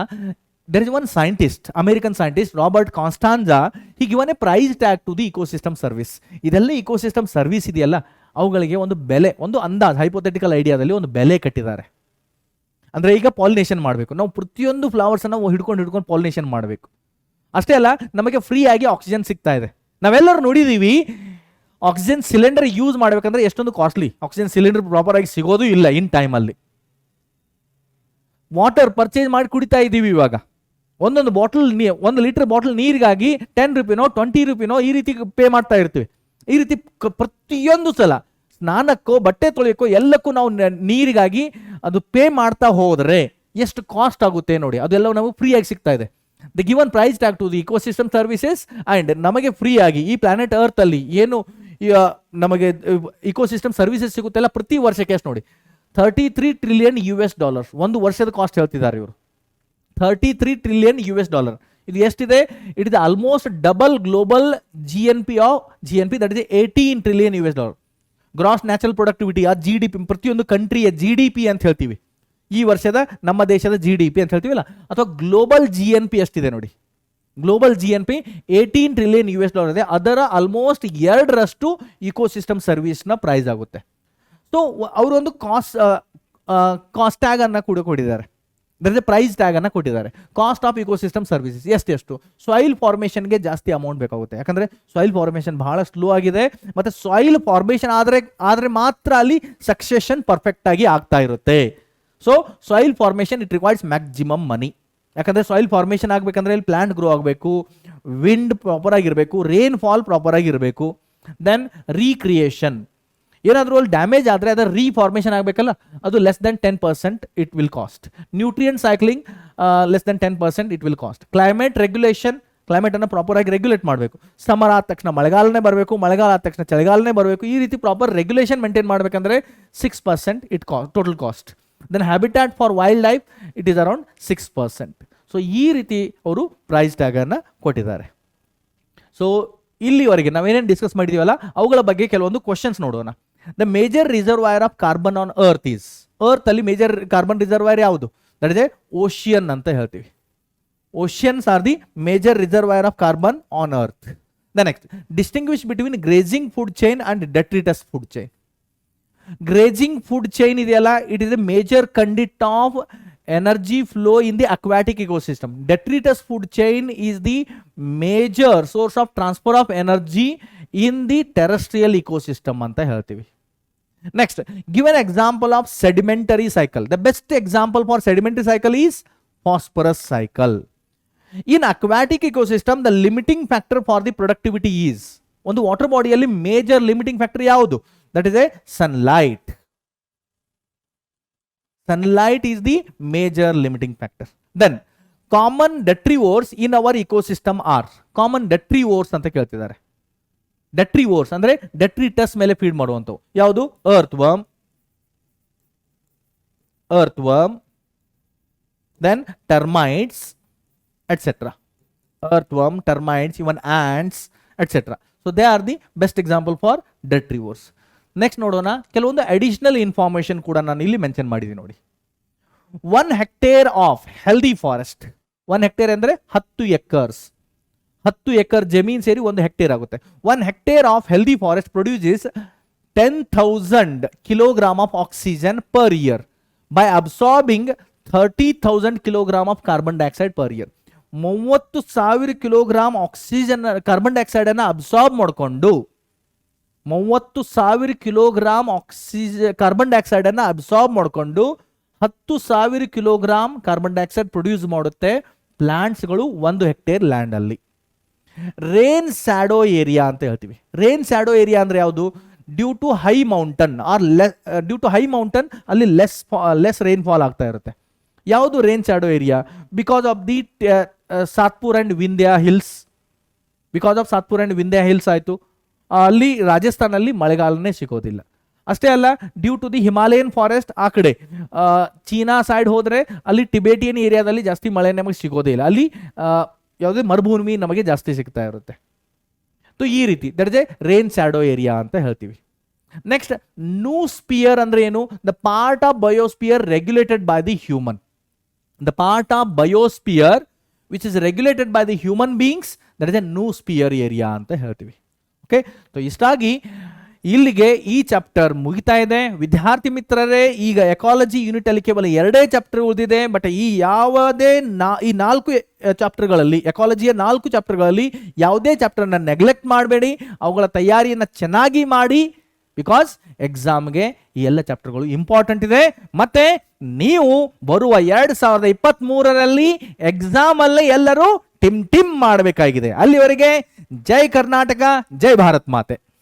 there is one scientist, American scientist, Robert Costanza. He given a price tag to the ecosystem service. ಇದೆಲ್ಲ ಇಕೋಸಿಸ್ಟಮ್ ಸರ್ವಿಸ್ ಇದೆಯಲ್ಲ, ಅವುಗಳಿಗೆ ಒಂದು ಬೆಲೆ, ಒಂದು ಅಂದಾಜು, ಹೈಪೋಥೆಟಿಕಲ್ ಐಡಿಯಾದಲ್ಲಿ ಒಂದು ಬೆಲೆ ಕಟ್ಟಿದ್ದಾರೆ. ಅಂದರೆ ಈಗ ಪಾಲಿನೇಷನ್ ಮಾಡಬೇಕು, ನಾವು ಪ್ರತಿಯೊಂದು ಫ್ಲವರ್ಸನ್ನು ಹಿಡ್ಕೊಂಡು ಪಾಲಿನೇಷನ್ ಮಾಡಬೇಕು. ಅಷ್ಟೇ ಅಲ್ಲ, ನಮಗೆ ಫ್ರೀ ಆಗಿ ಆಕ್ಸಿಜನ್ ಸಿಗ್ತಾ ಇದೆ. ನಾವೆಲ್ಲರೂ ನೋಡಿದ್ದೀವಿ, ಆಕ್ಸಿಜನ್ ಸಿಲಿಂಡರ್ ಯೂಸ್ ಮಾಡಬೇಕಂದ್ರೆ ಎಷ್ಟೊಂದು ಕಾಸ್ಟ್ಲಿ. ಆಕ್ಸಿಜನ್ ಸಿಲಿಂಡರ್ ಪ್ರಾಪರ್ ಆಗಿ ಸಿಗೋದು ಇಲ್ಲ ಇನ್ ಟೈಮಲ್ಲಿ. ವಾಟರ್ ಪರ್ಚೇಸ್ ಮಾಡಿ ಕುಡಿತಾ ಇದ್ದೀವಿ ಇವಾಗ. ಒಂದೊಂದು ಬಾಟಲ್ 1 ಲೀಟರ್ ಬಾಟಲ್ ನೀರಿಗಾಗಿ 10 ರೂಪಿನೋ 20 ರೂಪಿನೋ ಈ ರೀತಿ ಪೇ ಮಾಡ್ತಾ ಇರ್ತೀವಿ. ಈ ರೀತಿ ಪ್ರತಿಯೊಂದು ಸಲ ಸ್ನಾನಕ್ಕೋ ಬಟ್ಟೆ ತೊಳೆಯೋಕ್ಕೋ ಎಲ್ಲಕ್ಕೂ ನಾವು ನೀರಿಗಾಗಿ ಅದು ಪೇ ಮಾಡ್ತಾ ಹೋದರೆ ಎಷ್ಟು ಕಾಸ್ಟ್ ಆಗುತ್ತೆ ನೋಡಿ. ಅದೆಲ್ಲ ನಾವು ಫ್ರೀ ಆಗಿ ಸಿಗ್ತಾ ಇದೆ. The given price tag to the ecosystem services and ನಮಗೆ ಫ್ರೀ ಆಗಿ ಈ ಪ್ಲಾನೆಟ್ ಅರ್ತ್ ಅಲ್ಲಿ ಏನು ನಮಗೆ ಇಕೋಸಿಸ್ಟಮ್ ಸರ್ವಿಸಸ್ ಸಿಗುತ್ತೆಲ್ಲ ಪ್ರತಿ ವರ್ಷಕ್ಕೆ ಎಷ್ಟು ನೋಡಿ, $33 ಟ್ರಿಲಿಯನ್ ಒಂದು ವರ್ಷದ ಕಾಸ್ಟ್ ಹೇಳ್ತಿದ್ದಾರೆ ಇವರು. $33 ಟ್ರಿಲಿಯನ್ ಇದು ಎಷ್ಟಿದೆ? It is almost double global GNP that is $18 trillion. Gross natural productivity, ಆ GDP, ಪ್ರತಿಯೊಂದು ಕಂಟ್ರಿಯ GDP ಅಂತ ಹೇಳ್ತೀವಿ. ಈ ವರ್ಷದ ನಮ್ಮ ದೇಶದ GDP ಅಂತ ಹೇಳ್ತೀವಲ್ಲ, ಅಥವಾ ಗ್ಲೋಬಲ್ GNP ಎಷ್ಟಿದೆ ನೋಡಿ. ಗ್ಲೋಬಲ್ GNP $18 ಟ್ರಿಲಿಯನ್ ಇದೆ. ಅದರ ಆಲ್ಮೋಸ್ಟ್ 2ರಷ್ಟು ಇಕೋಸಿಸ್ಟಮ್ ಸರ್ವಿಸ್ನ ಪ್ರೈಸ್ ಆಗುತ್ತೆ. ಸೊ ಅವರೊಂದು ಕಾಸ್ಟ್ ಟ್ಯಾಗ್ ಅನ್ನ ಕೂಡ ಕೊಟ್ಟಿದ್ದಾರೆ, ಪ್ರೈಸ್ ಟ್ಯಾಗ್ ಅನ್ನ ಕೊಟ್ಟಿದ್ದಾರೆ. ಕಾಸ್ಟ್ ಆಫ್ ಇಕೋಸಿಸ್ಟಮ್ ಸರ್ವಿಸಸ್ ಎಷ್ಟು? ಸಾಯಿಲ್ ಫಾರ್ಮೇಷನ್ಗೆ ಜಾಸ್ತಿ ಅಮೌಂಟ್ ಬೇಕಾಗುತ್ತೆ, ಯಾಕಂದ್ರೆ ಸಾಯಿಲ್ ಫಾರ್ಮೇಷನ್ ಬಹಳ ಸ್ಲೋ ಆಗಿದೆ. ಮತ್ತೆ ಸಾಯಿಲ್ ಫಾರ್ಮೇಷನ್ ಆದ್ರೆ ಮಾತ್ರ ಅಲ್ಲಿ ಸಕ್ಸೆಷನ್ ಪರ್ಫೆಕ್ಟ್ ಆಗಿ ಆಗ್ತಾ ಇರುತ್ತೆ. So soil formation it requires maximum money. ಯಾಕಂದ್ರೆ ಸಾಯಿಲ್ ಫಾರ್ಮೇಷನ್ ಆಗಬೇಕಂದ್ರೆ ಇಲ್ಲಿ ಪ್ಲಾಂಟ್ ಗ್ರೋ ಆಗಬೇಕು, ವಿಂಡ್ ಪ್ರಾಪರ್ ಆಗಿರಬೇಕು, ರೇನ್ ಫಾಲ್ ಪ್ರಾಪರ್ ಆಗಿರಬೇಕು. ದೆನ್ ರೀಕ್ರಿಯೇಷನ್, ಏನಾದರೂ ಅಲ್ಲಿ ಡ್ಯಾಮೇಜ್ ಆದರೆ ಅದರ ರೀಫಾರ್ಮೇಷನ್ ಆಗಬೇಕಲ್ಲ, ಅದು less than 10% it will cost. Nutrient cycling less than 10% it will cost. Climate regulation, ಕ್ಲೈಮೇಟನ್ನು ಪ್ರಾಪರ್ ಆಗಿ ರೆಗ್ಯುಲೇಟ್ ಮಾಡಬೇಕು. ಸಮರ್ ಆದ ತಕ್ಷಣ ಮಳೆಗಾಲನೇ ಬರಬೇಕು, ಮಳೆಗಾಲ ಆದ ತಕ್ಷಣ ಚಳಿಗಾಲನೇ ಬರಬೇಕು. ಈ ರೀತಿ ಪ್ರಾಪರ್ ರೆಗ್ಯುಲೇಷನ್ ಮೇಂಟೈನ್ ಮಾಡಬೇಕಂದ್ರೆ 6% total cost. Then habitat for wild life it is around 6%. So ಈ ರೀತಿ ಅವರು ಪ್ರೈಸ್ ಟ್ಯಾಗನ್ನು ಕೊಟ್ಟಿದ್ದಾರೆ. ಸೊ ಇಲ್ಲಿವರೆಗೆ ನಾವೇನೇನು ಡಿಸ್ಕಸ್ ಮಾಡಿದೀವಲ್ಲ ಅವುಗಳ ಬಗ್ಗೆ ಕೆಲವೊಂದು ಕ್ವಶನ್ಸ್ ನೋಡೋಣ. The major reservoir of carbon on earth is, earth ಅಲ್ಲಿ ಮೇಜರ್ ಕಾರ್ಬನ್ ರಿಸರ್ವಾಯರ್ ಯಾವುದು? ದಟ್ ಇಸ್ ಎ ಓಷಿಯನ್ ಅಂತ ಹೇಳ್ತೀವಿ. Oceans are the major reservoir of carbon on earth. The next, distinguish between grazing food chain and detritus food chain. Grazing food chain ಇದೆಯಲ್ಲ, it is a major conduit of energy flow in the aquatic ecosystem. Detritus food chain is the major source of transfer of energy in the terrestrial ecosystem anta heltivi. Next, give an example of sedimentary cycle. The best example for sedimentary cycle is phosphorus cycle. In aquatic ecosystem, the limiting factor for the productivity is, ಒಂದು water ಬಾಡಿಯಲ್ಲಿ major limiting factor ಯಾವುದು? That is A sunlight. Sunlight is the major limiting factor. Then common detrivores in our ecosystem are, common detrivores ಅಂತ ಕೇಳ್ತಿದ್ದಾರೆ. ಡೆಟ್ರಿವೋರ್ಸ್ ಅಂದ್ರೆ detritus ಮೇಲೆ feed ಮಾಡುವಂಥವು ಯಾವುದು? earthworm, then termites, etc. earthworm, termites, even ants, etc. So they are the best example for detrivores. Next ನೋಡೋಣ, ಕೆಲವೊಂದು additional information ಕೂಡ ನಾನು ಇಲ್ಲಿ ಮೆನ್ಷನ್ ಮಾಡಿದ್ದೀನಿ ನೋಡಿ. 1 hectare of healthy forest, 1 hectare ಅಂದರೆ 10 ಎಕರ್ಸ್, 10 ಎಕರ್ ಜಮೀನ್ ಸೇರಿ 1 ಹೆಕ್ಟೇರ್ ಆಗುತ್ತೆ. 1 hectare of healthy forest produces 10,000 kilogram of oxygen per year by absorbing 30,000 kilogram of carbon dioxide per year. 30,000 kilogram oxygen carbon dioxide ಅನ್ನು absorb ಮಾಡಿಕೊಂಡು 30,000 kilogram carbon dioxide ಅನ್ನು absorb ಮಾಡಿಕೊಂಡು 10,000 kilogram carbon dioxide produce ಮಾಡುತ್ತೆ ಪ್ಲಾಂಟ್ಸ್ಗಳು 1 hectare land ಅಲ್ಲಿ. Rain shadow area ಅಂತ ಹೇಳ್ತೀವಿ. Rain shadow area ಅಂದ್ರೆ ಯಾವುದು? Due to high mountain or due to high mountain ಅಲ್ಲಿ ಲೆಸ್ ರೈನ್ ಫಾಲ್ ಆಗ್ತಾ ಇರುತ್ತೆ. ಯಾವುದು rain shadow area? Because of the Satpura and Vindhya hills. Because of Satpura and Vindhya hills ಆಯಿತು, ಅಲ್ಲಿ ರಾಜಸ್ಥಾನಲ್ಲಿ ಮಳೆಗಾಲನೇ ಸಿಗೋದಿಲ್ಲ. ಅಷ್ಟೇ ಅಲ್ಲ, due to the Himalayan forest, ಆ ಕಡೆ ಚೀನಾ ಸೈಡ್ ಹೋದರೆ ಅಲ್ಲಿ ಟಿಬೇಟಿಯನ್ ಏರಿಯಾದಲ್ಲಿ ಜಾಸ್ತಿ ಮಳೆ ನಮಗೆ ಸಿಗೋದೇ ಇಲ್ಲ, ಅಲ್ಲಿ ಯಾವುದೇ ಮರುಭೂಮಿ ನಮಗೆ ಜಾಸ್ತಿ ಸಿಗ್ತಾ ಇರುತ್ತೆ. ಸೊ ಈ ರೀತಿ that is a rain shadow area ಅಂತ ಹೇಳ್ತೀವಿ. ನೆಕ್ಸ್ಟ್, ನೂಸ್ಪಿಯರ್ ಅಂದ್ರೆ ಏನು? The part of biosphere regulated by the human. The part of biosphere which is regulated by the human beings, that is a noosphere area ಅಂತ ಹೇಳ್ತೀವಿ. Okay, so ಇಷ್ಟಾಗಿ ಇಲ್ಲಿಗೆ ಈ chapter ಮುಗಿತಾ ಇದೆ. ವಿದ್ಯಾರ್ಥಿ ಮಿತ್ರರೇ, ಈಗ ಎಕಾಲಜಿ ಯೂನಿಟ್ ಅಲ್ಲಿ ಕೇವಲ 2 ಚಾಪ್ಟರ್ ಉಳಿದಿದೆ. ಬಟ್ ಈ ಯಾವುದೇ ಈ 4 ಚಾಪ್ಟರ್ಗಳಲ್ಲಿ, ಎಕಾಲಜಿಯ 4 ಚಾಪ್ಟರ್ಗಳಲ್ಲಿ ಯಾವುದೇ ಚಾಪ್ಟರ್ನ ನೆಗ್ಲೆಕ್ಟ್ ಮಾಡಬೇಡಿ. ಅವುಗಳ ತಯಾರಿಯನ್ನು ಚೆನ್ನಾಗಿ ಮಾಡಿ. ಬಿಕಾಸ್ ಎಕ್ಸಾಮ್ಗೆ ಈ ಎಲ್ಲ ಚಾಪ್ಟರ್ಗಳು ಇಂಪಾರ್ಟೆಂಟ್ ಇದೆ. ಮತ್ತೆ ನೀವು ಬರುವ 2023ರಲ್ಲಿ ಎಕ್ಸಾಮ್ ಅಲ್ಲೇ ಎಲ್ಲರೂ ಟಿಮ್ ಮಾಡಬೇಕಾಗಿದೆ. ಅಲ್ಲಿವರೆಗೆ ಜೈ ಕರ್ನಾಟಕ, ಜೈ ಭಾರತ್ ಮಾತೆ.